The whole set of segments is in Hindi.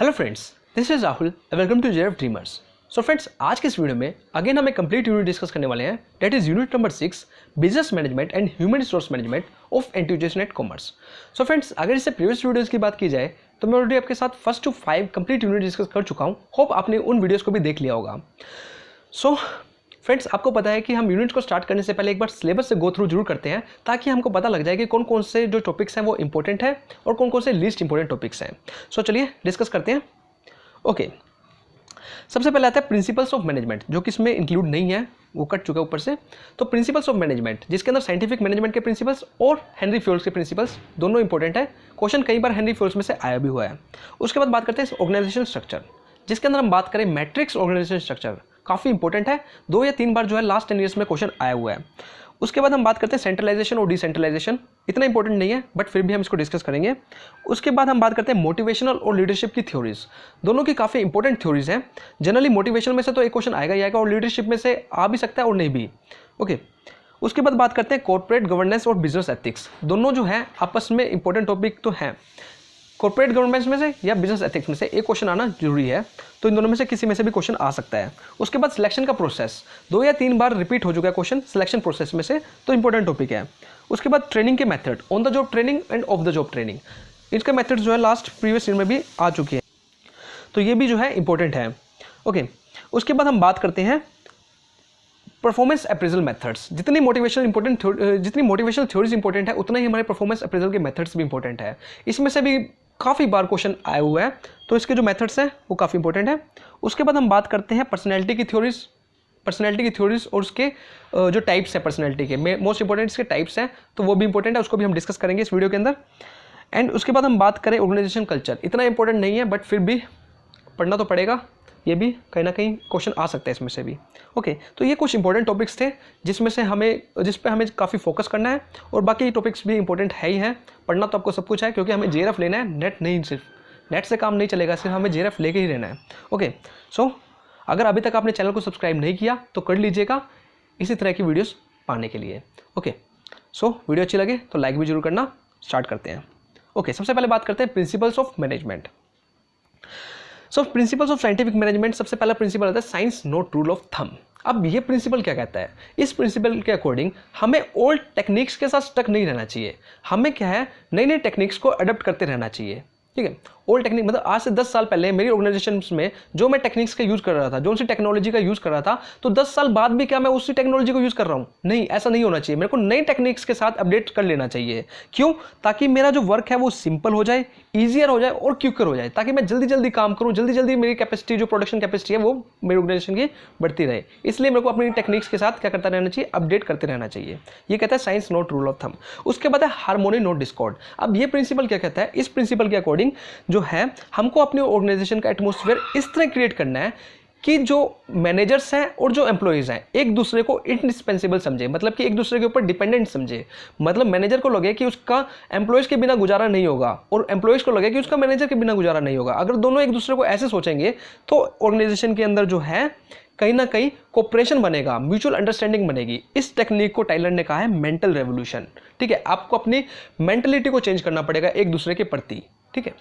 Hello friends, this is Rahul and welcome to JF Dreamers. So friends, आज के इस वीडियो में अगेन हम एक कंप्लीट यूनिट डिस्कस करने वाले हैं, that is unit number 6 business management and human resource management of enthusiast commerce. So friends, अगर इससे प्रीवियस वीडियोस की बात की जाए तो मैं ऑलरेडी आपके साथ 1 to 5 कंप्लीट यूनिट डिस्कस कर चुका हूँ। होप आपने उन वीडियोज़ को भी देख लिया होगा। सो फ्रेंड्स, आपको पता है कि हम यूनिट को स्टार्ट करने से पहले एक बार सिलेबस से गो थ्रू जरूर करते हैं, ताकि हमको पता लग जाए कि कौन कौन से जो टॉपिक्स हैं वो इंपॉर्टेंट है और कौन कौन से लीस्ट इंपॉर्टेंट टॉपिक्स हैं। सो चलिए डिस्कस करते हैं। ओके, सबसे पहले आता है प्रिंसिपल्स ऑफ मैनेजमेंट, जो कि इसमें इंक्लूड नहीं है, वो कट चुका है ऊपर से। तो प्रिंसिपल्स ऑफ मैनेजमेंट, जिसके अंदर साइंटिफिक मैनेजमेंट के प्रिंसिपल्स और हेनरी फ्यूल्स के प्रिंसिपल्स दोनों इंपॉर्टेंट है। क्वेश्चन कई बार हेनरी फ्यूल्स में से आया भी हुआ है। उसके बाद बात करते हैं ऑर्गेनाइजेशन स्ट्रक्चर, जिसके अंदर हम बात करें मैट्रिक्स ऑर्गेनाइजेशन स्ट्रक्चर, काफ़ी इंपॉर्टेंट है, 2 या 3 बार जो है लास्ट 10 ईयर्स में क्वेश्चन आया हुआ है। उसके बाद हम बात करते हैं सेंट्रलाइजेशन और डिसेंट्रलाइजेशन, इतना इंपॉर्टेंट नहीं है बट फिर भी हम इसको डिस्कस करेंगे। उसके बाद हम बात करते हैं मोटिवेशनल और लीडरशिप की थ्योरीज, दोनों की काफ़ी इंपॉर्टेंट थ्योरीज हैं। जनरली मोटिवेशनल में से तो एक क्वेश्चन आएगा ही आएगा और लीडरशिप में से आ भी सकता है और नहीं भी। ओके, उसके बाद बात करते हैं कॉर्पोरेट गवर्नेंस और बिजनेस एथिक्स, दोनों जो है आपस में इंपॉर्टेंट टॉपिक तो हैं। कॉर्पोरेट गवर्नेंस में से या बिजनेस एथिक्स में से एक क्वेश्चन आना जरूरी है, तो इन दोनों में से किसी में से भी क्वेश्चन आ सकता है। उसके बाद सिलेक्शन का प्रोसेस 2 या 3 बार रिपीट हो चुका है क्वेश्चन सिलेक्शन प्रोसेस में से, तो इंपॉर्टेंट टॉपिक है। उसके बाद ट्रेनिंग के method, on the job training end of the job training, इसके मेथड जो है लास्ट प्रीवियस ईयर में भी आ चुके हैं, तो ये भी जो है इंपॉर्टेंट है। ओके, उसके बाद हम बात करते हैं परफॉर्मेंस अप्रेजल मेथड्स। जितनी मोटिवेशनल थ्योरीज इंपॉर्टेंट है, उतना ही हमारे परफॉर्मेंस अप्रेजल के मेथड्स भी इंपॉर्टेंट है। इसमें से भी काफ़ी बार क्वेश्चन आए हुए हैं, तो इसके जो मेथड्स हैं वो काफ़ी इंपॉर्टेंट है। उसके बाद हम बात करते हैं पर्सनैलिटी की थ्योरीज और उसके जो टाइप्स हैं पर्सनैलिटी के, मोस्ट इंपॉर्टेंट इसके टाइप्स हैं, तो वो भी इंपॉर्टेंट है, उसको भी हम डिस्कस करेंगे इस वीडियो के अंदर। एंड उसके बाद हम बात करें ऑर्गेनाइजेशन कल्चर, इतना इंपॉर्टेंट नहीं है बट फिर भी पढ़ना तो पड़ेगा, ये भी कहीं ना कहीं क्वेश्चन आ सकता है इसमें से भी। ओके, तो ये कुछ इंपॉर्टेंट टॉपिक्स थे जिस पे हमें काफ़ी फोकस करना है, और बाकी टॉपिक्स भी इंपॉर्टेंट है ही है। पढ़ना तो आपको सब कुछ है, क्योंकि हमें जेआरएफ लेना है, नेट नहीं, सिर्फ नेट से काम नहीं चलेगा, सिर्फ हमें जेआरएफ लेके ही रहना है। ओके, सो अगर अभी तक आपने चैनल को सब्सक्राइब नहीं किया तो कर लीजिएगा इसी तरह की वीडियोज़ पाने के लिए। ओके, सो वीडियो अच्छी लगे तो लाइक भी जरूर करना। स्टार्ट करते हैं। ओके, सबसे पहले बात करते हैं principles of management. So principles of scientific management, सबसे पहला प्रिंसिपल आता है science not rule of thumb. अब ये प्रिंसिपल क्या कहता है? इस प्रिंसिपल के अकॉर्डिंग हमें ओल्ड टेक्निक्स के साथ स्टक नहीं रहना चाहिए, हमें क्या है नई नई टेक्निक्स को अडॉप्ट करते रहना चाहिए। ठीक है, ओल्ड टेक्निक मतलब आज से 10 साल पहले मेरी ऑर्गेनाइजेशन में जो मैं टेक्निक्स का यूज़ कर रहा था, जो सी टेक्नोलॉजी का यूज़ कर रहा था, तो 10 साल बाद भी क्या मैं उसी टेक्नोलॉजी को यूज़ कर रहा हूँ? नहीं, ऐसा नहीं होना चाहिए। मेरे को नई टेक्निक्स के साथ अपडेट कर लेना चाहिए। क्यों? ताकि मेरा जो वर्क है वो सिंपल हो जाए, ईजियर हो जाए और क्विकर हो जाए, ताकि मैं जल्दी जल्दी काम करूँ, जल्दी जल्दी मेरी कैपेसिटी, जो प्रोडक्शन कैपेसिटी है वो मेरी ऑर्गेनाइजेशन की बढ़ती रहे। इसलिए मेरे को अपनी टेक्निक्स के साथ क्या करता रहना चाहिए? अपडेट करते रहना चाहिए। ये कहता है science not rule of thumb. उसके बाद है हार्मोनी नॉट डिस्कॉर्ड। अब ये प्रिंसिपल क्या कहता है? इस प्रिंसिपल के अकॉर्डिंग जो है हमको अपने ऑर्गेनाइजेशन का एटमॉस्फेयर इस तरह क्रिएट करना है कि जो मैनेजर्स हैं और जो एम्प्लॉइज हैं एक दूसरे को इंडिस्पेंसिबल समझे, मतलब कि एक दूसरे के ऊपर डिपेंडेंट समझे। मतलब मैनेजर को लगे कि उसका एम्प्लॉइज के बिना गुजारा नहीं होगा और एम्प्लॉइज को लगे कि उसका मैनेजर के बिना गुजारा नहीं होगा। अगर दोनों एक दूसरे को ऐसे सोचेंगे तो ऑर्गेनाइजेशन के अंदर जो है कहीं ना कहीं कोऑपरेशन बनेगा, म्यूचुअल अंडरस्टैंडिंग बनेगी। इस टेक्निक को टाइलर ने कहा है मेंटल रेवोल्यूशन। ठीक है, आपको अपनी मेंटलिटी को चेंज करना पड़ेगा एक दूसरे के प्रति। ठीक है,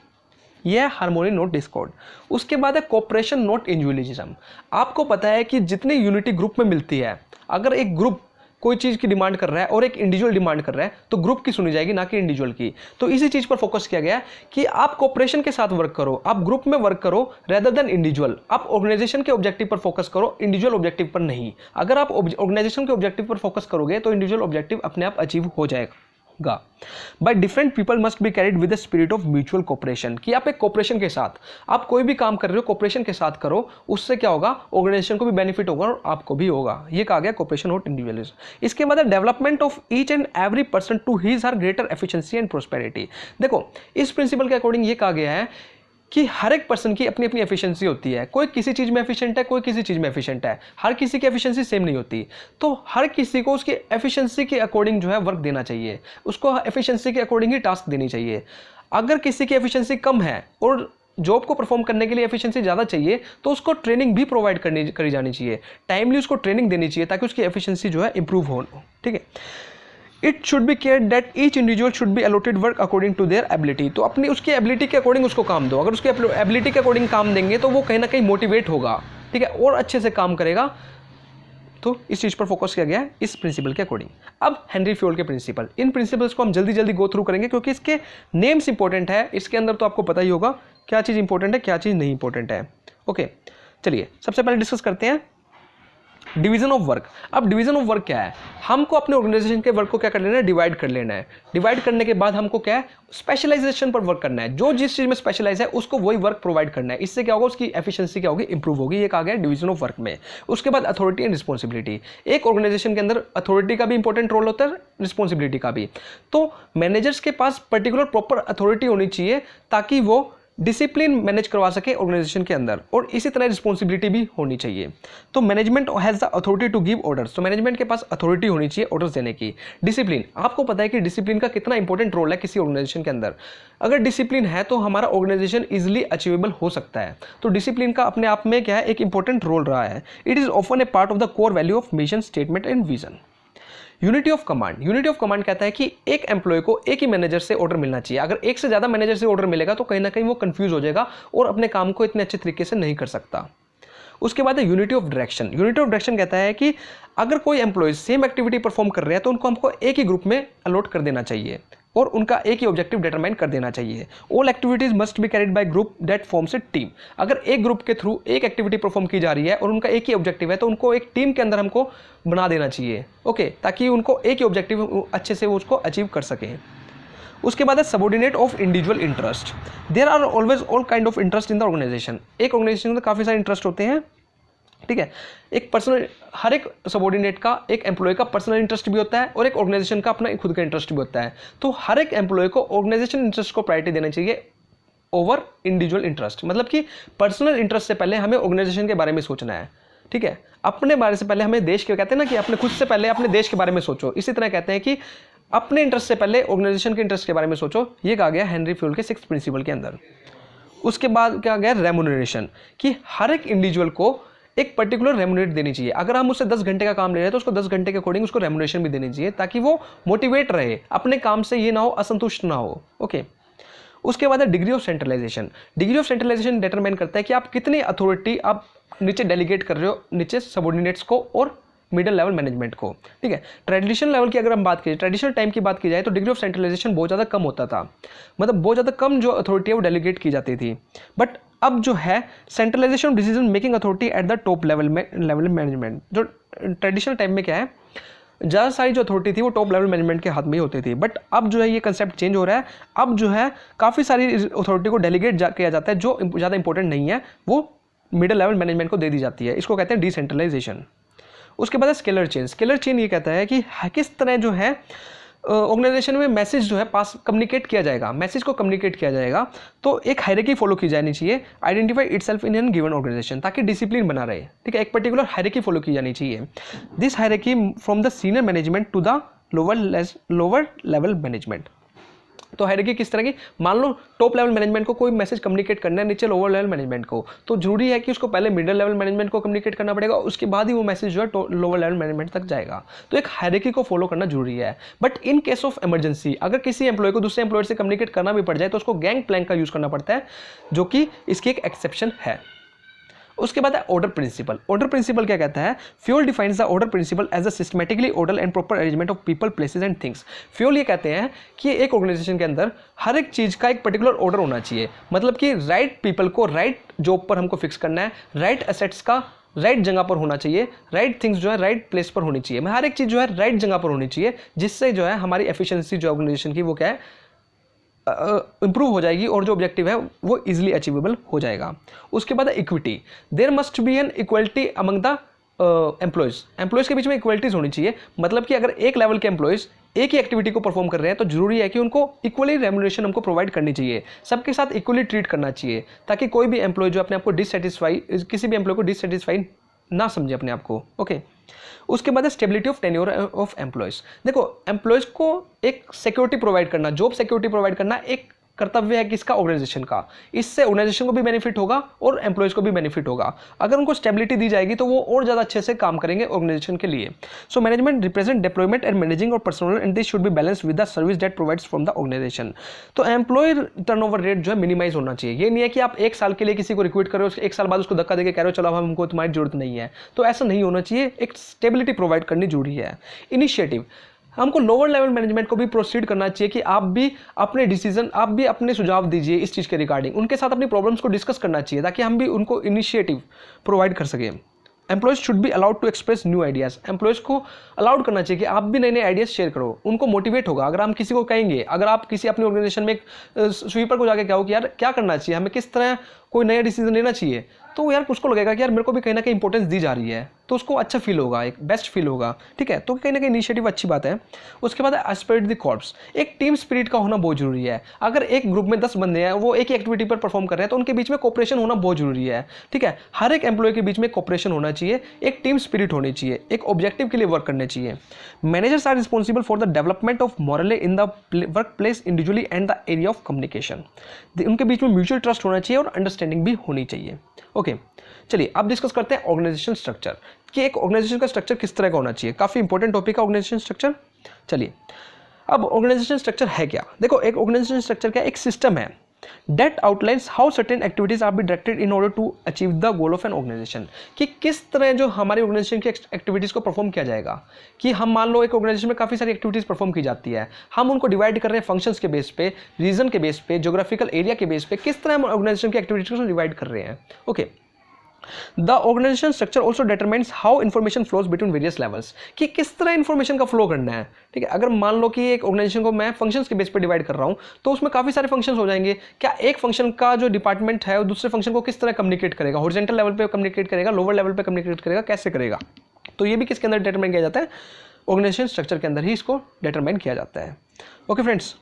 यह है हार्मोनी नॉट डिस्कॉर्ड। उसके बाद है कोऑपरेशन नॉट इंडिविजुअलिज्म। आपको पता है कि जितनी यूनिटी ग्रुप में मिलती है, अगर एक ग्रुप कोई चीज़ की डिमांड कर रहा है और एक इंडिविजुअल डिमांड कर रहा है तो ग्रुप की सुनी जाएगी, ना कि इंडिविजुअल की। तो इसी चीज़ पर फोकस किया गया है कि आप कोऑपरेशन के साथ वर्क करो, आप ग्रुप में वर्क करो रेदर देन इंडिविजुअल। आप ऑर्गेनाइजेशन के ऑब्जेक्टिव पर फोकस करो, इंडिविजुअल ऑब्जेक्टिव पर नहीं। अगर आप ऑर्गेनाइजेशन के ऑब्जेक्टिव पर फोकस करोगे तो इंडिविजुअल ऑब्जेक्टिव अपने आप अचीव हो जाएगा। By different people must be carried with the spirit of mutual cooperation, कि आप एक कोऑपरेशन के साथ, आप कोई भी काम कर रहे हो कोऑपरेशन के साथ करो, उससे क्या होगा? ऑर्गेनाइजेशन को भी बेनिफिट होगा और आपको भी होगा। ये कहा गया कोऑपरेशन नॉट इंडिविजुअलिज्म। इसके बाद development of each and every person to his her greater efficiency and prosperity. देखो, इस प्रिंसिपल के अकॉर्डिंग ये कहा गया है कि हर एक पर्सन की अपनी अपनी एफिशिएंसी होती है। कोई किसी चीज़ में एफिशिएंट है, कोई किसी चीज़ में एफिशिएंट है, हर किसी की एफिशिएंसी सेम नहीं होती। तो हर किसी को उसकी एफिशिएंसी के अकॉर्डिंग जो है वर्क देना चाहिए, उसको एफिशिएंसी के अकॉर्डिंग ही टास्क देनी चाहिए। अगर किसी की एफिशिएंसी कम है और जॉब को परफॉर्म करने के लिए एफिशिएंसी ज़्यादा चाहिए तो उसको ट्रेनिंग भी प्रोवाइड करी जानी चाहिए, टाइमली उसको ट्रेनिंग देनी चाहिए ताकि उसकी एफिशिएंसी जो है इंप्रूव हो। ठीक है, it should be care that each individual should be allotted work according to their ability. तो अपनी उसकी एबिलिटी के अकॉर्डिंग उसको काम दो। अगर उसकी एबिलिटी के अकॉर्डिंग काम देंगे तो वो कहीं ना कहीं मोटिवेट होगा, ठीक है, और अच्छे से काम करेगा। तो इस चीज़ पर फोकस किया गया है इस प्रिंसिपल के अकॉर्डिंग। अब हेनरी फ्योल के प्रिंसिपल, इन प्रिंसिपल्स को हम जल्दी जल्दी गो थ्रू करेंगे क्योंकि इसके नेम्स इंपॉर्टेंट है। इसके अंदर तो आपको पता ही होगा क्या चीज़ इंपॉर्टेंट है, क्या चीज़ नहीं इंपॉर्टेंट है। ओके, चलिए सबसे पहले डिस्कस करते हैं डिवीजन ऑफ वर्क। अब डिवीजन ऑफ वर्क क्या है, हमको अपने ऑर्गेनाइजेशन के वर्क को क्या कर लेना है, डिवाइड कर लेना है। डिवाइड करने के बाद हमको क्या है, स्पेशलाइजेशन पर वर्क करना है। जो जिस चीज में स्पेशलाइज है उसको वही वर्क प्रोवाइड करना है। इससे क्या होगा, उसकी एफिशिएंसी क्या होगी, इंप्रूव होगी। ये कहा गया डिवीजन ऑफ वर्क में। उसके बाद अथॉरिटी एंड रिस्पॉन्सिबिलिटी। एक ऑर्गेनाइजेशन के अंदर अथॉरिटी का भी इंपॉर्टेंट रोल होता है, रिस्पॉन्सिबिलिटी का भी। तो मैनेजर्स के पास पर्टिकुलर प्रॉपर अथॉरिटी होनी चाहिए ताकि वो डिसिप्लिन मैनेज करवा सके ऑर्गेनाइजेशन के अंदर, और इसी तरह रिस्पॉन्सिबिलिटी भी होनी चाहिए। तो management has the authority to give orders. तो मैनेजमेंट के पास अथॉरिटी होनी चाहिए ऑर्डर्स देने की। डिसिप्लिन, आपको पता है कि डिसिप्लिन का कितना इंपॉर्टेंट रोल है किसी ऑर्गेनाइजेशन के अंदर। अगर डिसिप्लिन है तो हमारा ऑर्गेनाइजेशन इजिली अचीवेबल हो सकता है। तो डिसिप्लिन का अपने आप में क्या है, एक इंपॉर्टेंट रोल रहा है। It is often A part of the core value of mission statement and vision. Unity of command, unity of command कहता है कि एक एम्प्लॉय को एक ही मैनेजर से ऑर्डर मिलना चाहिए। अगर एक से ज़्यादा मैनेजर से ऑर्डर मिलेगा तो कहीं ना कहीं वो कंफ्यूज हो जाएगा और अपने काम को इतने अच्छे तरीके से नहीं कर सकता। उसके बाद है unity of direction. Unity of direction कहता है कि अगर कोई एम्प्लॉय सेम एक्टिविटी परफॉर्म कर रहे हैं तो उनको हमको एक ही ग्रुप में अलॉट कर देना चाहिए और उनका एक ही ऑब्जेक्टिव डिटरमाइन कर देना चाहिए। All activities must be carried by group that forms a team. अगर एक ग्रुप के थ्रू एक एक्टिविटी परफॉर्म की जा रही है और उनका एक ही ऑब्जेक्टिव है तो उनको एक टीम के अंदर हमको बना देना चाहिए, ओके, ताकि उनको एक ही ऑब्जेक्टिव अच्छे से वो उसको अचीव कर सकें। उसके बाद है subordinate of individual interest. There are always all kind of interest in the organisation. एक ऑर्गेनाइजेशन में काफ़ी सारे इंटरेस्ट होते हैं, ठीक है। एक पर्सनल, हर एक सबऑर्डिनेट का, एक एम्प्लॉय का पर्सनल इंटरेस्ट भी होता है और एक ऑर्गेनाइजेशन का अपना खुद का इंटरेस्ट भी होता है। तो हर एक एम्प्लॉय को ऑर्गेनाइजेशन इंटरेस्ट को प्रायोरिटी देना चाहिए ओवर इंडिविजुअल इंटरेस्ट। मतलब कि पर्सनल इंटरेस्ट से पहले हमें ऑर्गेनाइजेशन के बारे में सोचना है, ठीक है। अपने बारे से पहले हमें देश के, कहते हैं ना कि अपने खुद से पहले अपने देश के बारे में सोचो, इसी तरह कहते हैं कि अपने इंटरेस्ट से पहले ऑर्गेनाइजेशन के इंटरेस्ट के बारे में सोचो। ये कहा गया हेनरी फ्यूल के 6th प्रिंसिपल के अंदर। उसके बाद क्या गया, रेम्यूनरेशन, कि हर एक इंडिविजुअल को एक पर्टिकुलर रेम्यूनरेट देनी चाहिए। अगर हम उससे 10 घंटे का काम ले रहे हैं तो उसको 10 घंटे के अकॉर्डिंग उसको रेम्यूनरेशन भी देनी चाहिए ताकि वो मोटिवेट रहे, अपने काम से ये ना हो असंतुष्ट ना हो, ओके। उसके बाद है degree of centralisation. Degree of centralisation determine करता है कि आप कितनी अथॉरिटी आप नीचे डेलीगेट कर रहे हो, नीचे सबऑर्डिनेट्स को और मिडिल लेवल मैनेजमेंट को, ठीक है। ट्रेडिशनल लेवल की अगर हम बात करें, ट्रेडिशनल टाइम की बात की जाए तो डिग्री ऑफ सेंट्रलाइजेशन बहुत ज़्यादा कम होता था, मतलब बहुत ज़्यादा कम जो अथॉरिटी है वो डेलीगेट की जाती थी। बट अब जो है centralisation of decision making authority at the top level management. जो ट्रेडिशनल टाइम में क्या है, ज़्यादा सारी जो अथॉरिटी थी वो टॉप लेवल मैनेजमेंट के हाथ में ही होती थी। बट अब जो है ये कंसेप्ट चेंज हो रहा है। अब जो है काफ़ी सारी अथॉरिटी को डेलीगेट किया जाता है, जो ज़्यादा इंपॉर्टेंट नहीं है वो मिडिल लेवल मैनेजमेंट को दे दी जाती है। इसको कहते हैं डिसेंट्रलाइजेशन। उसके बाद है स्केलर चेन। स्केलर चेन ये कहता है कि किस तरह जो है ऑर्गेनाइजेशन में मैसेज जो है पास कम्युनिकेट किया जाएगा, मैसेज को कम्युनिकेट किया जाएगा। तो एक हायरार्की फॉलो की जानी चाहिए, identify itself in an given organisation, ताकि डिसिप्लिन बना रहे, ठीक है। एक पर्टिकुलर हायरार्की फॉलो की जानी चाहिए। This hierarchy from the senior management to the lower level management. तो हायरार्की किस तरह की, मान लो टॉप लेवल मैनेजमेंट को कोई मैसेज कम्युनिकेट करना है नीचे लोअर लेवल मैनेजमेंट को, तो जरूरी है कि उसको पहले मिडिल लेवल मैनेजमेंट को कम्युनिकेट करना पड़ेगा, उसके बाद ही वो मैसेज जो है लोअर लेवल मैनेजमेंट तक जाएगा। तो एक हायरार्की को फॉलो करना जरूरी है। But in case of emergency, अगर किसी एम्प्लॉय को दूसरे एम्प्लॉय से कम्युनिकेट करना भी पड़ जाए तो उसको गैंग प्लैंक का यूज करना पड़ता है, जो कि इसकी एक एक्सेप्शन है। उसके बाद है ऑर्डर प्रिंसिपल। ऑर्डर प्रिंसिपल क्या कहता है, Fayol defines the order principle as a systematically order and proper arrangement of people, places and things. Fayol ये कहते हैं कि एक ऑर्गेनाइजेशन के अंदर हर एक चीज़ का एक पर्टिकुलर ऑर्डर होना चाहिए, मतलब कि राइट पीपल को राइट जॉब पर हमको फिक्स करना है, राइट एसेट्स का राइट जगह पर होना चाहिए, राइट थिंग्स जो है राइट प्लेस पर होनी चाहिए, हर एक चीज़ जो है राइट जगह पर होनी चाहिए, जिससे जो है हमारी एफिशिएंसी जो ऑर्गेनाइजेशन की वो क्या है इंप्रूव हो जाएगी और जो ऑब्जेक्टिव है वो इजीली अचीवेबल हो जाएगा। उसके बाद equity, there must be an equality among the employees के बीच में इक्वलिटीज होनी चाहिए। मतलब कि अगर एक लेवल के एम्प्लॉयज़ एक ही एक्टिविटी को परफॉर्म कर रहे हैं तो जरूरी है कि उनको इक्वली रेम्यूनरेशन हमको प्रोवाइड करनी चाहिए, सबके साथ इक्वली ट्रीट करना चाहिए, ताकि कोई भी एम्प्लॉय जो अपने आप को डिससेटिस्फाई, किसी भी एम्प्लॉय को डिससेटिस्फाई ना समझे अपने आप को, ओके। उसके बाद है stability of tenure of employees. देखो एम्प्लॉयज़ को एक सिक्योरिटी प्रोवाइड करना, जॉब सिक्योरिटी प्रोवाइड करना एक कर्तव्य है किसका, ऑर्गेनाइजेशन का। इससे ऑर्गेनाइजेशन को भी बेनिफिट होगा और एम्प्लॉयज़ को भी बेनिफिट होगा। अगर उनको स्टेबिलिटी दी जाएगी तो वो और ज़्यादा अच्छे से काम करेंगे ऑर्गेनाइजेशन के लिए। So management represent deployment and managing और personnel and this should be balance with the service that provides from the organisation. तो एम्प्लॉय टर्नओवर रेट जो है मिनिमाइज होना चाहिए। ये नहीं है कि आप एक साल के लिए किसी को रिक्रूट करो, एक साल बाद उसको धक्का देके कह रहे हो चलो अब हमको तुम्हारी जरूरत नहीं है, तो ऐसा नहीं होना चाहिए। एक स्टेबिलिटी प्रोवाइड करनी जरूरी है। इनिशिएटिव, हमको लोअर लेवल मैनेजमेंट को भी प्रोसीड करना चाहिए कि आप भी अपने डिसीजन, आप भी अपने सुझाव दीजिए इस चीज़ के रिगार्डिंग। उनके साथ अपनी प्रॉब्लम्स को डिस्कस करना चाहिए ताकि हम भी उनको इनिशिएटिव प्रोवाइड कर सकें। Employees should be allowed to express new ideas, employees को अलाउड करना चाहिए कि आप भी नए नए आइडियाज़ शेयर करो। उनको मोटिवेट होगा अगर हम किसी को कहेंगे, अगर आप किसी अपनी ऑर्गेनाइजेशन में एक स्वीपर को जाके कहो कि यार क्या करना चाहिए, हमें किस तरह कोई नया डिसीजन लेना चाहिए, तो यार उसको लगेगा कि यार मेरे को भी कहीं ना कहीं इंपॉर्टेंस दी जा रही है, तो उसको अच्छा फील होगा, एक बेस्ट फील होगा। ठीक है, तो कहीं ना कहीं इनिशिएटिव अच्छी बात है। उसके बाद एस्पिरेट द कॉर्प्स, एक टीम स्पिरिट का होना बहुत जरूरी है। अगर एक ग्रुप में 10 बंदे हैं, वो एक ही एक्टिविटी पर परफॉर्म कर रहे हैं, तो उनके बीच में कोऑपरेशन होना बहुत जरूरी है। ठीक है, हर एक एम्प्लॉय के बीच में कोऑपरेशन होना चाहिए, एक टीम स्पिरिट होनी चाहिए, एक ऑब्जेक्टिव के लिए वर्क करने चाहिए। Managers are responsible for the development of morale in the work place individually and the area of communication. उनके बीच में म्यूचुअल ट्रस्ट होना चाहिए और अंडरस्टैंडिंग भी होनी चाहिए। ओके, चलिए अब डिस्कस करते हैं ऑर्गेनाइजेशन स्ट्रक्चर, कि एक ऑर्गेनाइजेशन का स्ट्रक्चर किस तरह का होना चाहिए। काफ़ी इंपॉर्टेंट टॉपिक है ऑर्गेनाइजेशन स्ट्रक्चर। चलिए अब ऑर्गेनाइजेशन स्ट्रक्चर है क्या। देखो, एक ऑर्गेनाइजेशन स्ट्रक्चर क्या, एक सिस्टम है that outlines how certain activities are be directed in order to achieve the goal of an organization। कि किस तरह जो हमारी ऑर्गेनाइजेशन की एक्टिविटीज़ को परफॉर्म किया जाएगा। कि हम मान लो एक ऑर्गेनाइजेशन में काफ़ी सारी एक्टिविटीज़ परफॉर्म की जाती है, हम उनको डिवाइड कर रहे हैं फंक्शंस के बेस पे, रीजन के बेस पे, जोग्राफिकल एरिया के बेस पे, किस तरह हम ऑर्गेनाइजेशन की एक्टिविटीज़ को डिवाइड कर रहे हैं। Okay, the organisation structure also determines how information flows between various levels, कि किस तरह इन्फॉर्मेशन का फ्लो करना है। ठीक है, अगर मान लो कि एक ऑर्गेनाइजेशन को मैं फंक्शंस के बेस पर डिवाइड कर रहा हूं, तो उसमें काफ़ी सारे फंक्शंस हो जाएंगे। क्या एक फंक्शन का जो डिपार्टमेंट है वो दूसरे फंक्शन को किस तरह कम्युनिकेट करेगा, हॉरिजॉन्टल लेवल पे कम्युनिकेट करेगा, लोअर लेवल पे कम्युनिकेट करेगा, कैसे करेगा, तो ये भी किसके अंदर डिटरमाइन किया जाता है, ऑर्गेनाइजेशन स्ट्रक्चर के अंदर ही इसको डिटरमाइन किया जाता है। Okay friends,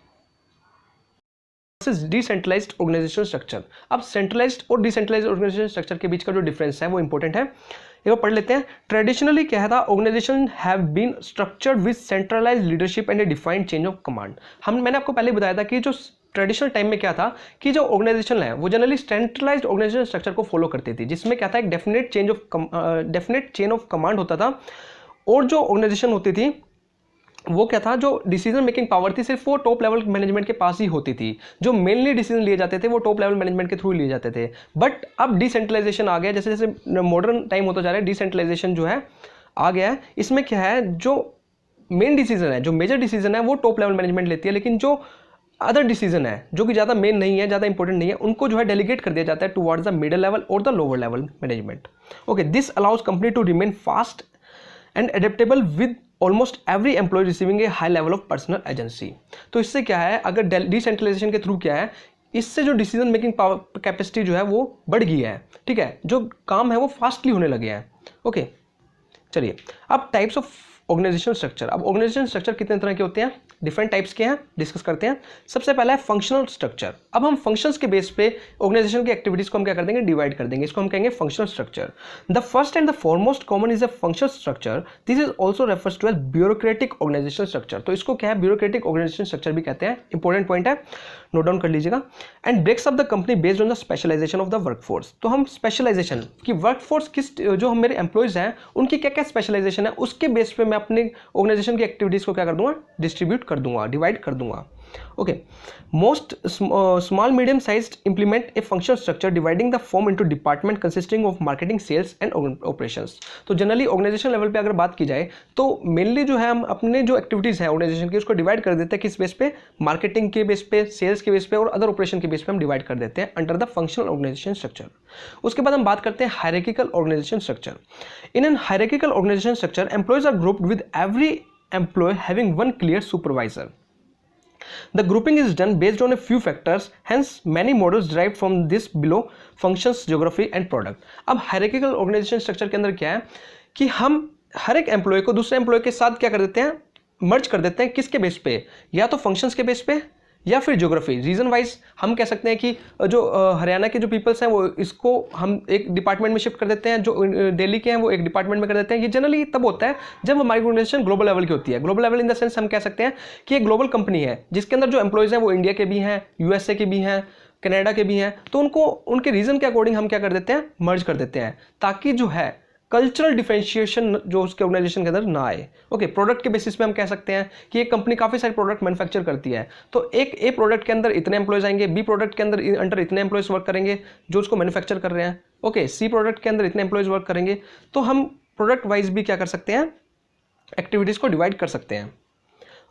decentralised organisation structure. अब सेंट्रलाइज्ड और डिसेंट्रलाइज्ड ऑर्गेनाइजेशन स्ट्रक्चर के बीच का जो डिफरेंस है वो इंपॉर्टेंट है, एक बार पढ़ लेते हैं। ट्रेडिशनली क्या था, organisation have been structured with centralised leadership and a defined change of command. मैंने आपको पहले बताया था कि जो ट्रेडिशनल टाइम में क्या था कि जो ऑर्गेनाइजेशन है वो जनरली सेंट्रलाइज्ड ऑर्गेनाइजेशन स्ट्रक्चर को फॉलो करती थी, जिसमें क्या था, एक डेफिनेट चेन ऑफ कमांड होता था। और जो ऑर्गेनाइजेशन होती थी वो क्या था, जो डिसीजन मेकिंग पावर थी सिर्फ वो टॉप लेवल मैनेजमेंट के पास ही होती थी। जो मेनली डिसीजन लिए जाते थे वो टॉप लेवल मैनेजमेंट के थ्रू लिए जाते थे। बट अब डिसेंट्रलाइजेशन आ गया, जैसे जैसे मॉडर्न टाइम होता जा रहा है, डिसेंट्रलाइजेशन जो है आ गया है। इसमें क्या है, जो मेन डिसीजन है, जो मेजर डिसीजन है वो टॉप लेवल मैनेजमेंट लेती है, लेकिन जो अदर डिसीजन है जो कि ज़्यादा मेन नहीं है, ज़्यादा इंपॉर्टेंट नहीं है, उनको जो है डेलीगेट कर दिया जाता है टुवर्ड्स द मिडिल लेवल और the lower level management. Okay, this allows company to remain fast and adaptable with almost every employee receiving a high level of personal agency. तो इससे क्या है, अगर डिसेंट्रलाइजेशन के थ्रू क्या है, इससे जो डिसीजन मेकिंग पावर कैपेसिटी जो है वो बढ़ गई है। ठीक है, जो काम है वो फास्टली होने लगे हैं। ओके, चलिए अब टाइप्स ऑफ ऑर्गेनाइजेशन स्ट्रक्चर। अब ऑर्गेनाइजेशन स्ट्रक्चर कितने तरह के होते हैं, डिफरेंट टाइप्स के हैं, डिस्कस करते हैं। सबसे पहला है फंक्शनल स्ट्रक्चर। अब हम फंक्शंस के बेस पे ऑर्गेनाइजेशन की एक्टिविटीज को हम क्या कर देंगे, डिवाइड कर देंगे। इसको हम कहेंगे functional structure. The first and the foremost common is a functional structure. This is also refers to as bureaucratic organisation structure. तो इसको क्या है, ब्यूरोक्रेटिक ऑर्गेनाइजेशन स्ट्रक्चर भी कहते हैं। इंपॉर्टेंट पॉइंट है, नोट डाउन कर लीजिएगा। And breaks up the company based on the specialisation of the workforce. तो हम स्पेशलाइजेशन की वर्कफोर्स किस, जो हम मेरे एम्प्लॉयज हैं उनकी क्या क्या स्पेशलाइजेशन है, उसके बेस पे मैं अपने ऑर्गेनाइजेशन की एक्टिविटीज को क्या कर दूंगा, डिस्ट्रीब्यूट कर दूंगा, डिवाइड कर दूंगा। Okay, most small medium sized implement a functional structure dividing the firm into department consisting of marketing, sales and operations. तो जनरली ऑर्गेनाइजेशन लेवल पे अगर बात की जाए तो मेनली जो है हम अपने जो एक्टिविटीज है ऑर्गेनाइजेशन की उसको डिवाइड कर देते हैं किस बेस पे, मार्केटिंग के बेस पे, सेल्स के बेस पे और अदर ऑपरेशन के बेस पे हम डिवाइड कर देते हैं under the functional organisation structure. उसके बाद हम बात करते हैं hierarchical organisation structure. In an hierarchical organisation structure employees are grouped with every employee having one clear supervisor. The grouping is done based on a few factors, hence many models derived from this below: functions, geography and product। अब hierarchical organization structure के अंदर क्या है कि हम हर एक एम्प्लॉय को दूसरे एम्प्लॉय के साथ क्या कर देते हैं, मर्ज कर देते हैं। किसके बेस पे, या तो फंक्शंस के बेस पे या फिर ज्योग्राफी। रीजन वाइज हम कह सकते हैं कि जो हरियाणा के जो पीपल्स हैं वो इसको हम एक डिपार्टमेंट में शिफ्ट कर देते हैं, जो दिल्ली के हैं वो एक डिपार्टमेंट में कर देते हैं। ये जनरली तब होता है जब हमारी ऑर्गेनाइजेशन ग्लोबल लेवल की होती है। Global level in the sense हम कह सकते हैं कि एक ग्लोबल कंपनी है जिसके अंदर जो एम्प्लॉयज़ हैं वो इंडिया के भी हैं, यूएसए के भी हैं, कनाडा के भी हैं, तो उनको उनके रीजन के अकॉर्डिंग हम क्या कर देते हैं, मर्ज कर देते हैं, ताकि जो है कल्चरल डिफरेंशिएशन जो उसके ऑर्गेनाइजेशन के अंदर ना आए। ओके, प्रोडक्ट के बेसिस पे हम कह सकते हैं कि एक कंपनी काफ़ी सारे प्रोडक्ट मैन्युफैक्चर करती है, तो एक ए प्रोडक्ट के अंदर इतने एम्प्लॉयज आएंगे, बी प्रोडक्ट के अंदर इतने एम्प्लॉयज वर्क करेंगे जो उसको मैन्युफैक्चर कर रहे हैं। ओके, सी प्रोडक्ट के अंदर इतने एम्प्लॉयज वर्क करेंगे। तो हम प्रोडक्ट वाइज भी क्या कर सकते हैं, एक्टिविटीज़ को डिवाइड कर सकते हैं।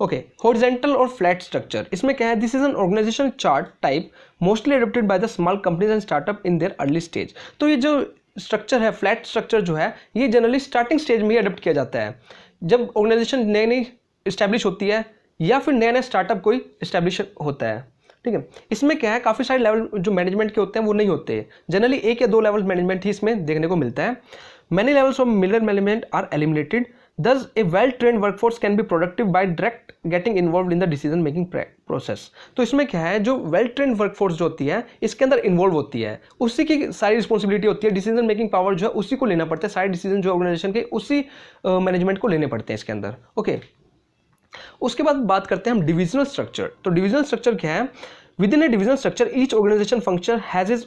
ओके, हॉरिजॉन्टल और फ्लैट स्ट्रक्चर, इसमें क्या है, this is an organisation chart type mostly adopted by the small companies and startup in their early stage. तो ये जो स्ट्रक्चर है, फ्लैट स्ट्रक्चर जो है, ये जनरली स्टार्टिंग स्टेज में ही अडॉप्ट किया जाता है, जब ऑर्गेनाइजेशन नई नई इस्टेब्लिश होती है या फिर नया नया स्टार्टअप कोई इस्टेब्लिश होता है। ठीक है, इसमें क्या है, काफ़ी सारे लेवल जो मैनेजमेंट के होते हैं वो नहीं होते, जनरली 1 या 2 लेवल मैनेजमेंट ही इसमें देखने को मिलता है। Many levels of middle management are eliminated, thus a well trained workforce can be productive by direct getting involved in the decision making process। तो इसमें क्या है, जो वेल ट्रेंड वर्कफोर्स जो होती है इसके अंदर इन्वॉल्व होती है, उसी की सारी रिस्पॉन्सिबिलिटी होती है, डिसीजन मेकिंग पावर जो है उसी को लेना पड़ता है, सारे डिसीजन जो ऑर्गेनाइजेशन के उसी मैनेजमेंट को लेने पड़ते हैं इसके अंदर। ओके, उसके बाद बात करते हैं हम डिविजनल स्ट्रक्चर। तो डिविजनल स्ट्रक्चर क्या है, within a divisional structure each organization function has its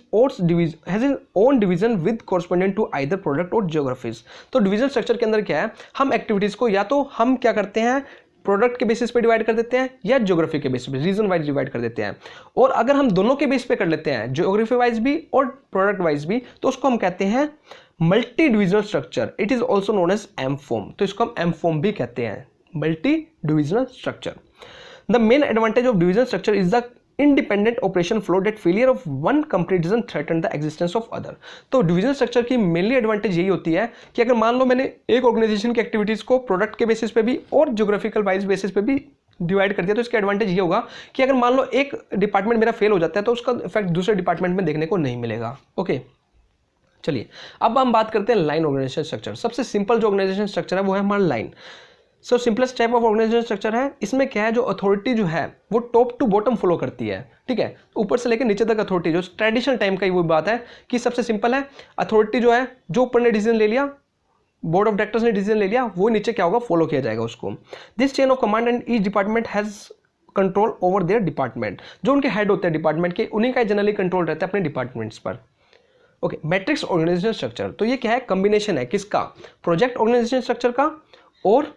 own division with corresponding to either product or geographies। तो डिविजनल स्ट्रक्चर के अंदर क्या है, हम एक्टिविटीज को या तो हम क्या करते हैं, प्रोडक्ट के बेसिस पे डिवाइड कर देते हैं या ज्योग्राफी के बेसिस पे, रीजन वाइज डिवाइड कर देते हैं। और अगर हम दोनों के बेस पे कर लेते हैं, ज्योग्राफी वाइज भी और प्रोडक्ट वाइज भी, तो उसको हम कहते हैं multi divisional structure. It is also known as M form. तो इसको हम एमफॉर्म भी कहते हैं, multi divisional structure. The main advantage of divisional structure is the independent operation flow that failure of one company doesn't threaten the existence of other. तो डिविजनल स्ट्रक्चर की मेनली एडवांटेज यही होती है कि अगर मान लो मैंने एक ऑर्गेनाइजेशन की एक्टिविटीज को प्रोडक्ट के बेसिस पे भी और ज्योग्राफिकल वाइज बेसिस पे भी डिवाइड कर दिया, तो इसका एडवांटेज ये होगा कि अगर मान लो एक डिपार्टमेंट मेरा फेल हो जाता है तो उसका इफेक्ट दूसरे डिपार्टमेंट में देखने को नहीं मिलेगा। ओके, चलिए अब हम बात करते हैं लाइन ऑर्गेनाइजेशन स्ट्रक्चर। सबसे सिंपल जो ऑर्गेनाइजेशन स्ट्रक्चर है वो है हमारा line. So simplest type of organisation structure है। इसमें क्या है, जो अथॉरिटी जो है वो टॉप टू बॉटम फॉलो करती है। ठीक है, ऊपर से लेकर नीचे तक अथॉरिटी, जो ट्रेडिशनल टाइम का ही वो बात है कि सबसे सिंपल है, अथॉरिटी जो है, जो ऊपर ने डिसीजन ले लिया, बोर्ड ऑफ डायरेक्टर्स ने डिसीजन ले लिया, वो नीचे क्या होगा, फॉलो किया जाएगा उसको। This chain of command and each department has control over there department. जो उनके हेड होते हैं डिपार्टमेंट के, उन्हीं का जनरली कंट्रोल रहता है अपने डिपार्टमेंट्स पर। ओके, मैट्रिक्स ऑर्गेनाइजेशन स्ट्रक्चर, तो ये क्या है, कॉम्बिनेशन है किसका, प्रोजेक्ट ऑर्गेनाइजेशन स्ट्रक्चर का और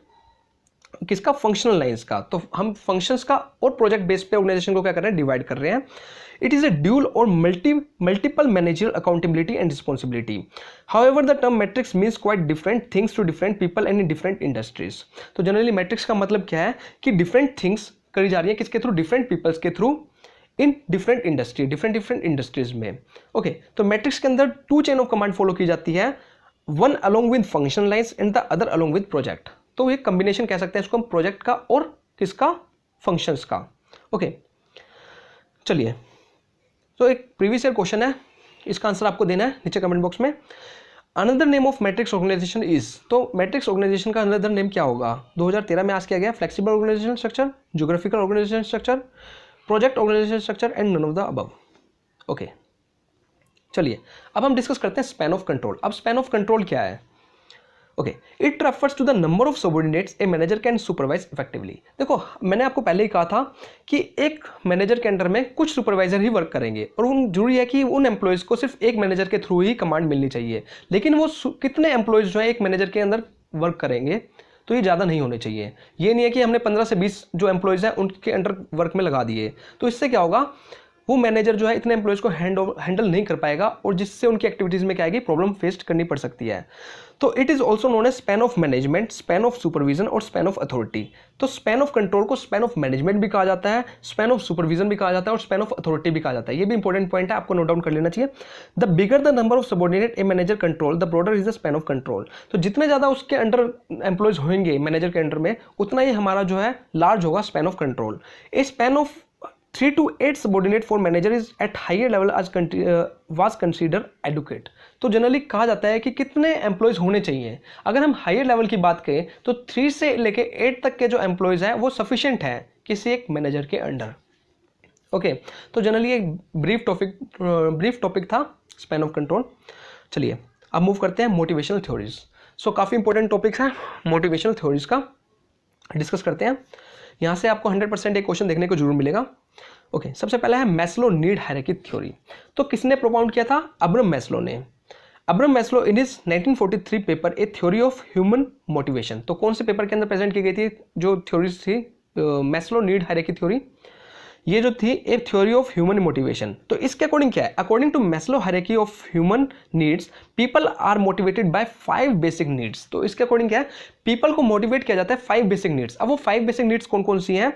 किसका, फंक्शनल लाइंस का। तो हम फंक्शंस का और प्रोजेक्ट बेस पे ऑर्गेनाइजेशन को क्या कर रहे हैं, डिवाइड कर रहे हैं। It is a dual or multiple managerial accountability and responsibility. However the term matrix means quite different things to different people and in different industries. तो जनरली मैट्रिक्स का मतलब क्या है कि डिफरेंट थिंग्स करी जा रही है किसके थ्रू, डिफरेंट पीपल्स के through in different industry, different industries में। ओके, तो मैट्रिक्स के अंदर 2 चेन ऑफ कमांड फॉलो की जाती है, one along with functional lines and the other along with project. तो ये कॉम्बिनेशन कह सकते हैं इसको हम, प्रोजेक्ट का और किसका, फंक्शंस का। ओके, चलिए, तो एक प्रीवियस ईयर क्वेश्चन है, इसका आंसर आपको देना है नीचे कमेंट बॉक्स में। Another name of matrix organisation is, तो मैट्रिक्स ऑर्गेनाइजेशन का अनदर नेम क्या होगा, 2013 में आज किया गया, flexible organisation structure, geographical organisation structure, project organisation structure and none of the above. Okay, चलिए अब हम डिस्कस करते हैं स्पैन ऑफ कंट्रोल। अब स्पैन ऑफ कंट्रोल क्या है, okay, it refers to the number of subordinates a manager can supervise effectively. देखो, मैंने आपको पहले ही कहा था कि एक मैनेजर के अंडर में कुछ सुपरवाइजर ही वर्क करेंगे और जरूरी है कि उन एम्प्लॉयज़ को सिर्फ एक मैनेजर के थ्रू ही कमांड मिलनी चाहिए, लेकिन वो कितने एम्प्लॉयज़ जो है एक मैनेजर के अंदर वर्क करेंगे, तो ये ज़्यादा नहीं होने चाहिए। ये नहीं है कि हमने 15 से 20 जो एम्प्लॉयज़ हैं उनके अंडर वर्क में लगा दिए, तो इससे क्या होगा, वो मैनेजर जो है इतने एम्प्लॉयज़ को हैंडल नहीं कर पाएगा और जिससे उनकी एक्टिविटीज़ में क्या आएगी, प्रॉब्लम फेस करनी पड़ सकती है। तो it is also known as span of management, span of supervision और स्पैन ऑफ अथॉरिटी। तो स्पैन ऑफ कंट्रोल को स्पैन ऑफ मैनेजमेंट भी कहा जाता है, स्पैन ऑफ सुपरविजन भी कहा जाता है और स्पैन ऑफ अथॉरिटी भी कहा जाता है। ये भी इंपॉर्टेंट पॉइंट है, आपको नोट डाउन कर लेना चाहिए। The bigger the number of subordinate a manager control the broader is the span of control. तो जितने ज़्यादा उसके अंडर एम्प्लॉयज़ होंगे मैनेजर के अंडर में, उतना ही हमारा जो है लार्ज होगा span of control. A span of 3 to 8 subordinate for manager is at higher level as was considered adequate। तो जनरली कहा जाता है कि कितने एम्प्लॉयज़ होने चाहिए। अगर हम हायर लेवल की बात करें तो 3 से लेके 8 तक के जो एम्प्लॉयज़ हैं वो सफिशिएंट है किसी एक मैनेजर के अंडर। ओके, तो जनरली एक ब्रीफ टॉपिक था स्पैन ऑफ कंट्रोल। चलिए अब मूव करते हैं मोटिवेशनल थ्योरीज। सो काफ़ी इंपॉर्टेंट टॉपिक्स हैं मोटिवेशनल थ्योरीज का, डिस्कस करते हैं। यहाँ से आपको 100% एक क्वेश्चन देखने को जरूर मिलेगा। ओके, सबसे पहला है मैस्लो नीड हायरार्की थ्योरी। तो किसने प्रोपाउंड किया था? अब्राहम मैस्लो ने। Abraham Maslow in is 1943 paper A theory of human motivation. तो कौन से पेपर के अंदर प्रेजेंट की गई थी जो थ्योरीज थी मैस्लो नीड हायरार्की थ्योरी? ये जो थी a theory of human motivation. तो इसके अकॉर्डिंग क्या है? According to Maslow hierarchy of human needs people are motivated by 5 basic needs. तो इसके अकॉर्डिंग क्या है? पीपल को मोटिवेट किया जाता है 5 बेसिक नीड्स। अब वो 5 बेसिक नीड्स कौन कौन सी हैं?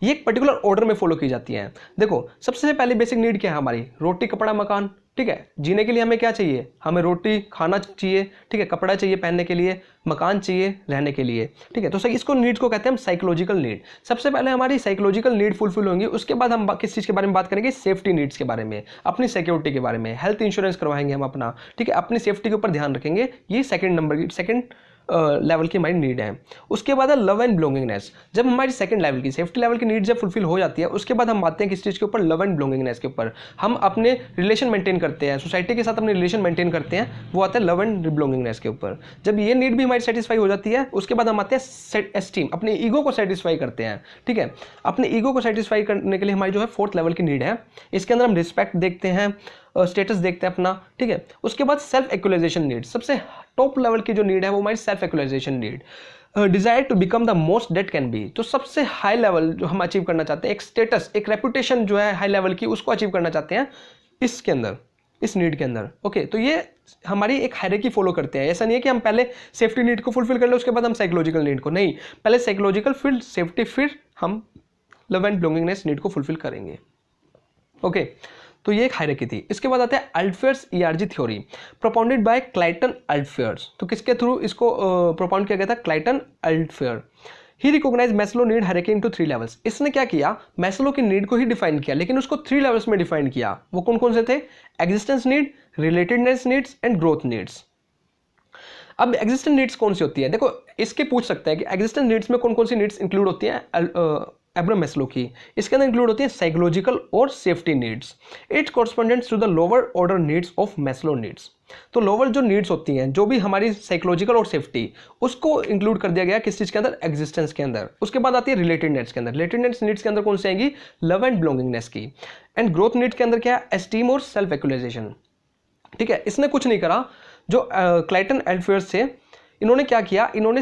ये एक पर्टिकुलर ऑर्डर में फॉलो की जाती हैं। देखो, सबसे पहले बेसिक नीड क्या है हमारी? रोटी, कपड़ा, मकान। ठीक है, जीने के लिए हमें क्या चाहिए? हमें रोटी खाना चाहिए, ठीक है, कपड़ा चाहिए पहनने के लिए, मकान चाहिए रहने के लिए। ठीक है, तो सही इसको नीड्स को कहते हैं हम साइकोलॉजिकल नीड। सबसे पहले हमारी साइकोलॉजिकल नीड फुलफिल होंगी, उसके बाद हम किस चीज़ के बारे में बात करेंगे? सेफ्टी नीड्स के बारे में, अपनी सिक्योरिटी के बारे में, हेल्थ इंश्योरेंस करवाएंगे हम अपना। ठीक है, अपनी सेफ्टी के ऊपर ध्यान रखेंगे। ये सेकंड लेवल की हमारी नीड है। उसके बाद है लव एंड बिलोंगिंगनेस। जब हमारी सेकंड लेवल की सेफ्टी लेवल की नीड जब फुलफिल हो जाती है, उसके बाद हम आते हैं किस चीज़ के ऊपर? लव एंड बिलोंगिंगनेस के ऊपर। हम अपने रिलेशन मेंटेन करते हैं, सोसाइटी के साथ अपने रिलेशन मेंटेन करते हैं, वो आता है लव एंड बिलोंगिंगनेस के ऊपर। जब ये नीड भी हमारी सेटिस्फाई हो जाती है, उसके बाद हम आते हैं एस्टीम, अपने ईगो को सेटिस्फाई करते हैं। ठीक है, अपने ईगो को सेटिस्फाई करने के लिए हमारी जो है 4th लेवल की नीड है। इसके अंदर हम रिस्पेक्ट देखते हैं, स्टेटस देखते हैं अपना। ठीक है, उसके बाद सेल्फ एक्चुअलाइजेशन नीड। सबसे टॉप लेवल की जो नीड है वो हमारी self actualisation need. Desire to become the most that can be. तो सबसे हाई लेवल जो हम अचीव करना चाहते हैं, एक स्टेटस, एक रेपुटेशन जो है हाई लेवल की, उसको अचीव करना चाहते हैं इसके अंदर, इस नीड के अंदर। ओके, तो ये हमारी एक हायरार्की फॉलो करते हैं। ऐसा नहीं है कि हम पहले सेफ्टी नीड को फुलफिल कर ले उसके बाद हम साइकोलॉजिकल नीड को, नहीं, पहले साइकोलॉजिकल फिर सेफ्टी, फिर हम लव एंड बिलोंगिंगनेस नीड को फुलफिल करेंगे। ओके, तो ये एक हायरार्की थी। इसके बाद आता है Alderfer's ERG theory, propounded by Clayton Alderfer's. तो किसके थ्रू इसको प्रोपाउंड किया गया था? Clayton Alderfer. He recognise Maslow need hierarchy into 3 levels. इसने क्या किया? मैस्लो की नीड को ही डिफाइन किया, लेकिन उसको 3 लेवल्स में डिफाइन किया। वो कौन कौन से थे? Existence need, relatedness needs and growth needs. अब एग्जिस्टेंस नीड्स कौन सी होती है? देखो, इसके पूछ सकते हैं कि एग्जिस्टेंस नीड्स में कौन कौन सी नीड्स इंक्लूड होती हैं अब्राहम मैस्लो की। इसके अंदर इंक्लूड होती है साइकोलॉजिकल और safety needs. It correspondents to the lower order needs of Maslow needs. तो लोअर जो नीड्स होती हैं, जो भी हमारी साइकोलॉजिकल और सेफ्टी, उसको इंक्लूड कर दिया गया किस चीज़ के अंदर? एग्जिस्टेंस के अंदर। उसके बाद आती है रिलेटेडनेस के अंदर। रिलेटेडनेस नीड्स के अंदर कौन सी आएंगी? लव एंड बिलोंगिंगनेस की। एंड ग्रोथ नीड्स के अंदर क्या है? एस्टीम और सेल्फ एक्चुअलाइजेशन। ठीक है, इसने कुछ नहीं करा। जो क्लाइटन अल्टफेयर्स थे, इन्होंने क्या किया? इन्होंने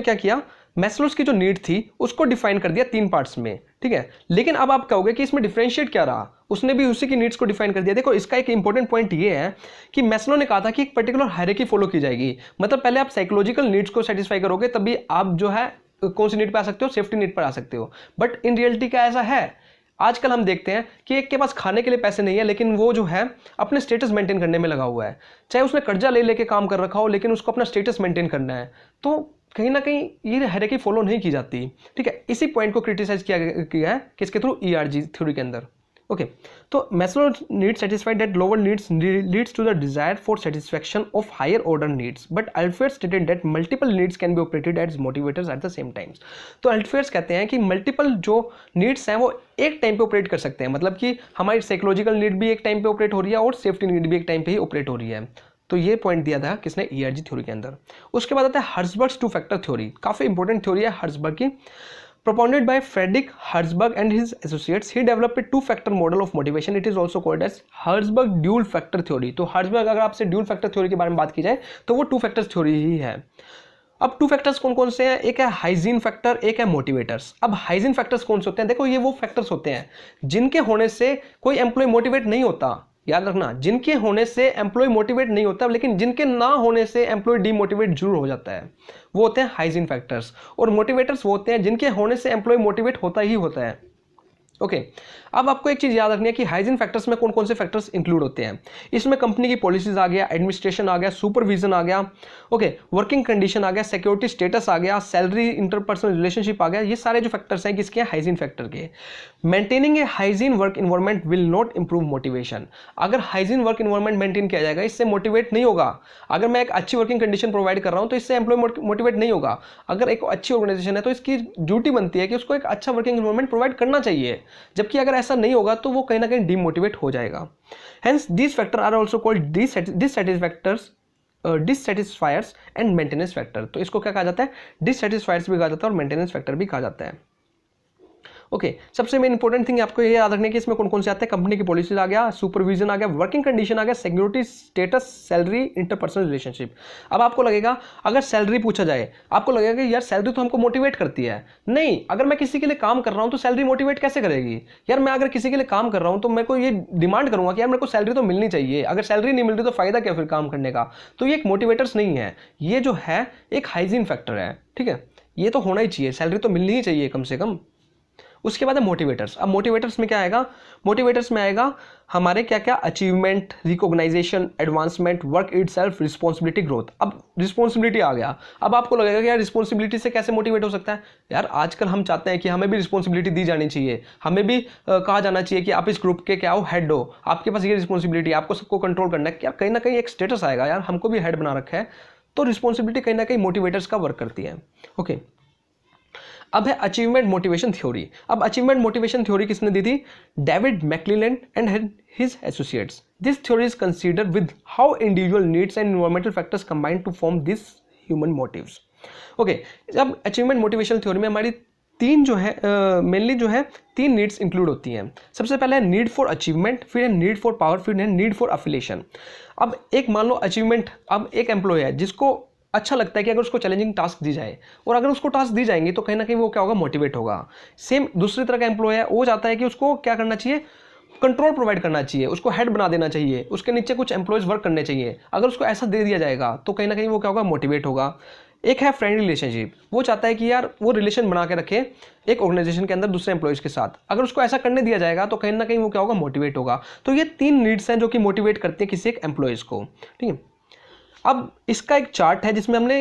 क्या किया? मैस्लोस की जो नीड थी उसको डिफाइन कर दिया 3 पार्ट्स में। ठीक है, लेकिन अब आप कहोगे कि इसमें डिफरेंशिएट क्या रहा? उसने भी उसी की नीड्स को डिफाइन कर दिया। देखो, इसका एक इंपॉर्टेंट पॉइंट ये है कि मैस्लो ने कहा था कि एक पर्टिकुलर हायरार्की फॉलो की जाएगी। मतलब पहले आप साइकोलॉजिकल नीड्स को सेटिस्फाई करोगे, तभी आप जो है कौन सी नीड पर आ सकते हो? सेफ्टी नीड पर आ सकते हो। बट इन रियलिटी क्या ऐसा है? आजकल हम देखते हैं कि एक के पास खाने के लिए पैसे नहीं है, लेकिन वो जो है अपने स्टेटस मेंटेन करने में लगा हुआ है। चाहे उसने कर्जा ले लेके काम कर रखा हो, लेकिन उसको अपना स्टेटस मेंटेन करना है। तो कहीं ना कहीं ये हायरार्की फॉलो नहीं की जाती। ठीक है, इसी पॉइंट को क्रिटिसाइज किया है किसके थ्रू? ईआरजी थ्योरी के अंदर। ओके, तो Maslow need satisfied that lower needs leads to the desire for satisfaction of higher order needs, but Alderfer stated that multiple needs can be operated as motivators at the same times. तो अल्टफेयर्स कहते हैं कि मल्टीपल जो नीड्स हैं वो एक टाइम पे ऑपरेट कर सकते हैं। मतलब कि हमारी साइकोलॉजिकल नीड भी एक टाइम पे ऑपरेट हो रही है और सेफ्टी नीड भी एक टाइम पे ही ऑपरेट हो रही है। तो ये पॉइंट दिया था किसने? ईआरजी थ्योरी के अंदर। उसके बाद आता है हर्ट्जबर्ग्स 2 फैक्टर थ्योरी। काफ़ी इंपॉर्टेंट थ्योरी है हर्ट्जबर्ग की। Propounded by Friedrich Herzberg and his associates, he developed a 2-factor model of motivation. It is also called as Herzberg dual factor theory. तो Herzberg, अगर आपसे dual factor theory के बारे में बात की जाए तो वो 2 factors theory ही है। अब 2 फैक्टर्स कौन कौन से हैं? एक है हाइजीन फैक्टर, एक है मोटिवेटर्स। अब हाइजीन फैक्टर्स कौन से होते हैं? देखो, ये वो फैक्टर्स होते हैं जिनके होने से कोई एम्प्लॉय मोटिवेट नहीं होता। याद रखना, जिनके होने से एम्प्लॉय मोटिवेट नहीं होता, लेकिन जिनके ना होने से एम्प्लॉय डीमोटिवेट जरूर हो जाता है, वो होते हैं हाइजीन फैक्टर्स। और मोटिवेटर्स वो होते हैं जिनके होने से एम्प्लॉय मोटिवेट होता ही होता है। ओके, अब आपको एक चीज़ याद रखनी है कि हाइजीन फैक्टर्स में कौन कौन से फैक्टर्स इंक्लूड होते हैं। इसमें कंपनी की पॉलिसीज आ गया, एडमिनिस्ट्रेशन आ गया, सुपरविजन आ गया, ओके, वर्किंग कंडीशन आ गया, सिक्योरिटी स्टेटस आ गया, सैलरी, इंटरपर्सनल रिलेशनशिप आ गया। ये सारे जो फैक्टर्स हैं किसके हैं? हाइजीन फैक्टर के। Maintaining A hygiene work environment will not improve motivation. अगर हाइजीन वर्क इन्वायरमेंट मेंटेन किया जाएगा, इससे मोटिवेट नहीं होगा। अगर मैं एक अच्छी वर्किंग कंडीशन प्रोवाइड कर रहा हूं तो इससे एम्प्लॉय मोटिवेट नहीं होगा। अगर एक अच्छी ऑर्गेनाइजेशन है तो इसकी ड्यूटी बनती है कि उसको एक अच्छा वर्किंग इन्वायरमेंट प्रोवाइड करना चाहिए, जबकि अगर ऐसा नहीं होगा तो वो कहीं ना कहीं डीमोटिवेट हो जाएगा। Hence these factor are also called dissatisfiers and maintenance factor. तो इसको क्या कहा जाता है? डिससैटिस्फायर्स भी कहा जाता है और मेंटेनेंस फैक्टर भी कहा जाता है। ओके, सबसे मेन इंपॉर्टेंट थिंग आपको ये याद रखने की इसमें कौन कौन से आते हैं? कंपनी की पॉलिसीज आ गया, सुपरविजन आ गया, वर्किंग कंडीशन आ गया, security status, salary, interpersonal relationship. अब आपको लगेगा अगर सैलरी पूछा जाए, आपको लगेगा कि यार सैलरी तो हमको मोटिवेट करती है। नहीं, अगर मैं किसी के लिए काम कर रहा हूं तो सैलरी मोटिवेट कैसे करेगी? यार मैं अगर किसी के लिए काम कर रहा हूं तो मैं को ये डिमांड करूंगा कि यार मेरे को सैलरी तो मिलनी चाहिए। अगर सैलरी नहीं मिल रही तो फायदा क्या फिर काम करने का? तो ये एक मोटिवेटर्स नहीं है, ये जो है एक हाइजीन फैक्टर है। ठीक है, ये तो होना ही चाहिए, सैलरी तो मिलनी ही चाहिए कम से कम। उसके बाद है मोटिवेटर्स। अब मोटिवेटर्स में क्या आएगा? मोटिवेटर्स में आएगा हमारे क्या क्या? Achievement, recognisation, advancement, work itself, responsibility, growth. अब रिस्पॉन्सिबिलिटी आ गया। अब आपको लगेगा कि यार रिस्पॉन्सिबिलिटी से कैसे मोटिवेट हो सकता है? यार आजकल हम चाहते हैं कि हमें भी रिस्पॉन्सिबिलिटी दी जानी चाहिए, हमें भी कहा जाना चाहिए कि आप इस ग्रुप के क्या हो? हेड हो, आपके पास ये रिस्पॉन्सिबिलिटी, आपको सबको कंट्रोल करना है। क्या कहीं ना कहीं एक स्टेटस आएगा, यार हमको भी हेड बना रखा है। तो रिस्पॉन्सिबिलिटी कहीं ना कहीं मोटिवेटर्स का वर्क करती है। ओके, अब है अचीवमेंट मोटिवेशन थ्योरी। अब अचीवमेंट मोटिवेशन थ्योरी किसने दी थी? David McClelland and his associates. This theory is considered with how individual needs and environmental factors combine to form this human motives. Okay, अब अचीवमेंट मोटिवेशन थ्योरी में हमारी तीन जो है मेनली जो है तीन नीड्स इंक्लूड होती हैं। सबसे पहले है नीड फॉर अचीवमेंट, फिर है नीड फॉर पावर, फिर है नीड फॉर अफिलिएशन। अब एक मान लो अचीवमेंट, अब एक एम्प्लॉय है जिसको अच्छा लगता है कि अगर उसको चैलेंजिंग टास्क दी जाए, और अगर उसको टास्क दी जाएंगी तो कहीं ना कहीं वो क्या होगा? मोटिवेट होगा। सेम दूसरी तरह का एम्प्लॉय है, वो चाहता है कि उसको क्या करना चाहिए? कंट्रोल प्रोवाइड करना चाहिए, उसको हेड बना देना चाहिए, उसके नीचे कुछ एम्प्लॉयज वर्क करने चाहिए। अगर उसको ऐसा दे दिया जाएगा तो कहीं ना कहीं वो क्या होगा? मोटिवेट होगा। एक है फ्रेंडली रिलेशनशिप, वो चाहता है कि यार वो रिलेशन बना के रखे एक ऑर्गेनाइजेशन के अंदर दूसरे एम्प्लॉयज के साथ। अगर उसको ऐसा करने दिया जाएगा तो कहीं ना कहीं वो क्या होगा? मोटिवेट होगा। तो ये तीन नीड्स हैं जो कि मोटिवेट करती है किसी एक एम्प्लॉयज को। ठीक है, अब इसका एक चार्ट है जिसमें हमने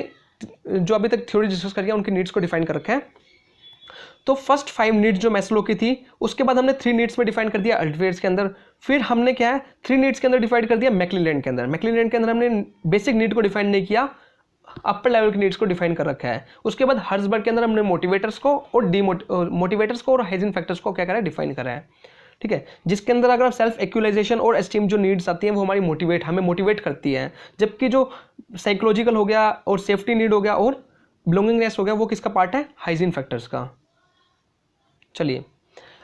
जो अभी तक थ्योरी डिस्कस करी है उनकी नीड्स को डिफाइन कर रखा है। तो फर्स्ट 5 नीड्स जो मैस्लो की थी, उसके बाद हमने 3 नीड्स में डिफाइन कर दिया अल्टवेयर्स के अंदर। फिर हमने क्या है 3 नीड्स के अंदर डिफाइन कर दिया मैक्लेलैंड के अंदर। मैक्लेलैंड के अंदर हमने बेसिक नीड को डिफाइन नहीं किया, अपर लेवल की नीड्स को डिफाइन कर रखा है। उसके बाद हर्ट्जबर्ग के अंदर हमने मोटिवेटर्स को और मोटिवेटर्स को और हाइजीन फैक्टर्स को क्या करा है? डिफाइन करा है। ठीक है, जिसके अंदर अगर सेल्फ एक्चुअलाइजेशन और एस्टीम जो नीड्स आती हैं वो हमें मोटिवेट करती है, जबकि जो साइकोलॉजिकल हो गया और सेफ्टी नीड हो गया और बिलोंगिंगनेस हो गया वो किसका पार्ट है? हाइजीन फैक्टर्स का। चलिए,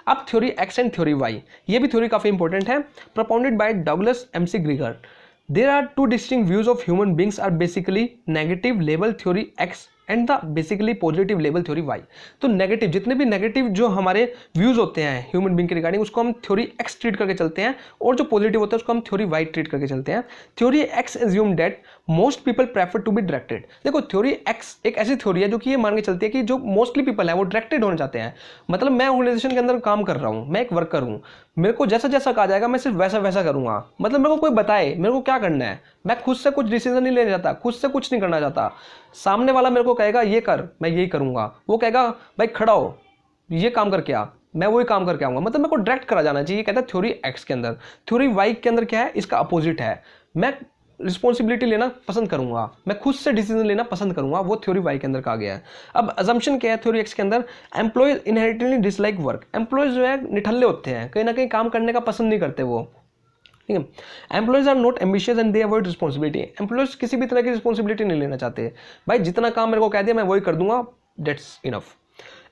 अब theory X and theory Y, ये भी थ्योरी काफी इंपॉर्टेंट है, propounded by Douglas McGregor. There are 2 distinct views of human beings are basically negative label theory X and the basically positive level theory Y. तो नेगेटिव, जितने भी नेगेटिव जो हमारे व्यूज होते हैं ह्यूमन बींग के रिगार्डिंग, उसको हम थ्योरी एक्स ट्रीट करके चलते हैं, और जो पॉजिटिव होता है उसको हम थ्योरी वाई ट्रीट करके चलते हैं। Theory X assume that most people prefer to be directed. देखो, थ्योरी एक्स एक ऐसी थ्योरी है जो कि ये मान के चलती है कि जो मोस्टली पीपल है वो डायरेक्टेड होना चाहते हैं। मतलब मैं ऑर्गेनाइजेशन के अंदर काम कर रहा हूँ, मैं एक वर्कर हूँ, मेरे को जैसा जैसा कहा जाएगा मैं सिर्फ वैसा वैसा करूंगा। मतलब मेरे को कोई बताए मेरे को क्या करना है, मैं खुद से कुछ डिसीजन नहीं लेना चाहता, खुद से कुछ नहीं करना चाहता। सामने वाला मेरे को कहेगा ये कर, मैं यही करूंगा। वो कहेगा भाई खड़ा हो, ये काम करके आ, मैं वही काम करके आऊंगा। मतलब मेरे को डायरेक्ट करा जाना चाहिए, कहता है थ्योरी एक्स के अंदर। थ्योरी वाई के अंदर क्या है? इसका अपोजिट है, मैं रिस्पॉन्सिबिलिटी लेना पसंद करूंगा, मैं खुद से डिसीजन लेना पसंद करूंगा। वो थ्योरी वाई के अंदर कहा गया है। अब अजम्पशन क्या है थ्योरी एक्स के अंदर? Employees inheritedly dislike work. Employees जो है निठल्ले होते हैं, कहीं ना कहीं काम करने का पसंद नहीं करते वो। ठीक है, employees are not ambitious and they avoid responsibility. Employees किसी भी तरह की रिस्पॉन्सिबिलिटी नहीं लेना चाहते। भाई जितना काम मेरे को कह दिया मैं वही कर दूंगा, that's enough.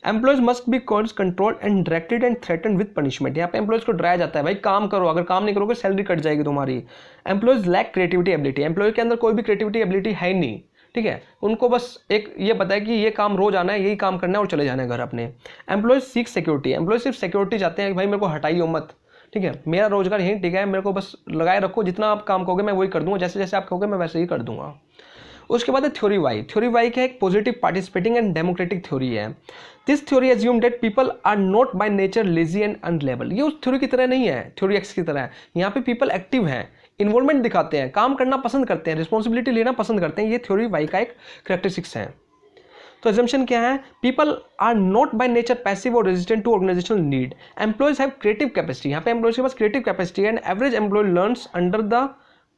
Employees must be controlled and directed and threatened with punishment. यहाँ पे एम्प्लॉयज को डराया जाता है, भाई काम करो, अगर काम नहीं करोगे सैलरी कट जाएगी तुम्हारी। Employees lack creativity ability. Employee के अंदर कोई भी क्रिएटिविटी एबिलिटी है ही नहीं। ठीक है, उनको बस एक ये पता है कि ये काम रोज आना है, यही काम करना है और चले जाना है घर अपने। Employees seek security. एम्प्लॉयज सिर्फ सिक्योरिटी चाहते हैं कि भाई मेरे को हटाइए मत, ठीक है, मेरा रोजगार यही ठीक है, मेरे को बस लगाए रखो, जितना आप काम करोगे मैं वही कर दूंगा, जैसे जैसे आप कहोगे मैं वैसे ही कर दूंगा। उसके बाद है थ्योरी वाई। थ्योरी वाई क्या है? एक positive participating and democratic theory है। This theory assume that people are not by nature lazy and unreliable. ये उस थ्योरी की तरह नहीं है, थ्योरी एक्स की तरह है। यहाँ पे पीपल एक्टिव हैं, इन्वॉल्वमेंट दिखाते हैं, काम करना पसंद करते हैं, रिस्पॉन्सिबिलिटी लेना पसंद करते हैं। ये थ्योरी वाई का एक कैरेक्टरिस्टिक्स है। तो एजम्पशन क्या है? People are not by nature passive और resistant to organisational need. Employees have creative capacity. यहाँ पे एम्प्लॉयज के पास creative capacity and average employee learns under the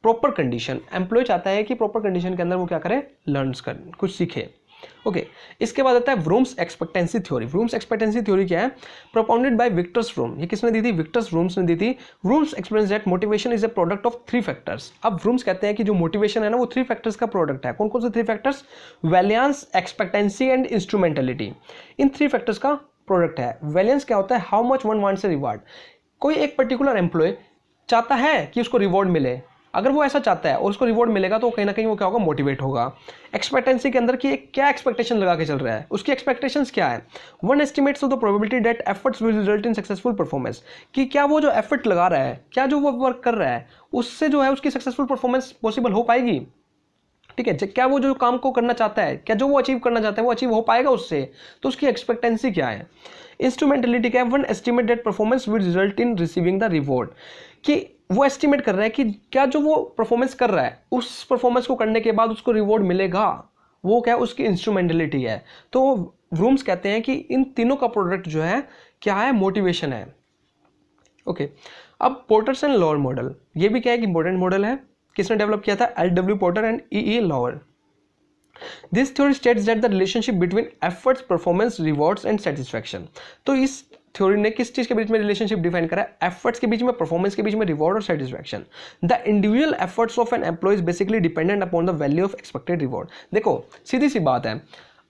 proper condition. Employee चाहता है कि प्रॉपर कंडीशन के अंदर वो क्या करे? लर्न्स कर, कुछ सीखे। ओके, इसके बाद आता है Vroom's expectancy theory. Vroom's expectancy theory क्या है? Propounded by Victor's Vroom. ये किसने दी थी? विक्टर्स व्रूम्स ने दी थी। Vroom's explains that motivation is a product of 3 factors. अब व्रूम्स कहते हैं कि जो मोटिवेशन है ना वो 3 फैक्टर्स का प्रोडक्ट है। कौन कौन से 3 factors? Valence, expectancy and instrumentality. इन 3 फैक्टर्स का प्रोडक्ट है। वैलियंस क्या होता है? How much one wants a reward. कोई एक पर्टिकुलर एम्प्लॉय चाहता है कि उसको रिवॉर्ड मिले। अगर वो ऐसा चाहता है और उसको रिवॉर्ड मिलेगा तो कहीं ना कहीं वो क्या होगा? मोटिवेट होगा। एक्सपेक्टेंसी के अंदर कि क्या एक्सपेक्टेशन लगा के चल रहा है, उसकी एक्सपेक्टेशंस क्या है? One estimates of the probability that efforts will result in successful performance. कि क्या वो जो एफर्ट लगा रहा है, क्या जो वो वर्क कर रहा है, उससे जो है उसकी सक्सेसफुल परफॉर्मेंस पॉसिबल हो पाएगी। ठीक है, क्या वो जो काम को करना चाहता है, क्या जो वो अचीव करना चाहता है वो अचीव हो पाएगा उससे? तो उसकी एक्सपेक्टेंसी क्या है? इंस्ट्रूमेंटलिटी क्या है? One estimate that performance will result in receiving the reward. कि वो एस्टिमेट कर रहा है कि क्या जो वो परफॉर्मेंस कर रहा है उस परफॉर्मेंस को करने के बाद उसको रिवॉर्ड मिलेगा। वो क्या है? उसकी इंस्ट्रूमेंटलिटी है। तो व्रूम्स कहते हैं कि इन तीनों का प्रोडक्ट जो है क्या है? मोटिवेशन है। ओके, अब पोर्टर्स एंड लोअर मॉडल, ये भी क्या है? कि इंपॉर्टेंट मॉडल है। किसने डेवलप किया था? L W. Porter and E E. Lawler. This theory states that the relationship between efforts, performance, rewards and satisfaction. तो इस थ्योरी ने किस चीज के बीच में रिलेशनशिप डिफाइन करा है? एफर्ट्स के बीच में, परफॉर्मेंस के बीच में, रिवॉर्ड और satisfaction. The individual efforts of an employ is basically dependent upon the value of expected reward. देखो सीधी सी बात है,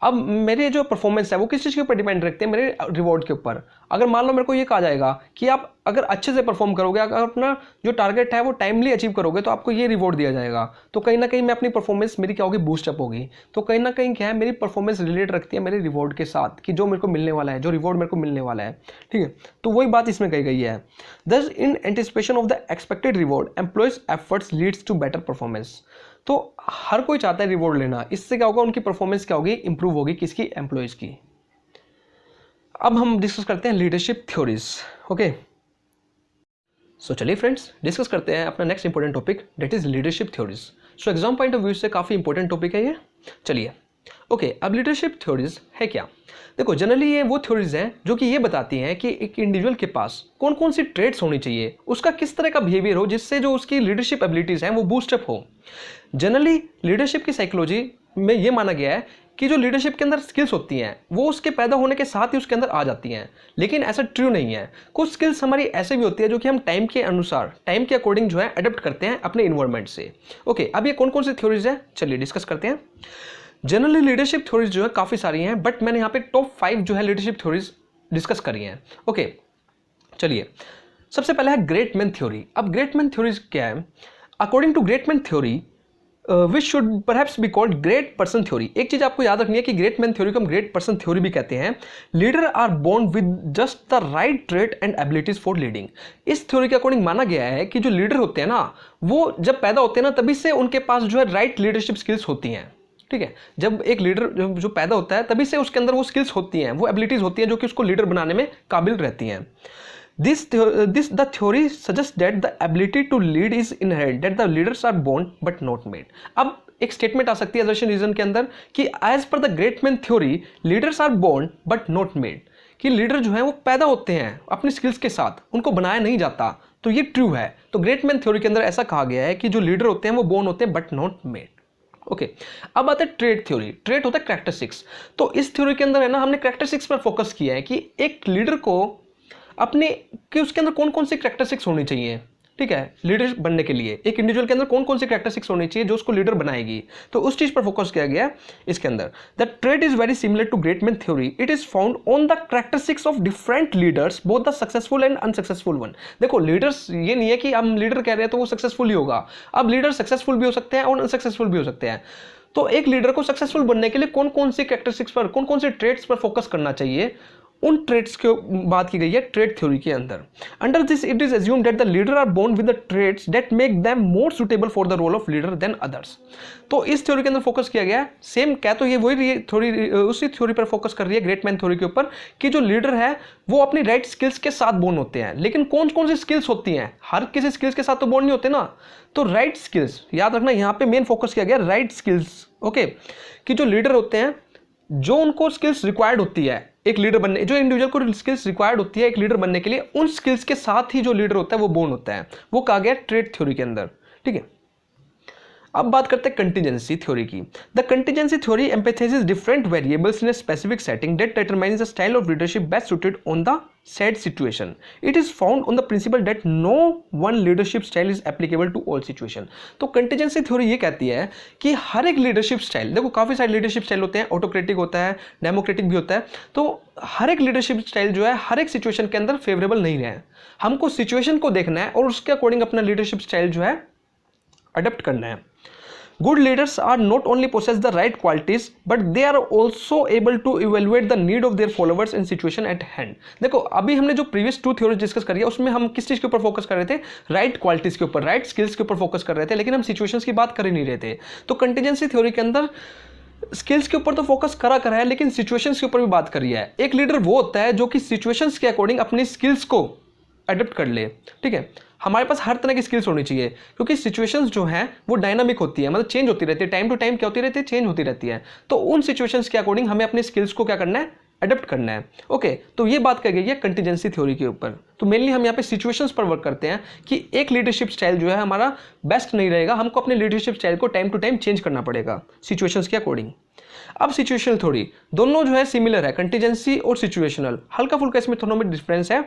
अब मेरे जो परफॉर्मेंस है वो किस चीज़ के ऊपर डिपेंड रखते हैं? मेरे रिवॉर्ड के ऊपर। अगर मान लो मेरे को ये कहा जाएगा कि आप अगर अच्छे से परफॉर्म करोगे, अगर अपना जो टारगेट है वो टाइमली अचीव करोगे तो आपको ये रिवॉर्ड दिया जाएगा, तो कहीं ना कहीं मैं अपनी परफॉर्मेंस मेरी क्या होगी? बूस्टअप होगी। तो कहीं ना कहीं क्या है? मेरी परफॉर्मेंस रिलेट रखती है मेरे रिवॉर्ड के साथ, कि जो मेरे को मिलने वाला है, जो रिवॉर्ड मेरे को मिलने वाला है। ठीक है, तो वही बात इसमें कही गई है। Thus in anticipation of the expected reward employees efforts leads to better performance. तो हर कोई चाहता है रिवॉर्ड लेना, इससे क्या होगा? उनकी परफॉर्मेंस क्या होगी? इंप्रूव होगी। किसकी? एम्प्लॉयज की। अब हम डिस्कस करते हैं लीडरशिप थ्योरीज। ओके, सो चलिए फ्रेंड्स डिस्कस करते हैं अपना next important topic, that is leadership theories. So exam point of view से काफी इंपॉर्टेंट टॉपिक है ये। चलिए ओके, अब लीडरशिप थ्योरीज है क्या? देखो जनरली ये वो थ्योरीज हैं जो कि ये बताती हैं कि एक इंडिविजुअल के पास कौन कौन सी ट्रेड्स होनी चाहिए, उसका किस तरह का बिहेवियर हो जिससे जो उसकी लीडरशिप एबिलिटीज हैं वो बूस्टअप हो। जनरली लीडरशिप की साइकोलॉजी में ये माना गया है कि जो लीडरशिप के अंदर स्किल्स होती हैं वो उसके पैदा होने के साथ ही उसके अंदर आ जाती हैं, लेकिन ऐसा ट्रू नहीं है। कुछ स्किल्स हमारी ऐसे भी होती है जो कि हम टाइम के अनुसार, टाइम के अकॉर्डिंग जो है अडॉप्ट करते हैं अपने इन्वायरमेंट से। ओके, अब ये कौन कौन सी थ्योरीज है चलिए डिस्कस करते हैं। जनरली लीडरशिप थ्योरीज जो है काफ़ी सारी हैं, बट मैंने यहाँ पे टॉप 5 जो है लीडरशिप थ्योरीज डिस्कस करी हैं। ओके, चलिए सबसे पहले है ग्रेट मैन थ्योरी। अब ग्रेट मैन थ्योरीज क्या है? According to great man theory which should perhaps be called great person theory. एक चीज आपको याद रखनी है कि ग्रेट मैन थ्योरी को हम ग्रेट पर्सन थ्योरी भी कहते हैं। Leader are born with just the right trait and abilities for leading. इस थ्योरी के अकॉर्डिंग माना गया है कि जो लीडर होते हैं ना वो जब पैदा होते हैं ना तभी से उनके पास जो है राइट लीडरशिप स्किल्स होती हैं। ठीक है, जब एक लीडर जो पैदा होता है तभी से उसके अंदर वो स्किल्स होती हैं, वो एबिलिटीज होती हैं जो कि उसको लीडर बनाने में काबिल रहती हैं। The theory suggests that the ability to lead is inherent, that the leaders are born but not made. अब एक स्टेटमेंट आ सकती है assertion रीजन के अंदर कि as per the great man theory, leaders are born but not made, कि लीडर जो है वो पैदा होते हैं अपने स्किल्स के साथ, उनको बनाया नहीं जाता। तो ये ट्रू है। तो ग्रेट मैन थ्योरी के अंदर ऐसा कहा गया है कि जो लीडर होते हैं वो बोर्न होते हैं बट नॉट मेड। ओके, अब आता है ट्रेड थ्योरी। ट्रेड होता है कैरेक्टरिस्टिक्स। तो इस थ्योरी के अंदर है ना हमने कैरेक्टरिस्टिक्स पर फोकस किया है कि एक लीडर को अपने कि उसके अंदर कौन कौन सी कैरेक्टरिस्टिक्स होनी चाहिए। ठीक है, लीडर बनने के लिए एक इंडिविजुअल के अंदर कौन कौन सी कैरेक्टरिस्टिक्स होनी चाहिए जो उसको लीडर बनाएगी। तो उस चीज पर फोकस किया गया इसके अंदर। The trait is very similar to great man theory. It is found on the characteristics of different leaders, both the successful and unsuccessful one. देखो लीडर्स ये नहीं है कि हम लीडर कह रहे हैं तो वो सक्सेसफुल ही होगा। अब लीडर सक्सेसफुल भी हो सकते हैं और अनसक्सेसफुल भी हो सकते हैं। तो एक लीडर को सक्सेसफुल बनने के लिए कौन कौन सी कैरेक्टरिस्टिक्स पर, कौन कौन से ट्रेड्स पर फोकस करना चाहिए, उन ट्रेड्स की बात की गई है ट्रेड थ्योरी के अंदर। Under this it is assumed that the leader are born with the traits that make them more suitable for the role of leader than others. तो इस थ्योरी के अंदर फोकस किया गया है, सेम क्या तो ये वही थ्योरी उसी थ्योरी पर फोकस कर रही है ग्रेट मैन थ्योरी के ऊपर, कि जो लीडर है वो अपनी राइट स्किल्स के साथ बोर्न होते हैं। लेकिन कौन कौन सी स्किल्स होती हैं, हर किसी स्किल्स के साथ तो बोर्न नहीं होते ना। तो राइट स्किल्स याद रखना, यहाँ पे मेन फोकस किया गया राइट स्किल्स। ओके, कि जो लीडर होते हैं, जो उनको स्किल्स रिक्वायर्ड होती है एक लीडर बनने, जो इंडिविजुअल को स्किल्स रिक्वायर्ड होती है एक लीडर बनने के लिए, उन स्किल्स के साथ ही जो लीडर होता है वो बोर्न होता है। वो कहा गया ट्रेड थ्योरी के अंदर। ठीक है, अब बात करते हैं कंटीजेंसी थ्योरी की। The contingency theory emphasises different variables in a specific setting that determines the style of leadership best suited on the said situation. It is found on the principle that no one leadership style is applicable to all situation. तो कंटीजेंसी थ्योरी ये कहती है कि हर एक लीडरशिप स्टाइल, देखो काफ़ी सारे लीडरशिप स्टाइल होते हैं, ऑटोक्रेटिक होता है, डेमोक्रेटिक भी होता है, तो हर एक लीडरशिप स्टाइल जो है हर एक सिचुएशन के अंदर फेवरेबल नहीं है। हमको सिचुएशन को देखना है और उसके अकॉर्डिंग अपना लीडरशिप स्टाइल जो है अडॉप्ट करना है। Good leaders are not only possess the right qualities, but they are also able to evaluate the need of their followers in situation at hand. देखो अभी हमने जो प्रीवियस 2 थ्योरीज डिस्कस करी है उसमें हम किस चीज़ के ऊपर फोकस कर रहे थे, राइट क्वालिटीज़ के ऊपर, राइट स्किल्स के ऊपर फोकस कर रहे थे, लेकिन हम सिचुएशंस की बात कर ही नहीं रहे थे। तो कंटीजेंसी थ्योरी के अंदर स्किल्स के ऊपर तो फोकस करा है, लेकिन सिचुएशंस के ऊपर भी बात करी है। एक लीडर वो होता है जो कि सिचुएशंस के अकॉर्डिंग अपनी स्किल्स को अडॉप्ट कर ले। ठीक है, हमारे पास हर तरह की स्किल्स होनी चाहिए, क्योंकि सिचुएशंस जो हैं वो डायनामिक होती है, मतलब चेंज होती रहती है, टाइम टू टाइम क्या होती रहती है, चेंज होती रहती है। तो उन सिचुएशंस के अकॉर्डिंग हमें अपनी स्किल्स को क्या करना है, अडॉप्ट करना है। ओके, तो ये बात कही गई है कंटीजेंसी थ्योरी के ऊपर। तो मेनली हम यहाँ पे सिचुएशंस पर वर्क करते हैं कि एक लीडरशिप स्टाइल जो है हमारा बेस्ट नहीं रहेगा, हमको अपने लीडरशिप स्टाइल को टाइम टू टाइम चेंज करना पड़ेगा सिचुएशंस के अकॉर्डिंग। अब सिचुएशनल थ्योरी, दोनों जो है सिमिलर है, कंटीजेंसी और सिचुएशनल, हल्का फुल्का इसमें थोड़ा में डिफरेंस है।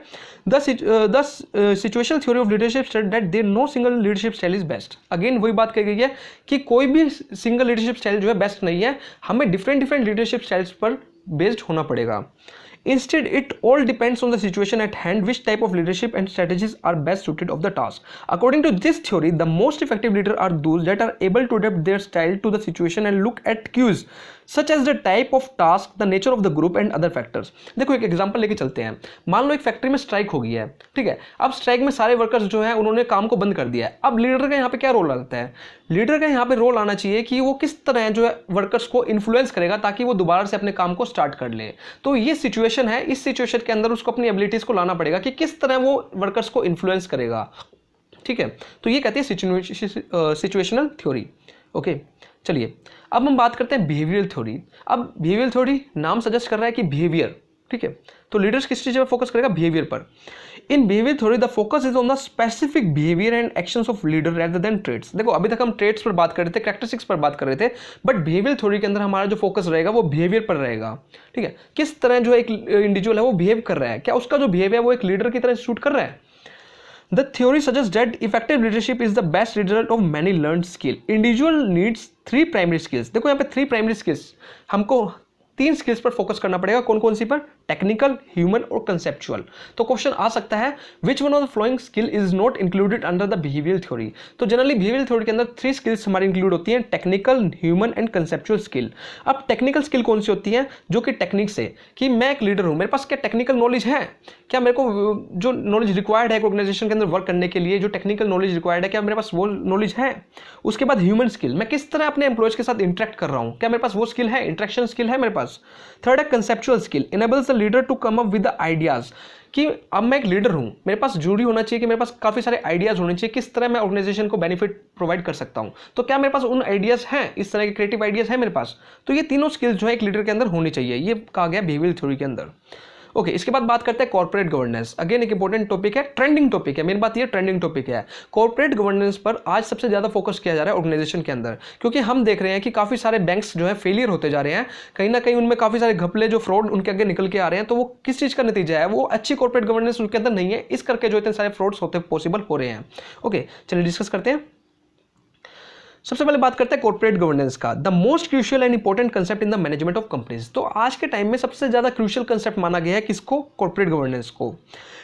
The situational theory of leadership style that there no single leadership style is best. Again वही बात कही गई है कि कोई भी सिंगल लीडरशिप स्टाइल जो है बेस्ट नहीं है, हमें डिफरेंट लीडरशिप स्टाइल्स पर बेस्ड होना पड़ेगा। Instead, it all depends on the situation at hand, which type of leadership and strategies are best suited of the task. According to this theory, the most effective leaders are those that are able to adapt their style to the situation and look at cues such as the type of task, the nature of the group and other factors. देखो एक एग्जांपल लेके चलते हैं। मान लो एक फैक्ट्री में स्ट्राइक हो गई है, ठीक है। अब स्ट्राइक में सारे वर्कर्स जो हैं उन्होंने काम को बंद कर दिया है। अब लीडर का यहाँ पे क्या रोल आता है? लीडर का यहाँ पे रोल आना चाहिए कि वो किस तरह जो है वर्कर्स को इन्फ्लुएंस करेगा ताकि वो दोबारा से अपने काम को स्टार्ट कर ले। तो ये सिचुएशन है, इस सिचुएशन के अंदर उसको अपनी एबिलिटीज को लाना पड़ेगा कि किस तरह वो वर्कर्स को इन्फ्लुएंस करेगा, ठीक है। तो ये कहते हैं सिचुएशनल थ्योरी। ओके, चलिए अब हम बात करते हैं बिहेवियरल थ्योरी। अब बिहेवियरल थ्योरी नाम सजेस्ट कर रहा है कि बिहेवियर, ठीक है। तो लीडर्स किस चीज पर फोकस करेगा? बिहेवियर पर। In behaviour theory the focus is on the specific behaviour and actions of leader rather than traits. देखो अभी तक हम ट्रेड्स पर बात कर रहे थे, कैरेक्टरिस्टिक्स पर बात कर रहे थे, बट बिहेवियर थ्योरी के अंदर हमारा जो फोकस रहेगा वो बिहेवियर पर रहेगा, ठीक है। किस तरह जो एक इंडिविजुअल है वो बिहेव कर रहा है, क्या उसका जो बिहेवियर है वो एक लीडर की तरह सूट कर रहा है। The theory suggests that effective leadership is the best result of many learned skill. Individual needs 3 primary skills. देखो यहाँ पे 3 primary skills, हमको 3 स्किल्स पर फोकस करना पड़ेगा। कौन कौन सी पर? टेक्निकल, ह्यूमन और कंसेप्चुअल। तो क्वेश्चन आ सकता है which one of the flowing skill is not included under the behavioural theory. तो जनरली बिहेवियरल थ्योरी के अंदर 3 स्किल्स हमारी इंक्लूड होती हैं, technical, human and conceptual skill. अब टेक्निकल स्किल कौन सी होती है? जो कि टेक्निक से, कि मैं एक लीडर हूं, मेरे पास क्या टेक्निकल नॉलेज है, क्या मेरे को जो नॉलेज रिक्वायर्ड है एक ऑर्गेनाइजेशन के अंदर वर्क करने के लिए, जो टेक्निकल नॉलेज रिक्वायर्ड है, क्या मेरे पास वो नॉलेज है। उसके बाद ह्यूमन स्किल, मैं किस तरह अपने एम्प्लॉयज के साथ इंटरेक्ट कर रहा हूँ, क्या मेरे पास वो स्किल है, इंटरेक्शन स्किल है मेरे पास। थर्ड है conceptual skill, enables the leader to come up with the ideas, कि अब मैं एक लीडर हूं, मेरे पास जरूरी होना चाहिए कि मेरे पास काफी सारे आइडियाज होने चाहिए, किस तरह मैं ऑर्गेनाइजेशन को बेनिफिट प्रोवाइड कर सकता हूं। तो क्या मेरे पास उन आइडियाज हैं, इस तरह के क्रिएटिव आइडियाज हैं मेरे पास। तो ये तीनों स्किल्स जो है एक लीडर के अंदर होनी चाहिए, ये कहा गया बिहेवियरल थ्योरी के अंदर। ओके, इसके बाद बात करते हैं कॉर्पोरेट गवर्नेंस। अगेन एक इंपॉर्टेंट टॉपिक है, ट्रेंडिंग टॉपिक है, मेरी बात ये ट्रेंडिंग टॉपिक है। कॉर्पोरेट गवर्नेंस पर आज सबसे ज्यादा फोकस किया जा रहा है ऑर्गेनाइजेशन के अंदर, क्योंकि हम देख रहे हैं कि काफी सारे बैंक्स जो है फेलियर होते जा रहे हैं, कहीं ना कहीं उनमें काफी सारे घपले जो फ्रॉड उनके आगे निकल के आ रहे हैं। तो वो किस चीज का नतीजा है? वो अच्छी कॉर्पोरेट गवर्नेंस उनके अंदर नहीं है, इस करके जो इतने सारे फ्रॉड्स होते पॉसिबल हो रहे हैं। ओके, चलिए डिस्कस करते हैं। सबसे पहले बात करते हैं कॉर्पोरेट गवर्नेंस का। The most crucial and important concept in the management of companies. तो आज के टाइम में सबसे ज्यादा क्रूशियल कंसेप्ट माना गया है किसको? कॉर्पोरेट गवर्नेंस को।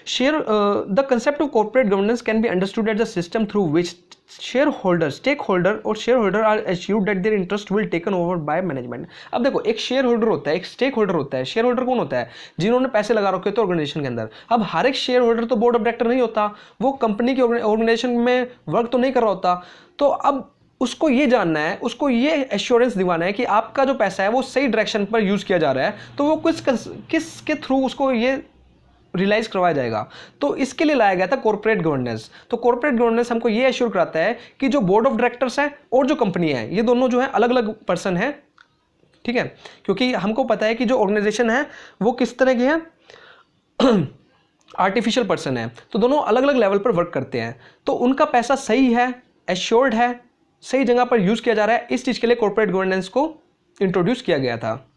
The concept of corporate governance can be understood as the system through which shareholder, stakeholder और shareholder are assured that their interest will taken over by management. अब देखो, एक शेयर होल्डर होता है, एक स्टेक होल्डर होता है। शेयर होल्डर कौन होता है? जिन्होंने पैसे लगा रखे होते हैं ऑर्गेनाइजेशन के अंदर। अब हर एक शेयर होल्डर तो बोर्ड ऑफ डायरेक्टर नहीं होता, वो कंपनी की ऑर्गेनाइजेशन में वर्क तो नहीं कर रहा होता। तो अब उसको ये जानना है, उसको ये एश्योरेंस दिवाना है कि आपका जो पैसा है वो सही डायरेक्शन पर यूज किया जा रहा है। तो वो किसके थ्रू उसको ये रियलाइज करवाया जाएगा? तो इसके लिए लाया गया था कॉर्पोरेट गवर्नेंस। तो कॉर्पोरेट गवर्नेंस हमको ये एश्योर कराता है कि जो बोर्ड ऑफ डायरेक्टर्स है और जो कंपनी है, ये दोनों जो है अलग अलग पर्सन है, ठीक है। क्योंकि हमको पता है कि जो ऑर्गेनाइजेशन है वो किस तरह की है, आर्टिफिशियल पर्सन है, तो दोनों अलग अलग लेवल पर वर्क करते हैं। तो उनका पैसा सही है, एश्योर्ड है, सही जगह पर यूज किया जा रहा है, इस चीज के लिए कॉर्पोरेट गवर्नेंस को इंट्रोड्यूस किया गया था।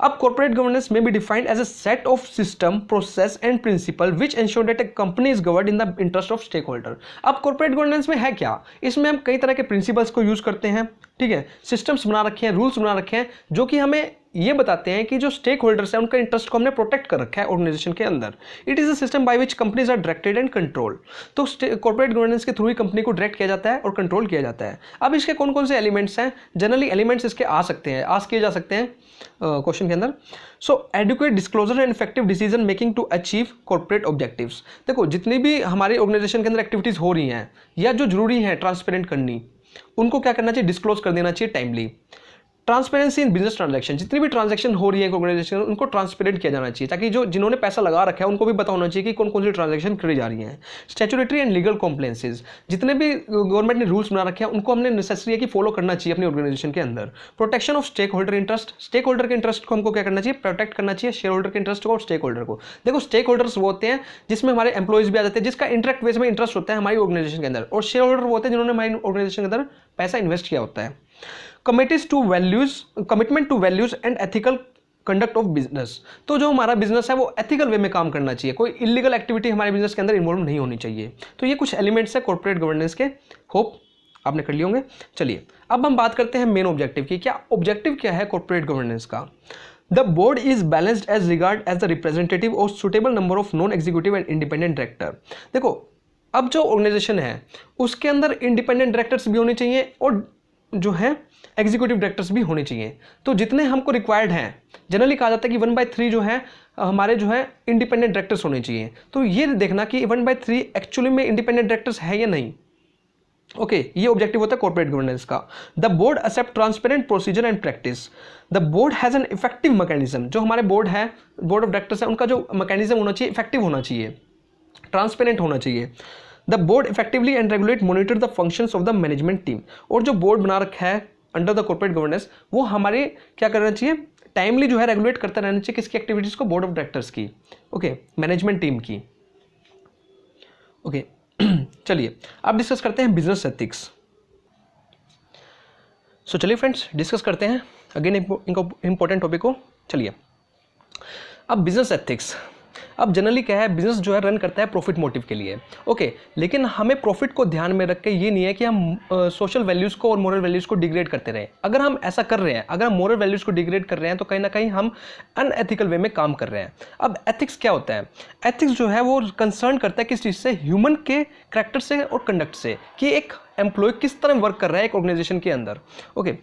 अब corporate governance may be defined as a set of system, process and principle which ensure that a company is governed in the interest of stakeholder. अब कॉर्पोरेट गवर्नेंस में है क्या? इसमें हम कई तरह के प्रिंसिपल्स को यूज करते हैं, ठीक है। सिस्टम्स बना रखे हैं, रूल्स बना रखे हैं, जो कि हमें ये बताते हैं कि जो स्टेक होल्डर्स हैं उनका इंटरेस्ट को हमने प्रोटेक्ट कर रखा है ऑर्गेनाइजेशन के अंदर। It is a system by which companies are directed and control. तो कॉर्पोरेट गवर्नेंस के थ्रू ही कंपनी को डायरेक्ट किया जाता है और कंट्रोल किया जाता है। अब इसके कौन कौन से एलिमेंट्स हैं? जनरली एलिमेंट्स इसके आ सकते हैं, आस्क किए जा सकते हैं क्वेश्चन के अंदर। So adequate disclosure and effective decision making to achieve corporate objectives. देखो, जितनी भी हमारी ऑर्गेनाइजेशन के अंदर एक्टिविटीज हो रही हैं या जो जरूरी है ट्रांसपेरेंट करनी, उनको क्या करना चाहिए? डिस्क्लोज कर देना चाहिए timely. Transparency in business transaction, जितनी भी ट्रांजैक्शन हो रही है ऑर्गेनाइजेशन, उनको ट्रांसपेरेंट किया जाना चाहिए, ताकि जो जिन्होंने पैसा लगा रखा है उनको भी पता होना चाहिए कि कौन कौन सी ट्रांजैक्शन करी जा रही हैं। स्टैट्यूटरी एंड लीगल कॉम्प्लायंसेस, जितने भी गवर्नमेंट ने रूल्स बना रखे हैं उनको हमने नेसेसरी है कि फॉलो करना चाहिए अपनी ऑर्गेनाइजेशन के अंदर। Protection of stakeholder interest, stakeholder के इंटरेस्ट को हमको क्या करना चाहिए? प्रोटेक्ट करना चाहिए, शेयर होल्डर के इंटरेस्ट को और स्टेक होल्डर को। देखो, स्टेक होल्डर्स वो होते हैं जिसमें हमारे एम्प्लॉइज भी आ जाते हैं, जिसका इंटरेक्ट बेस में इंटरेस्ट होता है हमारी ऑर्गेनाइजेशन के अंदर, और शेयर होल्डर वो होते हैं जिन्होंने हमारी ऑर्गेनाइजेशन के अंदर पैसा इन्वेस्ट किया होता है। Commitment to values and ethical conduct of business, तो जो हमारा बिजनेस है वो एथिकल वे में काम करना चाहिए, कोई इलीगल एक्टिविटी हमारे बिजनेस के अंदर इन्वॉल्व नहीं होनी चाहिए। तो ये कुछ एलिमेंट्स है कॉर्पोरेट गवर्नेंस के, होप आपने कर लिए होंगे। चलिए अब हम बात करते हैं मेन ऑब्जेक्टिव की। क्या ऑब्जेक्टिव क्या है कॉर्पोरेट गवर्नेंस का? The board is balanced as regard as the representative of suitable number of non executive and independent director. देखो, अब जो ऑर्गेनाइजेशन है उसके अंदर इंडिपेंडेंट डायरेक्टर्स भी होने चाहिए और जो है एग्जीक्यूटिव डायरेक्टर्स भी होने चाहिए। तो जितने हमको रिक्वायर्ड हैं, जनरली कहा जाता है कि 1/3 जो है हमारे जो है इंडिपेंडेंट डायरेक्टर्स होने चाहिए। तो ये देखना कि 1/3 एक्चुअली में इंडिपेंडेंट डायरेक्टर्स है या नहीं। ओके, ये ऑब्जेक्टिव होता है कॉर्पोरेट गवर्नेंस का। The board accept transparent procedure and practice. The board has an effective mechanism, जो हमारे बोर्ड है, बोर्ड ऑफ डायरेक्टर्स है, उनका जो मैकेनिज्म होना चाहिए इफेक्टिव होना चाहिए, ट्रांसपेरेंट होना चाहिए। The board effectively and regulate monitor the functions of the management team. और जो बोर्ड बना रखा है अंडर द कॉर्पोरेट गवर्नेंस, वो हमारे क्या करना चाहिए? टाइमली जो है रेगुलेट करता रहना चाहिए किसकी एक्टिविटीज को? बोर्ड ऑफ डायरेक्टर्स की, ओके, मैनेजमेंट टीम की। ओके चलिए अब डिस्कस करते हैं बिजनेस एथिक्स। सो चलिए फ्रेंड्स डिस्कस करते हैं अगेन इंपॉर्टेंट टॉपिक को। चलिए अब बिजनेस एथिक्स। अब जनरली क्या है, बिजनेस जो है रन करता है प्रॉफिट मोटिव के लिए, ओके, लेकिन हमें प्रॉफिट को ध्यान में रख के ये नहीं है कि हम सोशल वैल्यूज़ को और मोरल वैल्यूज़ को डिग्रेड करते रहें। अगर हम ऐसा कर रहे हैं, अगर हम मोरल वैल्यूज़ को डिग्रेड कर रहे हैं, तो कहीं ना कहीं हम अनएथिकल वे में काम कर रहे हैं। अब एथिक्स क्या होता है? एथिक्स जो है वो कंसर्न करता है किस चीज़ से? ह्यूमन के करैक्टर से और कंडक्ट से, कि एक एम्प्लॉय किस तरह वर्क कर रहा है एक ऑर्गेनाइजेशन के अंदर। ओके,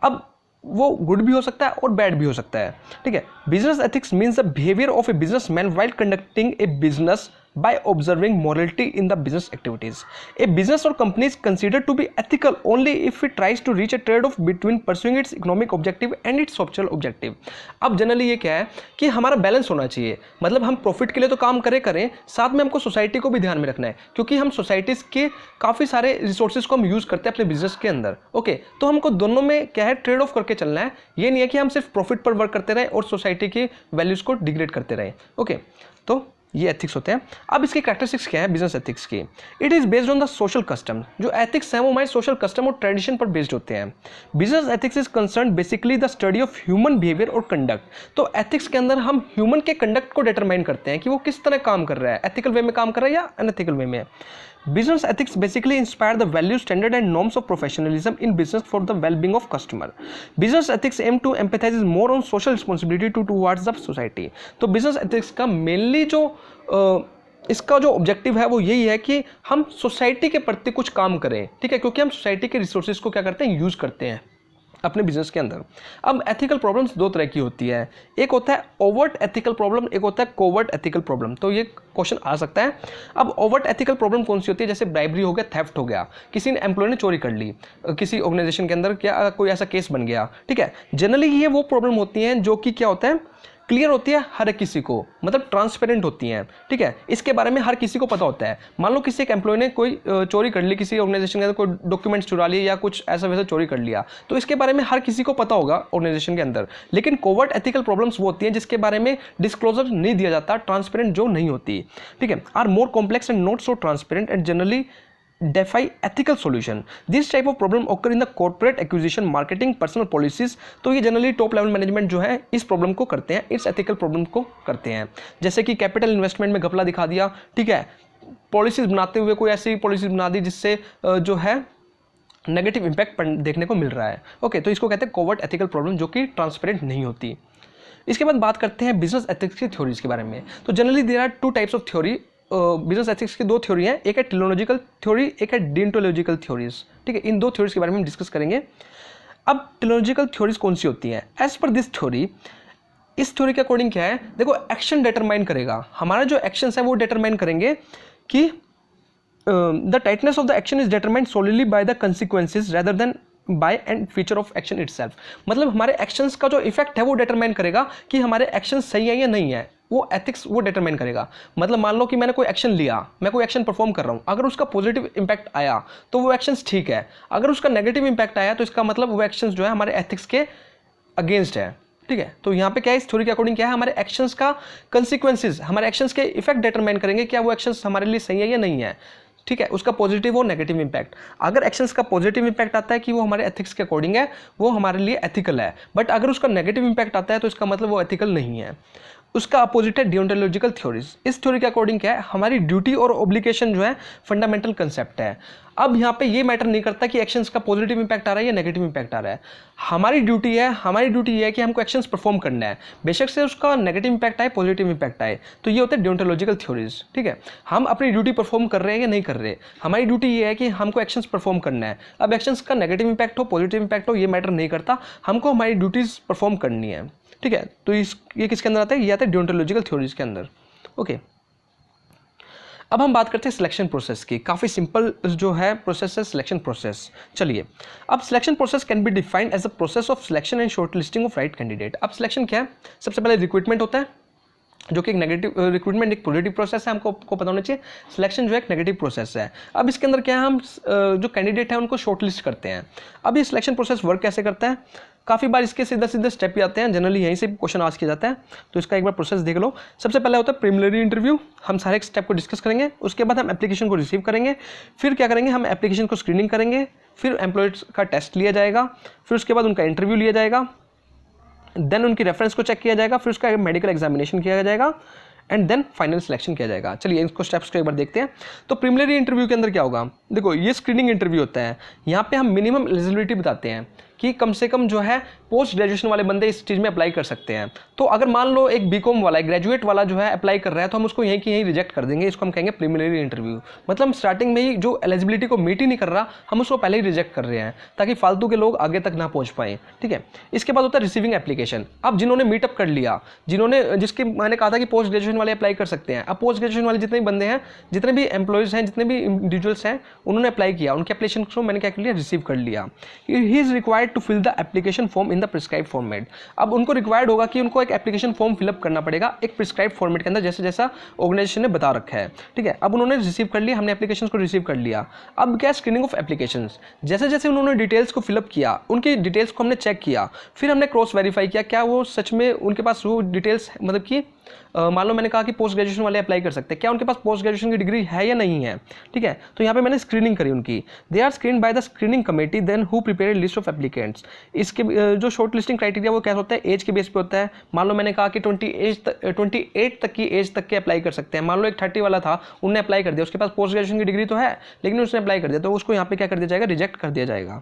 अब वो गुड भी हो सकता है और बैड भी हो सकता है, ठीक है। Business ethics means the behaviour of a businessman while conducting A business by observing morality in the business activities. A business or company is considered to be ethical only if it tries to reach a trade-off between pursuing its economic objective and its social objective. अब जनरली ये क्या है कि हमारा बैलेंस होना चाहिए, मतलब हम प्रॉफिट के लिए तो काम करें, साथ में हमको सोसाइटी को भी ध्यान में रखना है, क्योंकि हम सोसाइटीज़ के काफ़ी सारे रिसोर्सेज को हम यूज़ करते हैं अपने बिजनेस के अंदर। ओके, तो हमको दोनों में क्या है, ट्रेड ऑफ करके चलना है। ये नहीं है कि हम सिर्फ प्रॉफिट पर वर्क करते रहें और सोसाइटी की वैल्यूज़ को डिग्रेड करते रहें। ओके, तो ये एथिक्स होते हैं। अब इसकी कैरेक्टरिस्टिक्स क्या है बिजनेस एथिक्स की? It is based on the social custom. जो एथिक्स हैं वो हमारे सोशल कस्टम और ट्रेडिशन पर बेस्ड होते हैं। Business ethics is concern basically the study of human behaviour और कंडक्ट। तो एथिक्स के अंदर हम ह्यूमन के कंडक्ट को डिटरमाइन करते हैं कि वो किस तरह काम कर रहा है, एथिकल वे में काम कर रहा है या अनएथिकल वे में। Business ethics basically inspire the value, standard and norms of professionalism in business for the well-being of customer. Business ethics aim to empathize more on social responsibility towards the society. तो business ethics का mainly जो इसका जो ऑब्जेक्टिव है वो यही है कि हम सोसाइटी के प्रति कुछ काम करें, ठीक है, क्योंकि हम सोसाइटी के रिसोर्सेज को क्या करते हैं, यूज़ करते हैं अपने बिजनेस के अंदर। अब एथिकल प्रॉब्लम्स दो तरह की होती है, एक होता है ओवर्ट एथिकल प्रॉब्लम, एक होता है कोवर्ट एथिकल प्रॉब्लम। तो ये क्वेश्चन आ सकता है। अब ओवर्ट एथिकल प्रॉब्लम कौन सी होती है, जैसे ब्राइबरी हो गया, थेफ्ट हो गया, किसी ने एम्प्लॉय ने चोरी कर ली किसी ऑर्गेनाइजेशन के अंदर, क्या कोई ऐसा केस बन गया, ठीक है। जनरली ये वो प्रॉब्लम होती हैं जो कि क्या होता है, क्लियर होती है हर एक किसी को, मतलब ट्रांसपेरेंट होती हैं, ठीक है, इसके बारे में हर किसी को पता होता है। मान लो किसी एक एम्प्लॉय ने कोई चोरी कर ली, किसी ऑर्गेनाइजेशन के अंदर कोई डॉक्यूमेंट्स चुरा लिए या कुछ ऐसा वैसा चोरी कर लिया, तो इसके बारे में हर किसी को पता होगा ऑर्गेनाइजेशन के अंदर। लेकिन कोवर्ट एथिकल प्रॉब्लम्स वो होती हैं जिसके बारे में डिस्क्लोजर नहीं दिया जाता, ट्रांसपेरेंट जो नहीं होती, ठीक है, are more complex and not so transparent and generally defy ethical solution. This type of problem occur in the corporate acquisition, marketing, personal policies. तो ये जनरली टॉप लेवल मैनेजमेंट जो है इस प्रॉब्लम को करते हैं, इस एथिकल प्रॉब्लम को करते हैं। जैसे कि कैपिटल इन्वेस्टमेंट में घपला दिखा दिया, ठीक है, पॉलिसीज बनाते हुए कोई ऐसी पॉलिसी बना दी जिससे जो है नेगेटिव इंपैक्ट देखने को मिल रहा है। ओके, तो इसको कहते हैं कोवर्ट एथिकल प्रॉब्लम जो कि ट्रांसपेरेंट नहीं होती। इसके बाद बात करते हैं बिजनेस एथिक्स की थ्योरीज के बारे में। तो generally there are two types of theory. Business ethics की दो थ्योरी हैं, एक है टेलोलॉजिकल थ्योरी, एक है डियोंटोलॉजिकल थ्योरीज, ठीक है। इन दो थ्योरीज के बारे में हम डिस्कस करेंगे। अब टेलोलॉजिकल थ्योरीज कौन सी होती हैं? एज पर दिस थ्योरी, इस थ्योरी के अकॉर्डिंग क्या है, देखो एक्शन डिटरमाइन करेगा, हमारा जो एक्शंस है वो डिटरमाइन करेंगे कि the rightness of the action is determined solely by the consequences rather than by and feature of action itself. मतलब हमारे एक्शंस का जो इफेक्ट है वो डिटरमाइन करेगा कि हमारे एक्शन सही है या नहीं है, वो एथिक्स वो डिटरमाइन करेगा। मतलब मान लो कि मैंने कोई एक्शन लिया, मैं कोई एक्शन परफॉर्म कर रहा हूँ, अगर उसका पॉजिटिव इंपैक्ट आया तो वो एक्शंस ठीक है, अगर उसका नेगेटिव इंपैक्ट आया तो इसका मतलब वो एक्शंस जो है हमारे एथिक्स के अगेंस्ट है, ठीक है। तो यहाँ पे क्या है, इस थ्योरी के अकॉर्डिंग क्या है, हमारे एक्शंस का कंसिक्वेंसेज, हमारे एक्शंस के इफेक्ट डिटरमाइन करेंगे क्या वो एक्शंस हमारे लिए सही है या नहीं है, ठीक है, उसका पॉजिटिव और नेगेटिव इंपैक्ट। अगर एक्शंस का पॉजिटिव इंपैक्ट आता है कि वो हमारे एथिक्स के अकॉर्डिंग है, वो हमारे लिए एथिकल है, बट अगर उसका नेगेटिव इंपैक्ट आता है तो इसका मतलब वो एथिकल नहीं है। उसका अपोजिट है डियोंटोलॉजिकल थ्योरीज। इस थ्योरी के अकॉर्डिंग क्या है, हमारी ड्यूटी और ऑब्लिगेशन जो है फंडामेंटल कंसेप्ट है। अब यहाँ पे ये मैटर नहीं करता कि एक्शंस का पॉजिटिव इंपैक्ट आ रहा है या नेगेटिव इंपैक्ट आ रहा है, हमारी ड्यूटी है कि हमको एक्शंस परफॉर्म करना है, बेशक से उसका नेगेटिव इंपैक्ट आए पॉजिटिव इंपैक्ट आए। तो ये होते हैं डियोंटोलॉजिकल थ्योरीज, ठीक है। हम अपनी ड्यूटी परफॉर्म कर रहे हैं या नहीं कर रहे, हमारी ड्यूटी ये है कि हमको एक्शंस परफॉर्म करना है। अब एक्शंस का नेगेटिव इंपैक्ट हो पॉजिटिव इंपैक्ट हो ये मैटर नहीं करता, हमको हमारी ड्यूटीज परफॉर्म करनी है, ठीक है। तो ये किसके अंदर आता है, ये आता है डियोंटोलॉजिकल थ्योरीज के अंदर। ओके, अब हम बात करते हैं सिलेक्शन प्रोसेस की। काफ़ी सिंपल जो है प्रोसेस है सिलेक्शन प्रोसेस। चलिए, अब selection process can be defined as a process of selection and shortlisting of right candidate. अब सिलेक्शन क्या है, सबसे पहले रिक्रूटमेंट होता है जो कि एक नेगेटिव, रिक्रूटमेंट एक पॉजिटिव प्रोसेस है, हमको पता होना चाहिए। सिलेक्शन जो है एक नेगेटिव प्रोसेस है। अब इसके अंदर क्या है, हम जो कैंडिडेट है उनको शॉर्ट लिस्ट करते हैं। अब ये सिलेक्शन प्रोसेस वर्क कैसे करता है, काफ़ी बार इसके सीधा सीधा स्टेप भी आते हैं, जनरली यहीं से क्वेश्चन आस्क किया जाता है, तो इसका एक बार प्रोसेस देख लो। सबसे पहले होता है प्रीलिमिनरी इंटरव्यू, हम सारे एक स्टेप को डिस्कस करेंगे, उसके बाद हम एप्लीकेशन को रिसीव करेंगे, फिर क्या करेंगे, हम एप्लीकेशन को स्क्रीनिंग करेंगे, फिर एम्प्लॉयज का टेस्ट लिया जाएगा, फिर उसके बाद उनका इंटरव्यू लिया जाएगा, देन उनकी रेफरेंस को चेक किया जाएगा, फिर उसका मेडिकल एग्जामिनेशन किया जाएगा एंड देन फाइनल सिलेक्शन किया जाएगा। चलिए इनको स्टेप्स को एक बार देखते हैं। तो प्रीलिमिनरी इंटरव्यू के अंदर क्या होगा, देखो ये स्क्रीनिंग इंटरव्यू होता है, यहाँ पे हम मिनिमम एलिजिबिलिटी बताते हैं कि कम से कम जो है पोस्ट ग्रेजुएशन वाले बंदे इस चीज़ में अप्लाई कर सकते हैं। तो अगर मान लो एक बीकॉम वाला, एक ग्रेजुएट वाला जो है अप्लाई कर रहा है, तो हम उसको यहीं की यहीं रिजेक्ट कर देंगे, इसको हम कहेंगे प्रीलिमिनरी इंटरव्यू। मतलब हम स्टार्टिंग में ही जो एलिजिबिलिटी को मीट ही नहीं कर रहा, हम उसको पहले ही रिजेक्ट कर रहे हैं ताकि फालतू के लोग आगे तक ना पहुँच पाएँ, ठीक है। इसके बाद होता है रिसीविंग एप्लीकेशन। अब जिन्होंने मीटअप कर लिया, जिसके मैंने कहा था कि पोस्ट ग्रेजुएशन वाले अप्लाई कर सकते हैं, अब पोस्ट ग्रेजुएशन वाले जितने भी बंदे हैं, जितने भी एम्प्लॉयज़ हैं, जितने भी इंडिविजुअल्स हैं, उन्होंने अप्लाई किया, उनके एप्लीकेशन को मैंने क्या कर लिया, रिसीव कर लिया। He is required to fill the application form in the prescribe format. अब उनको रिक्वायर्ड होगा कि उनको एक एप्लीकेशन फॉर्म फिलअप करना पड़ेगा एक प्रिस्क्राइब फॉर्मेट के अंदर, जैसे जैसा ऑर्गेनाइजेशन ने बता रखा है, ठीक है। अब उन्होंने रिसीव कर लिया, हमने एप्लीकेशन को रिसीव कर लिया। अब क्या स्क्रीनिंग ऑफ एप्लीकेशन, जैसे जैसे उन्होंने डिटेल्स को फिलअप किया, उनकी डिटेल्स को हमने चेक किया, फिर हमने क्रॉस वेरीफाई किया क्या वो सच में उनके पास वो डिटेल्स, मतलब कि मान लो मैंने कहा कि पोस्ट ग्रेजुएशन वाले अप्लाई कर सकते हैं, क्या उनके पास पोस्ट ग्रेजुएशन की डिग्री है या नहीं है, ठीक है। तो यहाँ पे मैंने स्क्रीनिंग करी उनकी, they are screen by the screening committee then who prepare list of applicants. इसके जो शॉर्ट लिस्टिंग क्राइटेरिया वो क्या होता है, एज के बेस पे होता है। मान लो मैंने कहा कि 28 तक की एज तक के अप्लाई कर सकते हैं। मान लो एक 30 वाला था, उन्होंने अप्लाई कर दिया, उसके पास पोस्ट ग्रेजुएशन की डिग्री तो है लेकिन उसने अप्लाई कर दिया, तो उसको यहाँ पे क्या कर दिया जाएगा, रिजेक्ट कर दिया जाएगा।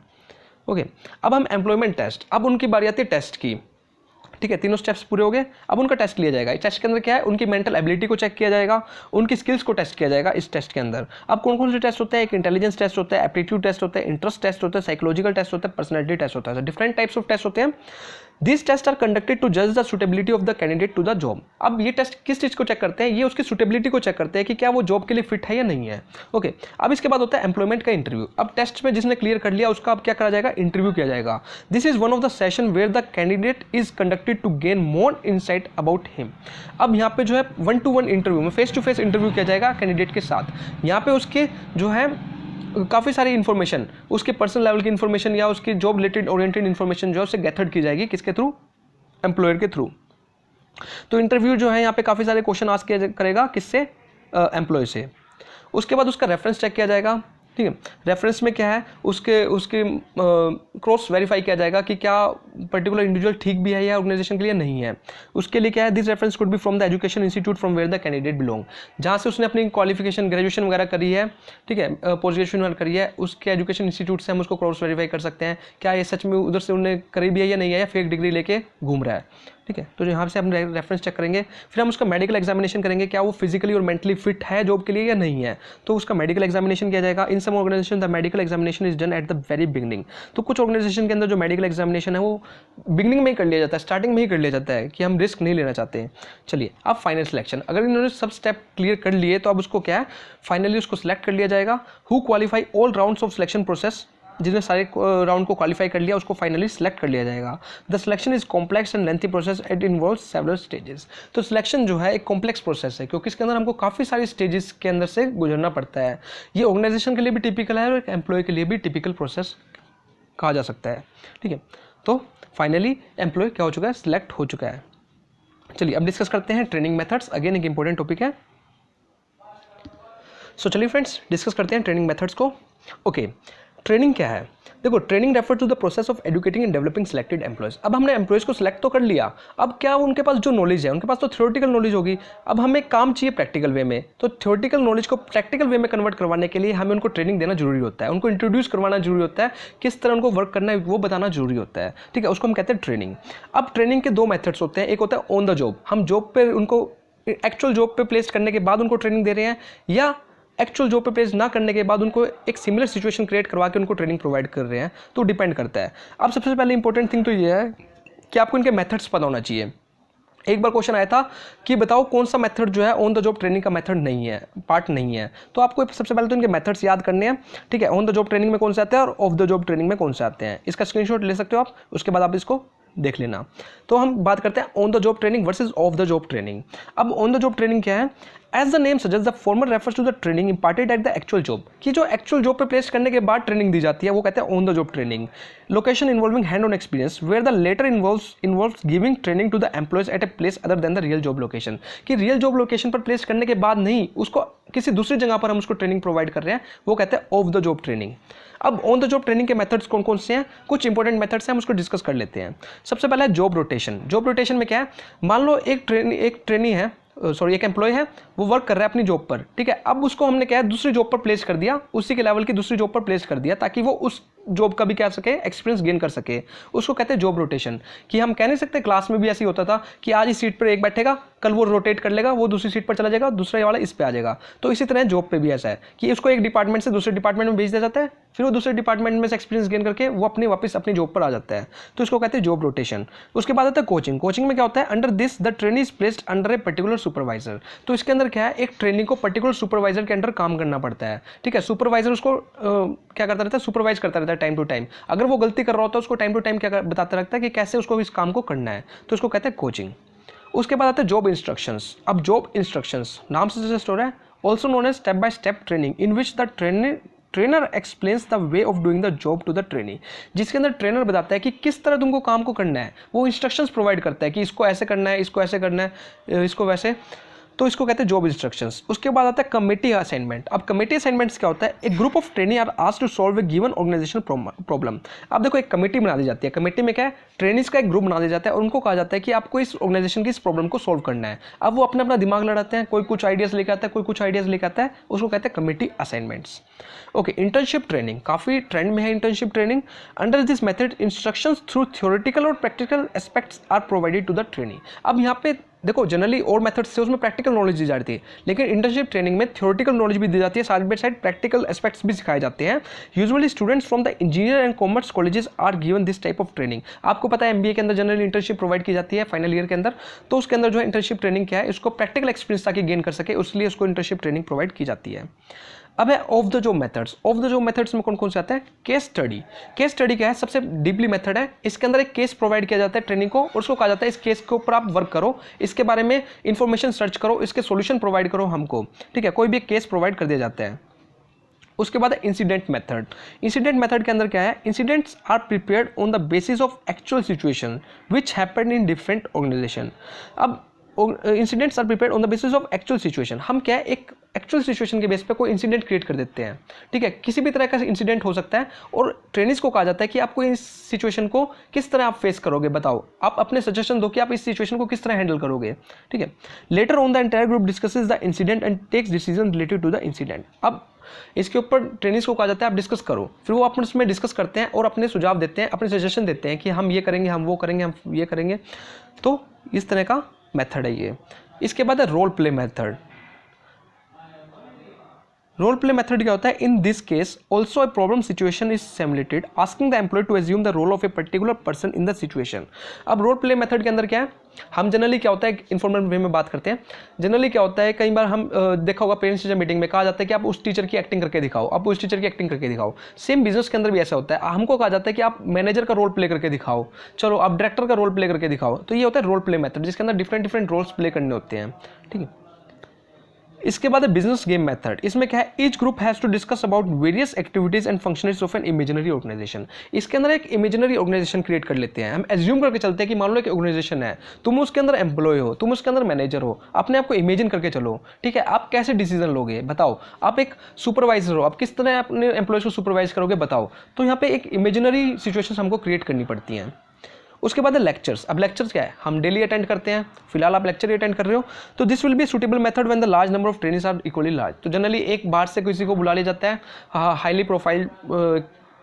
ओके, अब हम एम्प्लॉयमेंट टेस्ट, अब उनकी बारी आती है टेस्ट की। ठीक है, तीनों स्टेप्स पूरे हो गए। अब उनका टेस्ट लिया जाएगा। इस टेस्ट के अंदर क्या है, उनकी मेंटल एबिलिटी को चेक किया जाएगा, उनकी स्किल्स को टेस्ट किया जाएगा इस टेस्ट के अंदर। अब कौन कौन से टेस्ट होते हैं, एक इंटेलिजेंस टेस्ट होता है, एप्टीट्यूड टेस्ट होता है, इंटरेस्ट टेस्ट होता है, साइकोलॉजिकल टेस्ट होता है, पर्सनैलिटी टेस्ट होता है। डिफरेंट टाइप्स ऑफ टेस्ट होते हैं। These tests are conducted to judge the suitability of the candidate to the job। अब ये टेस्ट किस चीज़ को चेक करते हैं, ये उसकी सुटेबिलिटी को चेक करते हैं कि क्या वो जॉब के लिए फिट है या नहीं है। ओके, अब इसके बाद होता है एम्प्लॉयमेंट का इंटरव्यू। अब टेस्ट में जिसने क्लियर कर लिया उसका अब क्या करा जाएगा, इंटरव्यू किया जाएगा। This is one of the session where the candidate is conducted to gain more insight about him. अब यहाँ पे जो है 1-to-1 इंटरव्यू में फेस टू फेस इंटरव्यू किया जाएगा कैंडिडेट के साथ। यहाँ पे उसके जो है काफ़ी सारी इन्फॉर्मेशन, उसके पर्सनल लेवल की इन्फॉर्मेशन या उसकी जॉब रिलेटेड ओरिएंटेड इन्फॉर्मेशन जो है उससे गैथर्ड की जाएगी, किसके थ्रू, एम्प्लॉयर के थ्रू। तो इंटरव्यू जो है यहाँ पे काफ़ी सारे क्वेश्चन आस्क करेगा, किससे, एम्प्लॉय से। उसके बाद उसका रेफरेंस चेक किया जाएगा। ठीक है, रेफरेंस में क्या है, उसके क्रॉस वेरीफाई किया जाएगा कि क्या पर्टिकुलर इंडिविजुअल ठीक भी है या ऑर्गेनाइजेशन के लिए नहीं है। उसके लिए क्या है, this reference could be from the education institute from where the candidate belong, जहाँ से उसने अपनी क्वालिफिकेशन ग्रेजुएशन वगैरह करी है, ठीक है, पोस्ट ग्रेजुएशन वगैरह करी है, उसके एजुकेशन इंस्टीट्यूट से हम उसको क्रॉस वेरीफाई कर सकते हैं क्या ये सच में उधर से उन्हें करी भी है या नहीं है, या फेक डिग्री लेके घूम रहा है। ठीक है, तो यहाँ से हम रेफरेंस चेक करेंगे। फिर हम उसका मेडिकल एग्जामिनेशन करेंगे, क्या वो फिजिकली और मेंटली फिट है जॉब के लिए या नहीं है, तो उसका मेडिकल एग्जामिनेशन किया जाएगा। In some organisation the medical examination is done at the very beginning. तो कुछ ऑर्गेनाइजेशन के अंदर जो मेडिकल एग्जामिनेशन है वो बिगनिंग में ही कर लिया जाता है, स्टार्टिंग में ही कर लिया जाता है कि हम रिस्क नहीं लेना चाहते हैं। चलिए, अब फाइनल सिलेक्शन। अगर इन्होंने सब स्टेप क्लियर कर लिए तो अब उसको क्या है, फाइनली उसको सिलेक्ट कर लिया जाएगा। Who qualify all rounds of selection process, जिसने सारे राउंड को क्वालिफाई कर लिया उसको फाइनली सिलेक्ट कर लिया जाएगा। The selection is complex and lengthy process, it involves several stages. तो सिलेक्शन जो है एक कॉम्प्लेक्स प्रोसेस है, क्योंकि इसके अंदर हमको काफ़ी सारी स्टेजेस के अंदर से गुजरना पड़ता है। ये ऑर्गेनाइजेशन के लिए भी टिपिकल है और एक एम्प्लॉय के लिए भी टिपिकल प्रोसेस कहा जा सकता है। ठीक है, तो फाइनली एम्प्लॉय क्या हो चुका है, सिलेक्ट हो चुका है। चलिए अब डिस्कस करते हैं ट्रेनिंग मेथड्स। अगेन एक इंपॉर्टेंट टॉपिक है। सो चलिए फ्रेंड्स डिस्कस करते हैं ट्रेनिंग मेथड्स को। ओके, ट्रेनिंग क्या है, देखो, training refer to the process of educating and developing selected employees. अब हमने एम्प्लॉयज को सिलेक्ट तो कर लिया, अब क्या उनके पास जो नॉलेज है, उनके पास तो थ्योरेटिकल नॉलेज होगी, अब हमें काम चाहिए प्रैक्टिकल वे में। तो थ्योरेटिकल नॉलेज को प्रैक्टिकल वे में कन्वर्ट करवाने के लिए हमें उनको ट्रेनिंग देना जरूरी होता है, उनको इंट्रोड्यूस करवाना जरूरी होता है, किस तरह उनको वर्क करना है वो बताना जरूरी होता है। ठीक है, उसको हम कहते हैं ट्रेनिंग। अब ट्रेनिंग के दो मेथड्स होते हैं, एक होता है ऑन द जॉब, हम जॉब पे उनको एक्चुअल जॉब पे प्लेस करने के बाद उनको ट्रेनिंग दे रहे हैं, या एक्चुअल जॉब पे प्लेस ना करने के बाद उनको एक सिमिलर सिचुएशन क्रिएट करवा के उनको ट्रेनिंग प्रोवाइड कर रहे हैं। तो डिपेंड करता है। अब सबसे पहले इंपॉर्टेंट थिंग तो ये है कि आपको इनके मेथड्स पता होना चाहिए। एक बार क्वेश्चन आया था कि बताओ कौन सा मेथड जो है ऑन द जॉब ट्रेनिंग का मेथड नहीं है, पार्ट नहीं है। तो आपको सबसे पहले तो इनके मेथड्स याद करने हैं। ठीक है, ऑन द जॉब ट्रेनिंग में कौन से आते हैं और ऑफ द जॉब ट्रेनिंग में कौन से आते हैं, इसका स्क्रीनशॉट ले सकते हो आप, उसके बाद आप इसको देख लेना। तो हम बात करते हैं on the job training versus off the job training. अब ऑन द जॉब ट्रेनिंग क्या है, as the name suggest the former refers to the training imparted at the actual job, कि जो एक्चुअल जॉब पे प्लेस करने के बाद ट्रेनिंग दी जाती है वो कहते हैं on the job training. Location involving hand on experience where the latter involves giving training to the employees at a place other than the real job location, कि रियल जॉब लोकेशन पर प्लेस करने के बाद नहीं, उसको किसी दूसरी जगह पर हम उसको ट्रेनिंग प्रोवाइड कर रहे हैं, वो कहते हैं ऑफ द जॉब ट्रेनिंग। अब ऑन द जॉब ट्रेनिंग के मेथड्स कौन कौन से हैं, कुछ इंपॉर्टेंट मेथड्स हैं, हम उसको डिस्कस कर लेते हैं। सबसे पहला है जॉब रोटेशन। जॉब रोटेशन में क्या है, मान लो एक ट्रेनी है, एक एम्प्लॉय है, वो वर्क कर रहा है अपनी जॉब पर। ठीक है, अब उसको हमने क्या है दूसरी जॉब पर प्लेस कर दिया, उसी के लेवल की दूसरी जॉब पर प्लेस कर दिया, ताकि वो उस जॉब का भी क्या सके, एक्सपीरियंस गेन कर सके। उसको कहते हैं जॉब रोटेशन। कि हम कह नहीं सकते, क्लास में भी ऐसे ही होता था कि आज इस सीट पर एक बैठेगा, कल वो रोटेट कर लेगा, वो दूसरी सीट पर चला जाएगा, दूसरा वाला इस पे आ जाएगा। तो इसी तरह जॉब पे भी ऐसा है कि उसको एक डिपार्टमेंट से दूसरे डिपार्टमेंट में भेज दिया जाता है, फिर वो दूसरे डिपार्टमेंट में से एक्सपीरियंस गेन करके वो वापस अपनी जॉब पर आ जाता है। तो इसको कहते हैं जॉब रोटेशन। उसके बाद आता है कोचिंग। कोचिंग में क्या होता है, under this the trainee is placed under a particular supervisor. तो इसके अंदर क्या है, एक ट्रेनी को पर्टिकुलर सुपरवाइजर के अंडर काम करना पड़ता है। ठीक है, सुपरवाइजर उसको क्या करता रहता है, सुपरवाइज करता रहता है टाइम टू टाइम। अगर वो गलती कर रहा होता है उसको टाइम टू टाइम क्या बताता रहता है कि कैसे उसको इस काम को करना है। तो इसको कहते हैं कोचिंग। उसके बाद आता है जॉब इंस्ट्रक्शंस। अब जॉब इंस्ट्रक्शंस नाम से सजेस्ट हो रहा है, also known as step by step training, in which the trainer explains the way of doing the job to the trainee. जिसके अंदर ट्रेनर बताता है कि किस तरह तुमको काम को करना है, वो इंस्ट्रक्शंस प्रोवाइड करता है कि इसको ऐसे करना है, इसको ऐसे करना है, इसको वैसे। तो इसको कहते हैं जॉब इंस्ट्रक्शंस। उसके बाद आता है कमेटी असाइनमेंट। अब कमेटी असाइनमेंट्स क्या होता है, एक group of trainee are asked to solve a given organisational problem. अब देखो एक कमेटी बना दी जाती है, कमेटी में क्या है, ट्रेनीज का एक ग्रुप बना दिया जाता है और उनको कहा जाता है कि आपको इस ऑर्गेनाइजेशन की इस प्रॉब्लम को सॉल्व करना है। अब वो अपना दिमाग लड़ाते हैं, कोई कुछ आइडियाज लेकर आता है, कोई कुछ आइडियाज लेकर आता है, उसको कहते हैं committee assignments. Okay, internship training काफ़ी ट्रेंड में है। Internship training under this method instructions through theoretical और practical aspects are provided to the trainee. अब यहाँ पे देखो जनरली और मेथड्स से उसमें प्रैक्टिकल नॉलेज दी जाती है, लेकिन इंटर्नशिप ट्रेनिंग में थ्योरेटिकल नॉलेज भी दी जाती है, side by side practical aspects भी सिखाए जाते हैं। Usually students from the engineer and commerce colleges are given this type of training. आपको पता है एमबीए के अंदर जनरली इंटर्नशिप प्रोवाइड की जाती है फाइनल ईयर के अंदर, तो उसके अंदर जो है इंटर्नशिप ट्रेनिंग क्या है, इसको प्रैक्टिकल एक्सपीरियंस ताकि गेन कर सके, उसलिए उसको इंटर्नशिप ट्रेनिंग प्रोवाइड की जाती है। अब है of the job methods. Of the job methods में कौन कौन से आते हैं, केस स्टडी। केस स्टडी क्या है, सबसे डीपली मेथड है। इसके अंदर एक केस प्रोवाइड किया जाता है ट्रेनिंग को और उसको कहा जाता है इस केस के ऊपर आप वर्क करो, इसके बारे में इंफॉर्मेशन सर्च करो, इसके सॉल्यूशन प्रोवाइड करो हमको, ठीक है, कोई भी एक केस प्रोवाइड कर दिया जाता है। उसके बाद इंसिडेंट मेथड। इंसिडेंट मेथड के अंदर क्या है, incidents are prepared on the basis of actual situation which happened in different organisation. अब incidents are prepared on the basis of actual situation. हम क्या है, एक एक्चुअल सिचुएशन के बेस पे कोई इंसिडेंट क्रिएट कर देते हैं, ठीक है, किसी भी तरह का इंसिडेंट हो सकता है और ट्रेनिंग्स को कहा जाता है कि आपको इस सिचुएशन को किस तरह आप फेस करोगे, बताओ, आप अपने सजेशन दो कि आप इस सिचुएशन को किस तरह हैंडल करोगे, ठीक है। Later on the entire group discusses the incident and takes decision related to the incident. अब इसके ऊपर ट्रेनिंग्स को कहा जाता है आप डिस्कस करो, फिर वो आपस में डिस्कस करते हैं और अपने सुझाव देते हैं, अपने सजेशन देते हैं कि हम ये करेंगे, हम वो करेंगे, हम ये करेंगे। तो इस तरह का मेथड है ये। इसके बाद है role play method. Role play method क्या होता है, in this case also a problem situation is simulated asking the employee to assume the role of a particular person in the situation. अब रोल प्ले मेथड के अंदर क्या है, हम जनरली क्या होता है इन्फॉर्मल वे में बात करते हैं। जनरली क्या होता है, कई बार हम देखा होगा पेरेंट्स टीचर मीटिंग में कहा जाता है कि आप उस टीचर की एक्टिंग करके दिखाओ, आप उस टीचर की एक्टिंग करके दिखाओ। सेम बिजनेस के अंदर भी ऐसा होता है, हमको कहा जाता है कि आप मैनेजर का रोल प्ले करके दिखाओ, चलो आप डायरेक्टर का रोल प्ले करके दिखाओ। तो ये होता है रोल प्ले मेथड, जिसके अंदर डिफरेंट डिफरेंट रोल्स प्ले करने होते हैं, ठीक है। इसके बाद है बिजनेस गेम मेथड। इसमें क्या है, each group has to discuss about various activities and functionalities of an imaginary organisation. इसके अंदर एक इमेजिनरी ऑर्गेनाइजेशन क्रिएट कर लेते हैं, हम एज्यूम करके चलते हैं कि मान लो एक ऑर्गेनाइजेशन है, तुम उसके अंदर एम्प्लॉय हो, तुम उसके अंदर मैनेजर हो, अपने आप को इमेजिन करके चलो, ठीक है। आप कैसे डिसीजन लोगे बताओ, आप एक सुपरवाइजर हो, आप किस तरह अपने एम्प्लॉयज को सुपरवाइज करोगे बताओ। तो यहाँ पे एक इमेजिनरी सिचुएशन हमको क्रिएट करनी पड़ती हैं। उसके बाद है लेक्चर्स। अब लेक्चर्स क्या है, हम डेली अटेंड करते हैं, फिलहाल आप लेक्चर अटेंड कर रहे हो, तो this will be suitable method when the large number of trainings are equally large. तो जनरली एक बार से किसी को बुला लिया जाता है, हाईली प्रोफाइल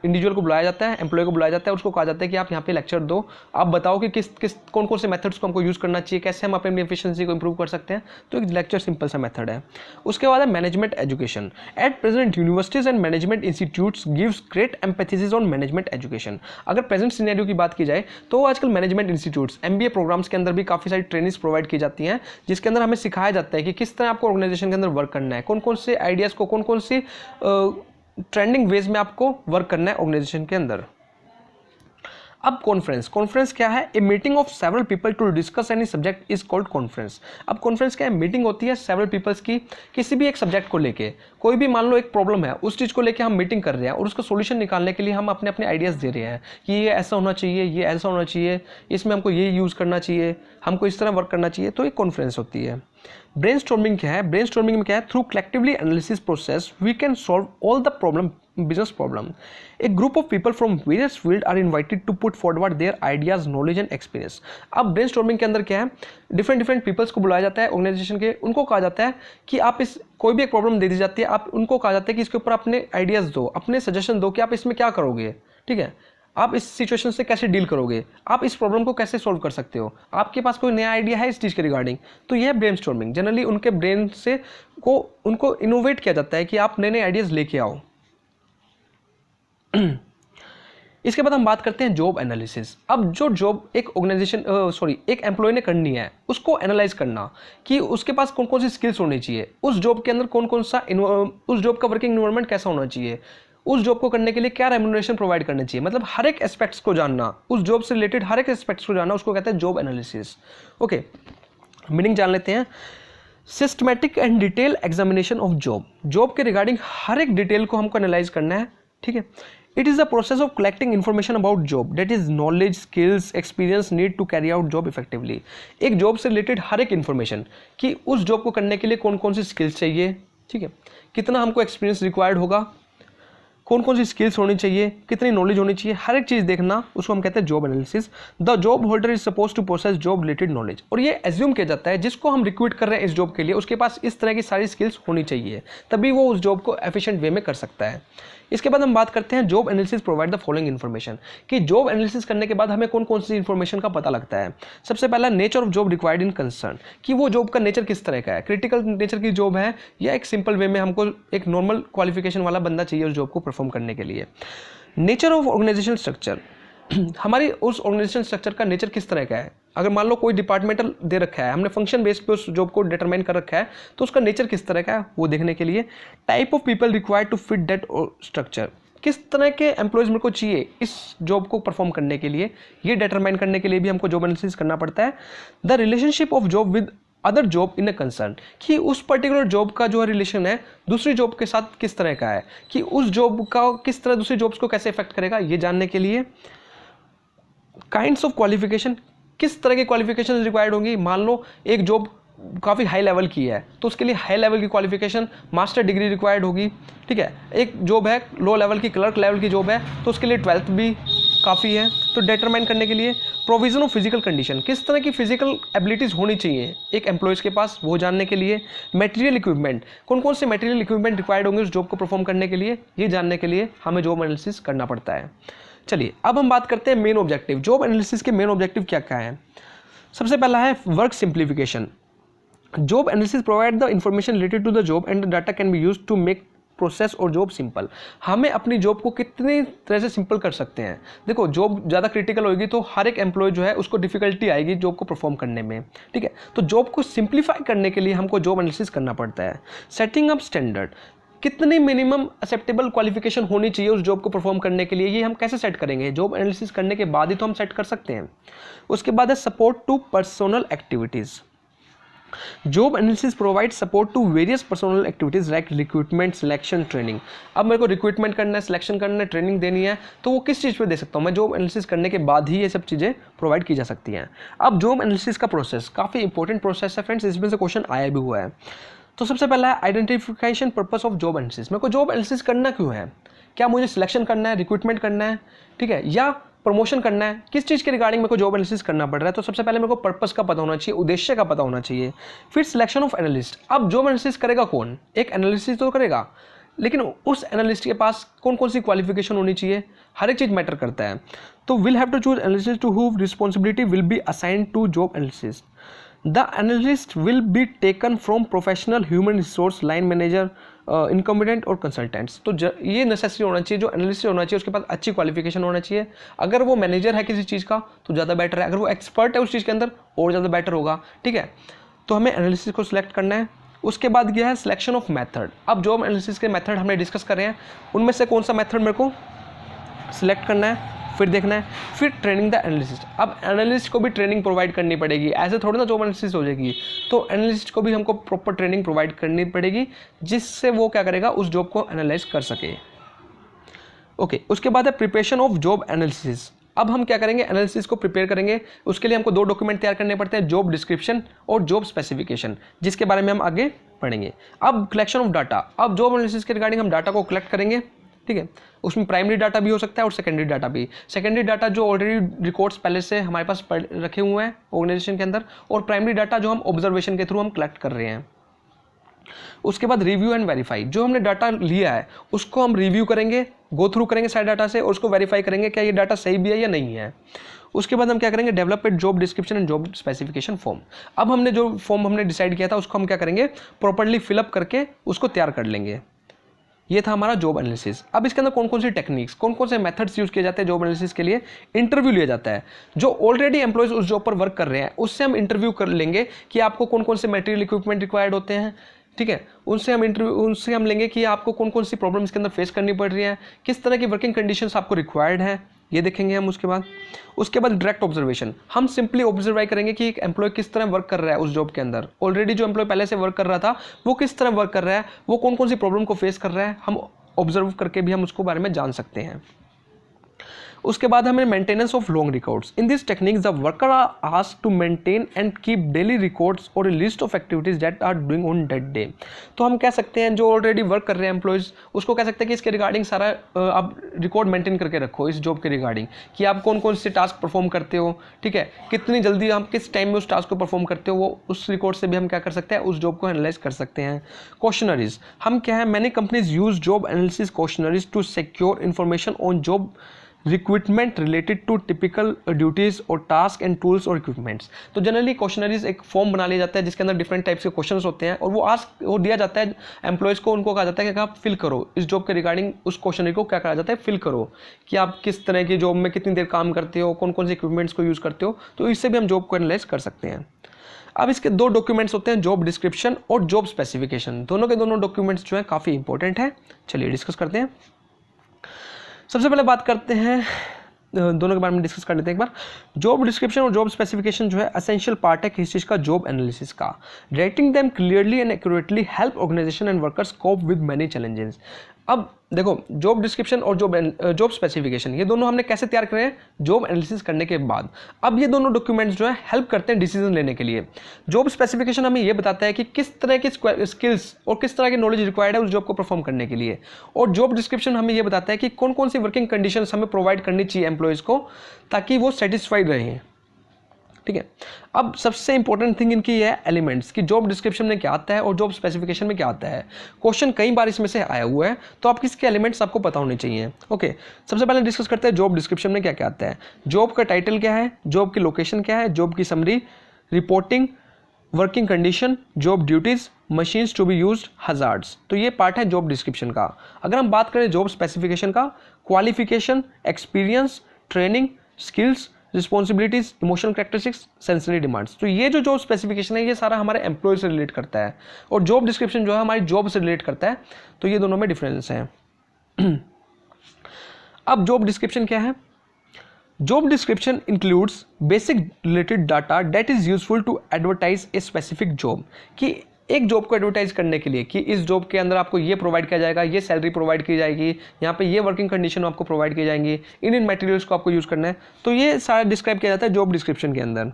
इंडिविजुअल को बुलाया जाता है, एम्प्लॉय को बुलाया जाता है, उसको कहा जाता है कि आप यहाँ पे लेक्चर दो, आप बताओ कि किस कौन कौन से मेथड्स को हमको यूज़ करना चाहिए, कैसे हम अपनी एफिशिएंसी को इंप्रूव कर सकते हैं। तो एक लेक्चर सिंपल सा मेथड है। उसके बाद है management education. At present universities and management institutes gives great emphasis on management education. अगर प्रेजेंट सिनेरियो की बात की जाए तो आजकल मैनेजमेंट इंस्टीट्यूट्स MBA प्रोग्राम्स के अंदर भी काफ़ी सारी ट्रेनिंग्स प्रोवाइड की जाती हैं, जिसके अंदर हमें सिखाया जाता है कि किस तरह आपको ऑर्गेनाइजेशन के अंदर वर्क करना है, कौन कौन से आइडियाज़ को, कौन कौन सी ट्रेंडिंग वेज में आपको वर्क करना है ऑर्गेनाइजेशन के अंदर। अब कॉन्फ्रेंस क्या है, a meeting of several people to discuss any subject is called conference. अब कॉन्फ्रेंस क्या है, मीटिंग होती है सेवरल पीपल्स की किसी भी एक सब्जेक्ट को लेके, कोई भी मान लो एक प्रॉब्लम है, उस चीज़ को लेके हम मीटिंग कर रहे हैं और उसका सोल्यूशन निकालने के लिए हम अपने अपने आइडियाज़ दे रहे हैं कि ये ऐसा होना चाहिए, ये ऐसा होना चाहिए, इसमें हमको ये यूज़ करना चाहिए, हमको इस तरह वर्क करना चाहिए। तो एक कॉन्फ्रेंस होती है। ब्रेनस्टॉर्मिंग क्या है, ब्रेनस्टॉर्मिंग में क्या है, through collectively analysis process we can solve all the problem business problem. A group of people from various fields are invited to put forward their ideas, knowledge and experience. अब brainstorming के अंदर क्या है, डिफरेंट पीपल्स को बुलाया जाता है ऑर्गेनाइजेशन के, उनको कहा जाता है कि आप इस कोई भी एक प्रॉब्लम दे दी जाती है, आप उनको कहा जाता है कि इसके ऊपर अपने आइडियाज़ दो, अपने सजेशन दो कि आप इसमें क्या करोगे, ठीक है, आप इस सिचुएशन से कैसे डील करोगे, आप इस प्रॉब्लम को कैसे सॉल्व कर सकते हो, आपके पास कोई नया आइडिया है इस चीज़ के रिगार्डिंग। तो यह ब्रेनस्टॉर्मिंग, जनरली उनके ब्रेन से उनको इनोवेट किया जाता है कि आप नए नए आइडियाज़ लेके आओ। इसके बाद हम बात करते हैं जॉब एनालिसिस। अब जो जॉब एक एक एम्प्लॉय ने करनी है, उसको एनालाइज करना कि उसके पास कौन कौन सी स्किल्स होनी चाहिए, उस जॉब के अंदर कौन कौन सा उस जॉब का वर्किंग एनवायरनमेंट कैसा होना चाहिए, उस जॉब को करने के लिए क्या रेम्यूनरेशन प्रोवाइड करना चाहिए, मतलब हर एक एस्पेक्ट्स को जानना, उस जॉब से रिलेटेड हर एक एस्पेक्ट्स को जानना, उसको कहते हैं जॉब एनालिसिस। ओके, मीनिंग जान लेते हैं। Systematic and detail examination of job, job के रिगार्डिंग हर एक डिटेल को हमको एनालाइज करना है, ठीक है। It is the process of collecting information about job, that is knowledge, skills, experience need to carry out job effectively. एक जॉब से रिलेटेड हर एक इन्फॉर्मेशन कि उस जॉब को करने के लिए कौन कौन सी स्किल्स चाहिए, ठीक है, कितना हमको एक्सपीरियंस रिक्वायर्ड होगा, कौन कौन सी स्किल्स होनी चाहिए, कितनी नॉलेज होनी चाहिए, हर एक चीज़ देखना, उसको हम कहते हैं job analysis. The job holder is suppose to process job related knowledge, और ये एज्यूम किया जाता है जिसको हम रिक्रूट कर रहे हैं इस जॉब के लिए उसके पास इस तरह की सारी स्किल्स होनी चाहिए, तभी वो उस जॉब को एफिशिएंट वे में कर सकता है। इसके बाद हम बात करते हैं job analysis provide the following information, कि जॉब एनालिसिस करने के बाद हमें कौन कौन सी इन्फॉर्मेशन का पता लगता है। सबसे पहला nature of job required in concern, कि वो जॉब का नेचर किस तरह का है, क्रिटिकल नेचर की जॉब है या एक सिंपल वे में हमको एक नॉर्मल क्वालिफिकेशन वाला बंदा चाहिए उस जॉब को परफॉर्म करने के लिए। नेचर ऑफ ऑर्गेनाइजेशनल स्ट्रक्चर, हमारी उस ऑर्गेनाइजेशन स्ट्रक्चर का नेचर किस तरह का है। अगर मान लो कोई डिपार्टमेंटल दे रखा है, हमने फंक्शन बेस पे उस जॉब को डिटरमाइन कर रखा है, तो उसका नेचर किस तरह का है वो देखने के लिए। Type of people required to fit that structure, किस तरह के एम्प्लॉयज़ मेरे को चाहिए इस जॉब को परफॉर्म करने के लिए, ये डिटरमाइन करने के लिए भी हमको जॉब एनालिसिस करना पड़ता है। The relationship of job with other job in a concern, कि उस पर्टिकुलर जॉब का जो रिलेशन है दूसरी जॉब के साथ किस तरह का है, कि उस जॉब का किस तरह दूसरी जॉब्स को कैसे इफेक्ट करेगा, ये जानने के लिए। काइंड्स ऑफ क्वालिफिकेशन, किस तरह की क्वालिफिकेशन रिक्वायर्ड होंगी। मान लो एक जॉब काफ़ी हाई लेवल की है तो उसके लिए हाई लेवल की क्वालिफिकेशन मास्टर डिग्री रिक्वायर्ड होगी, ठीक है। एक जॉब है लो लेवल की, क्लर्क लेवल की जॉब है, तो उसके लिए 12th भी काफ़ी है। तो डिटरमाइन करने के लिए प्रोविजन ऑफ फिजिकल कंडीशन, किस तरह की फिजिकल एबिलिटीज़ होनी चाहिए एक एम्प्लॉयज़ के पास, वो जानने के लिए। मटेरियल इक्विपमेंट, कौन कौन से मटेरियल इक्विपमेंट रिक्वायर्ड होंगे उस जॉब को परफॉर्म करने के लिए, ये जानने के लिए हमें जॉब एनालिसिस करना पड़ता है। चलिए अब हम बात करते हैं मेन ऑब्जेक्टिव। जॉब एनालिसिस के मेन ऑब्जेक्टिव क्या क्या है। सबसे पहला है work simplification. Job analysis provide the information related to the job and the data can be used to make process और जॉब सिंपल। हमें अपनी जॉब को कितनी तरह से सिंपल कर सकते हैं। देखो जॉब ज़्यादा क्रिटिकल होगी तो हर एक एम्प्लॉय जो है उसको डिफिकल्टी आएगी जॉब को परफॉर्म करने में, ठीक है। तो जॉब को सिंप्लीफाई करने के लिए हमको जॉब एनालिसिस करना पड़ता है। सेटिंग अप स्टैंडर्ड, कितनी मिनिमम एक्सेप्टेबल क्वालिफिकेशन होनी चाहिए उस जॉब को परफॉर्म करने के लिए, ये हम कैसे सेट करेंगे, जॉब एनालिसिस करने के बाद ही तो हम सेट कर सकते हैं। उसके बाद है support to personal activities. Job analysis provide support to various personal activities like recruitment, selection, training. अब मेरे को रिक्रूटमेंट करना है, सिलेक्शन करना है, ट्रेनिंग देनी है, तो वो किस चीज़ पे दे सकता हूँ मैं, जॉब एनालिसिस करने के बाद ही ये सब चीज़ें प्रोवाइड की जा सकती हैं। अब जॉब एनालिसिस का प्रोसेस काफ़ी इंपॉर्टेंट प्रोसेस है फ्रेंड्स, इसमें से क्वेश्चन आया भी हुआ है। तो सबसे पहला है identification purpose of job analysis. मेरे को जॉब एनालिसिस करना क्यों है, क्या मुझे सिलेक्शन करना है, रिक्रूटमेंट करना है, ठीक है, या प्रमोशन करना है, किस चीज़ के रिगार्डिंग मेरे को जॉब एनालिसिस करना पड़ रहा है। तो सबसे पहले मेरे को पर्पस का पता होना चाहिए, उद्देश्य का पता होना चाहिए। फिर सिलेक्शन ऑफ एनालिस्ट। अब जॉब एनालिसिस करेगा कौन, एक एनालिसिस तो करेगा, लेकिन उस एनालिस्ट के पास कौन कौन सी क्वालिफिकेशन होनी चाहिए, हर एक चीज़ मैटर करता है। तो will have to choose analysis to who responsibility will be assigned to job analysis. The analyst will be taken from professional human resource, line manager, incompetent और कंसल्टेंट्स। तो ये नेसेसरी होना चाहिए, जो एनालिस्ट होना चाहिए उसके पास अच्छी क्वालिफिकेशन होना चाहिए। अगर वो मैनेजर है किसी चीज़ का तो ज़्यादा बेटर है, अगर वो एक्सपर्ट है उस चीज़ के अंदर और ज़्यादा बेटर होगा, ठीक है। तो हमें एनालिसिस को सिलेक्ट करना है। उसके बाद गया है सिलेक्शन ऑफ मेथड। अब जॉब एनालिसिस के मेथड हमने डिस्कस कर रहे हैं, उनमें से कौन सा मेथड मेरे को सिलेक्ट करना है, फिर देखना है। फिर ट्रेनिंग द एनालिस्ट। अब एनालिस्ट को भी ट्रेनिंग प्रोवाइड करनी पड़ेगी, ऐसे थोड़ी ना जॉब एनालिसिस हो जाएगी। तो एनालिस्ट को भी हमको प्रॉपर ट्रेनिंग प्रोवाइड करनी पड़ेगी जिससे वो क्या करेगा, उस जॉब को एनालाइज कर सके। ओके, उसके बाद है प्रिपरेशन ऑफ जॉब एनालिसिस। अब हम क्या करेंगे, एनालिसिस को प्रिपेयर करेंगे। उसके लिए हमको 2 डॉक्यूमेंट तैयार करने पड़ते हैं, जॉब डिस्क्रिप्शन और जॉब स्पेसिफिकेशन, जिसके बारे में हम आगे पढ़ेंगे। अब कलेक्शन ऑफ डाटा। अब जॉब एनालिसिस के रिगार्डिंग हम डाटा को कलेक्ट करेंगे, ठीक है। उसमें प्राइमरी डाटा भी हो सकता है और सेकेंडरी डाटा भी। सेकेंडरी डाटा जो ऑलरेडी रिकॉर्ड्स पहले से हमारे पास रखे हुए हैं ऑर्गेनाइजेशन के अंदर, और प्राइमरी डाटा जो हम ऑब्जर्वेशन के थ्रू हम कलेक्ट कर रहे हैं। उसके बाद रिव्यू एंड वेरीफाई। जो हमने डाटा लिया है उसको हम रिव्यू करेंगे, गो थ्रू करेंगे सारे डाटा से, और उसको वेरीफाई करेंगे क्या ये डाटा सही भी है या नहीं है। उसके बाद हम क्या करेंगे, develop a job description and job specification form. अब हमने जो फॉर्म हमने डिसाइड किया था उसको हम क्या करेंगे, प्रॉपर्ली फिलअप करके उसको तैयार कर लेंगे। ये था हमारा जॉब एनालिसिस। अब इसके अंदर कौन कौन सी टेक्निक्स, कौन कौन से मेथड्स यूज किए जाते हैं जॉब एनालिसिस के लिए। इंटरव्यू लिया जाता है, जो ऑलरेडी एम्प्लॉयज उस जॉब पर वर्क कर रहे हैं उससे हम इंटरव्यू कर लेंगे कि आपको कौन कौन से मटेरियल इक्विपमेंट रिक्वायर्ड होते हैं, ठीक है। उनसे हम लेंगे कि आपको कौन कौन सी प्रॉब्लम इसके अंदर फेस करनी पड़ रही है, किस तरह की वर्किंग कंडीशंस आपको रिक्वायर्ड है, ये देखेंगे हम। उसके बाद डायरेक्ट ऑब्जर्वेशन। हम सिंपली ऑब्जर्व करेंगे कि एक एम्प्लॉय किस तरह वर्क कर रहा है उस जॉब के अंदर। ऑलरेडी जो एम्प्लॉय पहले से वर्क कर रहा था वो किस तरह वर्क कर रहा है, वो कौन कौन सी प्रॉब्लम को फेस कर रहा है, हम ऑब्जर्व करके भी हम उसको बारे में जान सकते हैं। उसके बाद हमें maintenance of long records. In this technique the worker are asked to maintain and keep daily records और a list of activities that are doing on that day. तो हम कह सकते हैं जो ऑलरेडी वर्क कर रहे हैं एम्प्लॉयज़, उसको कह सकते हैं कि इसके रिगार्डिंग सारा आप रिकॉर्ड मेंटेन करके रखो इस जॉब के रिगार्डिंग, कि आप कौन कौन से टास्क परफॉर्म करते हो, ठीक है, कितनी जल्दी आप किस टाइम में उस टास्क को परफॉर्म करते हो, वो उस रिकॉर्ड से भी हम क्या कर सकते हैं, उस जॉब को एनालाइज कर सकते हैं। क्वेश्चनरीज, हम क्या है, many companies use job analysis questionnaires to secure information on job recruitment related to typical duties और टास्क एंड टूल्स और इक्विपमेंट्स। तो जनरली क्वेश्चनरीज एक फॉर्म बना लिया जाता है जिसके अंदर डिफरेंट टाइप्स के क्वेश्चंस होते हैं और वो दिया जाता है एम्प्लॉयज़ को, उनको कहा जाता है कि आप फिल करो इस जॉब के रिगार्डिंग, उस क्वेश्चनरी को क्या कहा जाता है, फिल करो कि आप किस तरह की जॉब में कितनी देर काम करते हो, कौन कौन से इक्विपमेंट्स को यूज़ करते हो, तो इससे भी हम जॉब को एनालाइज कर सकते हैं। अब इसके दो डॉक्यूमेंट्स होते हैं, जॉब डिस्क्रिप्शन और जॉब स्पेसिफिकेशन। दोनों के दोनों डॉक्यूमेंट्स जो हैं काफ़ी इंपॉर्टेंट है। चलिए डिस्कस करते हैं। सबसे पहले बात करते हैं, दोनों के बारे में डिस्कस कर लेते हैं एक बार। जॉब डिस्क्रिप्शन और जॉब स्पेसिफिकेशन जो है एसेंशियल पार्ट है किस चीज़ का, जॉब एनालिसिस का। Writing them clearly and accurately help organisation and workers cope with many challenges. अब देखो, जॉब डिस्क्रिप्शन और जॉब स्पेसिफिकेशन ये दोनों हमने कैसे तैयार करे हैं, जॉब एनालिसिस करने के बाद। अब ये दोनों डॉक्यूमेंट्स जो है हेल्प करते हैं डिसीजन लेने के लिए। जॉब स्पेसिफिकेशन हमें ये बताता है कि किस तरह की स्किल्स और किस तरह की नॉलेज रिक्वायर्ड है उस जॉब को परफॉर्म करने के लिए, और जॉब डिस्क्रिप्शन हमें ये बताता है कि कौन कौन सी वर्किंग कंडीशंस हमें प्रोवाइड करनी चाहिए एम्प्लॉयज़ को ताकि वो सेटिस्फाइड रहें, ठीक है। अब सबसे इंपॉर्टेंट थिंग इनकी है एलिमेंट्स की, जॉब डिस्क्रिप्शन में क्या आता है और जॉब स्पेसिफिकेशन में क्या आता है। क्वेश्चन कई बार इसमें से आया हुआ है, तो आप किसके एलिमेंट्स आपको पता होने चाहिए। ओके, सबसे पहले डिस्कस करते हैं जॉब डिस्क्रिप्शन में क्या क्या आता है। जॉब का टाइटल क्या है, जॉब की लोकेशन क्या है, जॉब की summary, reporting, working condition, job duties, machines to be used, hazards. तो ये पार्ट है जॉब डिस्क्रिप्शन का। अगर हम बात करें जॉब स्पेसिफिकेशन का, qualification, experience, training, skills, responsibilities, emotional characteristics, sensory demands. तो ये जो जॉब स्पेसिफिकेशन है ये सारा हमारे एम्प्लॉय से रिलेट करता है, और जॉब डिस्क्रिप्शन जो है हमारी जॉब से रिलेट करता है। तो ये दोनों में डिफरेंस है। अब जॉब डिस्क्रिप्शन क्या है। Job description includes basic related data that is useful to advertise a specific job, कि एक जॉब को एडवर्टाइज करने के लिए कि इस जॉब के अंदर आपको ये प्रोवाइड किया जाएगा, ये सैलरी प्रोवाइड की जाएगी, यहाँ पे ये वर्किंग कंडीशन आपको प्रोवाइड की जाएंगी, इन मटेरियल्स को आपको यूज़ करना है। तो ये सारा डिस्क्राइब किया जाता है जॉब डिस्क्रिप्शन के अंदर,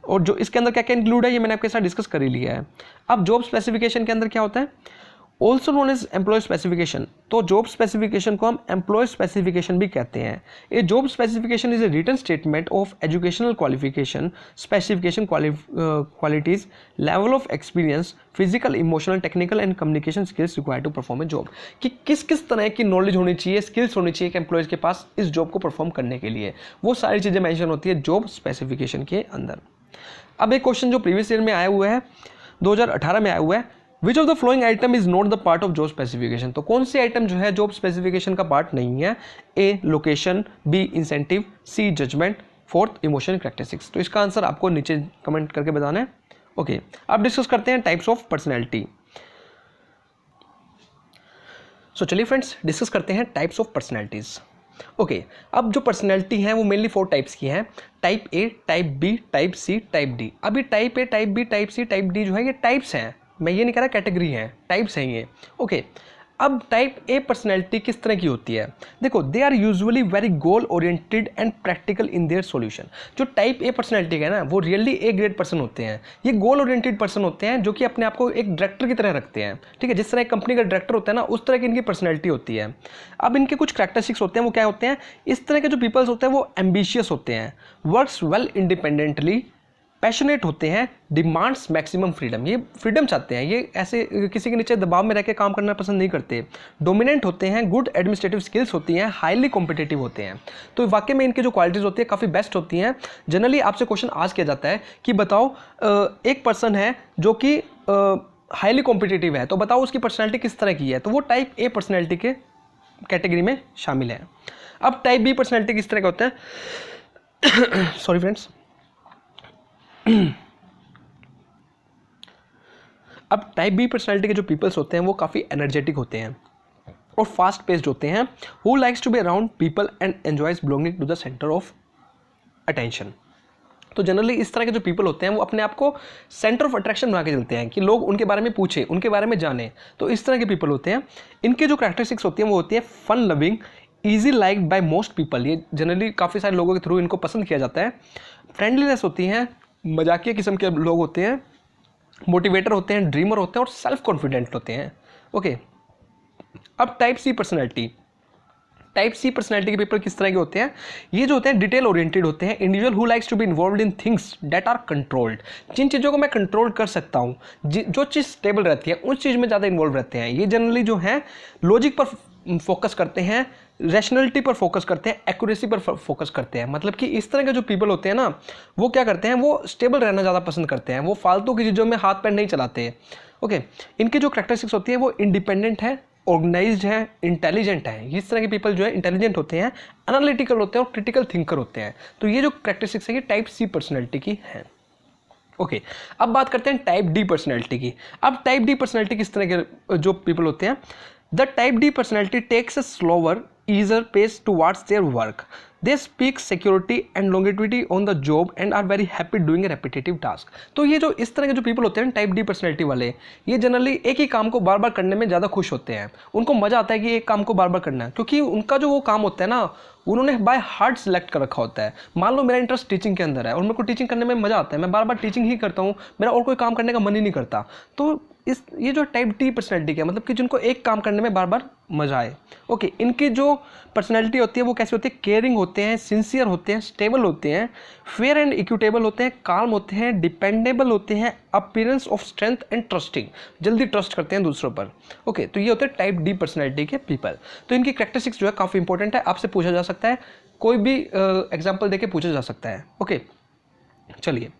और जो इसके अंदर क्या क्या इंक्लूड है ये मैंने आपके साथ डिस्कस कर ही लिया है। अब जॉब स्पेसिफिकेशन के अंदर क्या होता है, also known as employ specification. तो जॉब स्पेसिफिकेशन को हम एम्प्लॉय स्पेसिफिकेशन भी कहते हैं। A job specification is a written statement of educational qualification, specification qualities, level of experience, physical, emotional, technical and communication skills required to perform a job, कि किस किस तरह की नॉलेज होनी चाहिए, स्किल्स होनी चाहिए कि एम्प्लॉयज़ के पास इस जॉब को परफॉर्म करने के लिए। वो सारी चीज़ें मेंशन होती है जॉब स्पेसिफिकेशन के अंदर। अब एक क्वेश्चन जो प्रीवियस ईयर में आया हुआ है, 2018 में आया हुआ है, which of the flowing item is not the part of job specification. तो कौन सी आइटम जो है जॉब स्पेसिफिकेशन का पार्ट नहीं है। ए लोकेशन, बी इंसेंटिव, सी जजमेंट, फोर्थ इमोशनल कैरेक्टरिस्टिक्स। तो इसका आंसर आपको नीचे कमेंट करके बताना है। ओके, अब डिस्कस करते हैं टाइप्स ऑफ पर्सनैलिटी। सो चलिए फ्रेंड्स डिस्कस करते हैं टाइप्स ऑफ पर्सनैलिटीज। ओके, अब जो पर्सनैलिटी है वो मेनली 4 टाइप्स की हैं, type A, type B, type C, type D. अभी type A, type B, type C, type D जो है ये टाइप्स हैं, मैं ये नहीं कह रहा कैटेगरी है, टाइप्स हैं ये। ओके, अब टाइप ए पर्सनैलिटी किस तरह की होती है, देखो, they are usually very goal oriented and practical in their solution. जो टाइप ए पर्सनैलिटी है ना, वो रियली ए ग्रेड पर्सन होते हैं। ये गोल ओरिएंटेड पर्सन होते हैं जो कि अपने आप को एक डायरेक्टर की तरह रखते हैं, ठीक है, जिस तरह एक कंपनी का डायरेक्टर होता है ना, उस तरह की इनकी पर्सनैलिटी होती है। अब इनके कुछ करैक्टरिस्टिक्स होते हैं, वो क्या होते हैं, इस तरह के जो पीपल्स होते हैं वो एम्बिशियस होते हैं, वर्क्स वेल इंडिपेंडेंटली, पैशनेट होते हैं, डिमांड्स मैक्सिमम फ्रीडम, ये फ्रीडम चाहते हैं, ये ऐसे किसी के नीचे दबाव में रह के काम करना पसंद नहीं करते, डोमिनेंट होते हैं, गुड एडमिनिस्ट्रेटिव स्किल्स होती हैं, हाईली कॉम्पिटिटिव होते हैं। तो वाकई में इनके जो क्वालिटीज़ होती है काफ़ी बेस्ट होती हैं। जनरली आपसे क्वेश्चन आज किया जाता है कि बताओ एक पर्सन है जो कि हाईली कॉम्पिटिटिव है, तो बताओ उसकी पर्सनैलिटी किस तरह की है, तो वो टाइप ए पर्सनैलिटी के कैटेगरी में शामिल है। अब टाइप बी पर्सनैलिटी किस तरह का होता है सॉरी फ्रेंड्स। अब टाइप बी पर्सनैलिटी के जो पीपल्स होते हैं वो काफ़ी एनर्जेटिक होते हैं और फास्ट पेस्ड होते हैं, who likes to be around people and enjoys belonging to the centre of attention. तो जनरली इस तरह के जो पीपल होते हैं वो अपने आप को सेंटर ऑफ अट्रैक्शन बना के चलते हैं कि लोग उनके बारे में पूछें, उनके बारे में जानें। तो इस तरह के पीपल होते हैं। इनके जो करैक्टरिस्टिक्स होती हैं वो होती है fun loving, easy like by most people, ये जनरली काफ़ी सारे लोगों के थ्रू इनको पसंद किया जाता है। फ्रेंडलीनेस होती हैं, मजाकिया किस्म के लोग होते हैं, मोटिवेटर होते हैं, ड्रीमर होते हैं और सेल्फ कॉन्फिडेंट होते हैं। ओके, अब type C personality. Type C personality के पीपल किस तरह के होते हैं? ये जो होते हैं डिटेल ओरिएंटेड होते हैं, individual who likes to be involved in things that are controlled, जिन चीज़ों को मैं कंट्रोल कर सकता हूँ, जो चीज़ स्टेबल रहती है उस चीज़ में ज़्यादा इन्वॉल्व रहते हैं। ये जनरली जो है लॉजिक पर फोकस करते हैं, रैशनलिटी पर फोकस करते हैं, एक्यूरेसी पर फोकस करते हैं। मतलब कि इस तरह के जो पीपल होते हैं ना, वो क्या करते हैं, वो स्टेबल रहना ज़्यादा पसंद करते हैं, वो फालतू की चीज़ों में हाथ पैर नहीं चलाते। ओके, इनकी जो करैक्टरिस्टिक्स होती है वो इंडिपेंडेंट है, ऑर्गेनाइज्ड है, इंटेलिजेंट है। इस तरह के पीपल जो है इंटेलिजेंट होते हैं, एनालिटिकल होते हैं और क्रिटिकल थिंकर होते हैं। तो ये जो करैक्टरिस्टिक्स है ये टाइप सी पर्सनैलिटी की है। ओके, अब बात करते हैं टाइप डी पर्सनैलिटी की। अब टाइप डी पर्सनैलिटी किस तरह के जो पीपल होते हैं? The type D personality takes a slower easier pace towards their work. They speak security and longevity on the job and are very happy doing a repetitive task. तो ये जो इस तरह के जो पीपल होते हैं टाइप डी पर्सनैलिटी वाले, ये जनरली एक ही काम को बार बार करने में ज़्यादा खुश होते हैं। उनको मज़ा आता है कि एक काम को बार बार करना है, क्योंकि उनका जो वो काम होता है ना, उन्होंने बाय हार्ट सेलेक्ट कर रखा होता है। मान लो मेरा इंटरेस्ट टीचिंग के अंदर है और मेरे को टीचिंग करने में मज़ा आता है, मैं बार बार टीचिंग ही करता हूँ, मेरा और कोई काम करने का मन ही नहीं करता। तो ये जो टाइप डी पर्सनैलिटी है, मतलब कि जिनको एक काम करने में बार बार मजा आए। ओके, इनकी जो पर्सनैलिटी होती है वो कैसी होती है? केयरिंग होते हैं, सिंसियर होते हैं, स्टेबल होते हैं, फेयर एंड इक्विटेबल होते हैं, काल्म होते हैं, डिपेंडेबल होते हैं, appearance of strength and trusting, जल्दी ट्रस्ट करते हैं दूसरों पर। ओके, तो ये होते हैं टाइप डी पर्सनैलिटी के पीपल। तो इनकी करैक्टरिस्टिक्स जो है काफ़ी इंपॉर्टेंट है, आपसे पूछा जा सकता है, कोई भी एग्जाम्पल देके पूछा जा सकता है। ओके, चलिए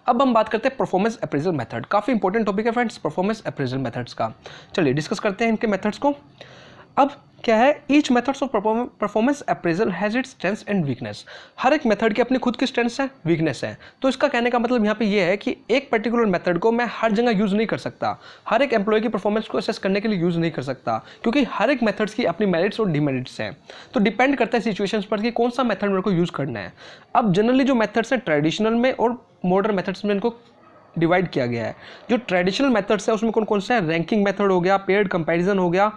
अब हम बात करते हैं परफॉर्मेंस अप्रेजल मेथड। काफ़ी इंपॉर्टेंट टॉपिक है फ्रेंड्स, परफॉर्मेंस अप्रेजल मेथड्स का। चलिए डिस्कस करते हैं इनके मेथड्स को। अब क्या है, each methods of performance appraisal has its strengths and weakness. हर एक मेथड की अपनी खुद की स्ट्रेंथ्स है, वीकनेस है। तो इसका कहने का मतलब यहाँ पे ये है कि एक पर्टिकुलर मेथड को मैं हर जगह यूज़ नहीं कर सकता, हर एक एम्प्लॉय की परफॉर्मेंस को असेस करने के लिए यूज़ नहीं कर सकता, क्योंकि हर एक मेथड्स की अपनी मेरिट्स और डिमेरिट्स हैं। तो डिपेंड करता है सिचुएशंस पर कि कौन सा मेथड मेरे को यूज़ करना है। अब जनरली जो मेथड्स हैं ट्रेडिशनल में और मॉडर्न मेथड्स में इनको डिवाइड किया गया है। जो ट्रेडिशनल मेथड्स है उसमें कौन कौन से हैं? रैंकिंग मेथड हो गया, पेयर्ड कंपैरिजन हो गया,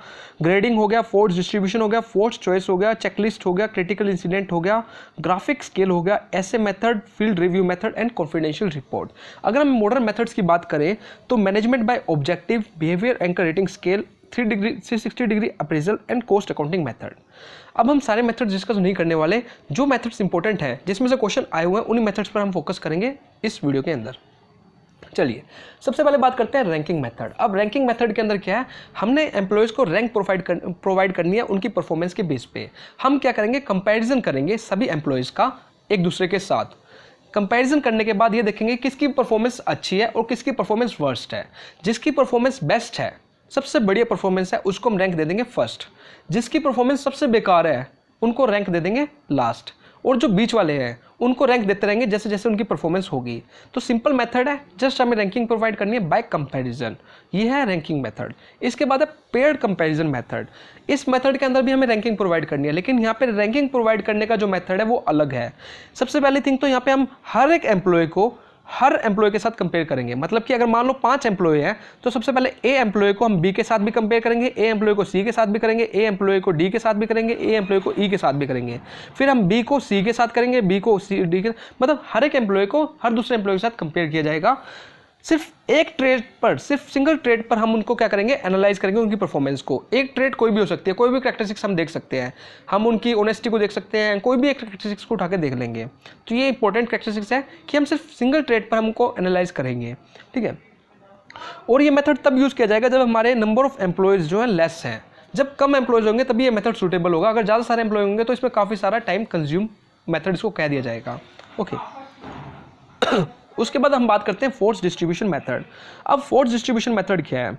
ग्रेडिंग हो गया, फोर्स डिस्ट्रीब्यूशन हो गया, फोर्स चॉइस हो गया, चेकलिस्ट हो गया, क्रिटिकल इंसिडेंट हो गया, ग्राफिक स्केल हो गया, ऐसे method, field review method and confidential report. अगर हम मॉडर्न मेथड्स की बात करें तो management by objective, behaviour anchor rating scale, 360 degree appraisal and cost accounting method. अब हम सारे मेथड्स डिस्कस नहीं करने वाले, जो मेथड्स इंपॉर्टेंट हैं जिसमें से क्वेश्चन आए हुए हैं उन्हीं मेथड्स पर हम फोकस करेंगे इस वीडियो के अंदर। चलिए सबसे पहले बात करते हैं रैंकिंग मेथड। अब रैंकिंग मेथड के अंदर क्या है, हमने एम्प्लॉयज़ को रैंक प्रोवाइड करनी है उनकी परफॉर्मेंस के बेस पे। हम क्या करेंगे, कंपैरिजन करेंगे सभी एम्प्लॉयज़ का एक दूसरे के साथ। कंपैरिजन करने के बाद ये देखेंगे किसकी परफॉर्मेंस अच्छी है और किसकी परफॉर्मेंस वर्स्ट है। जिसकी परफॉर्मेंस बेस्ट है, सबसे बढ़िया परफॉर्मेंस है, उसको हम रैंक दे देंगे फर्स्ट। जिसकी परफॉर्मेंस सबसे बेकार है उनको रैंक दे देंगे लास्ट। और जो बीच वाले हैं उनको रैंक देते रहेंगे जैसे जैसे उनकी परफॉर्मेंस होगी। तो सिंपल मेथड है, जस्ट हमें रैंकिंग प्रोवाइड करनी है बाय कंपैरिजन। ये है रैंकिंग मेथड। इसके बाद है पेयर्ड कंपैरिजन मेथड। इस मेथड के अंदर भी हमें रैंकिंग प्रोवाइड करनी है, लेकिन यहाँ पे रैंकिंग प्रोवाइड करने का जो मेथड है वो अलग है। सबसे पहली थिंग तो यहाँ पे हम हर एक एम्प्लॉय को हर एम्प्लॉय के साथ कंपेयर करेंगे। मतलब कि अगर मान लो 5 एम्प्लॉय हैं तो सबसे पहले ए एम्प्लॉय को हम बी के साथ भी कंपेयर करेंगे, ए एम्प्लॉय को सी के साथ भी करेंगे, ए एम्प्लॉय को डी के साथ भी करेंगे, ए एम्प्लॉय को ई के साथ भी करेंगे, फिर हम बी को सी के साथ करेंगे, बी को सी डी के, मतलब हर एक एम्प्लॉय को हर दूसरे एम्प्लॉय के साथ कंपेयर किया जाएगा। सिर्फ एक ट्रेड पर, सिर्फ सिंगल ट्रेड पर हम उनको क्या करेंगे, एनालाइज करेंगे उनकी परफॉर्मेंस को। एक ट्रेड कोई भी हो सकती है, कोई भी कैरेक्टरिस्टिक्स हम देख सकते हैं, हम उनकी ऑनेस्टी को देख सकते हैं, कोई भी एक कैरेक्टरिस्टिक्स को उठा के देख लेंगे। तो ये इंपॉर्टेंट कैरेक्टरिस्टिक्स है कि हम सिर्फ सिंगल ट्रेड पर हमको एनालाइज करेंगे, ठीक है। और ये मेथड तब यूज़ किया जाएगा जब हमारे नंबर ऑफ एम्प्लॉयज़ जो है लेस हैं। जब कम एम्प्लॉयज़ होंगे तभी ये मेथड सूटेबल होगा। अगर ज़्यादा सारे एम्प्लॉय होंगे तो इसमें काफ़ी सारा टाइम कंज्यूम मेथड इसको कह दिया जाएगा। ओके उसके बाद हम बात करते हैं फोर्स डिस्ट्रीब्यूशन मेथड। अब फोर्स डिस्ट्रीब्यूशन मेथड क्या है?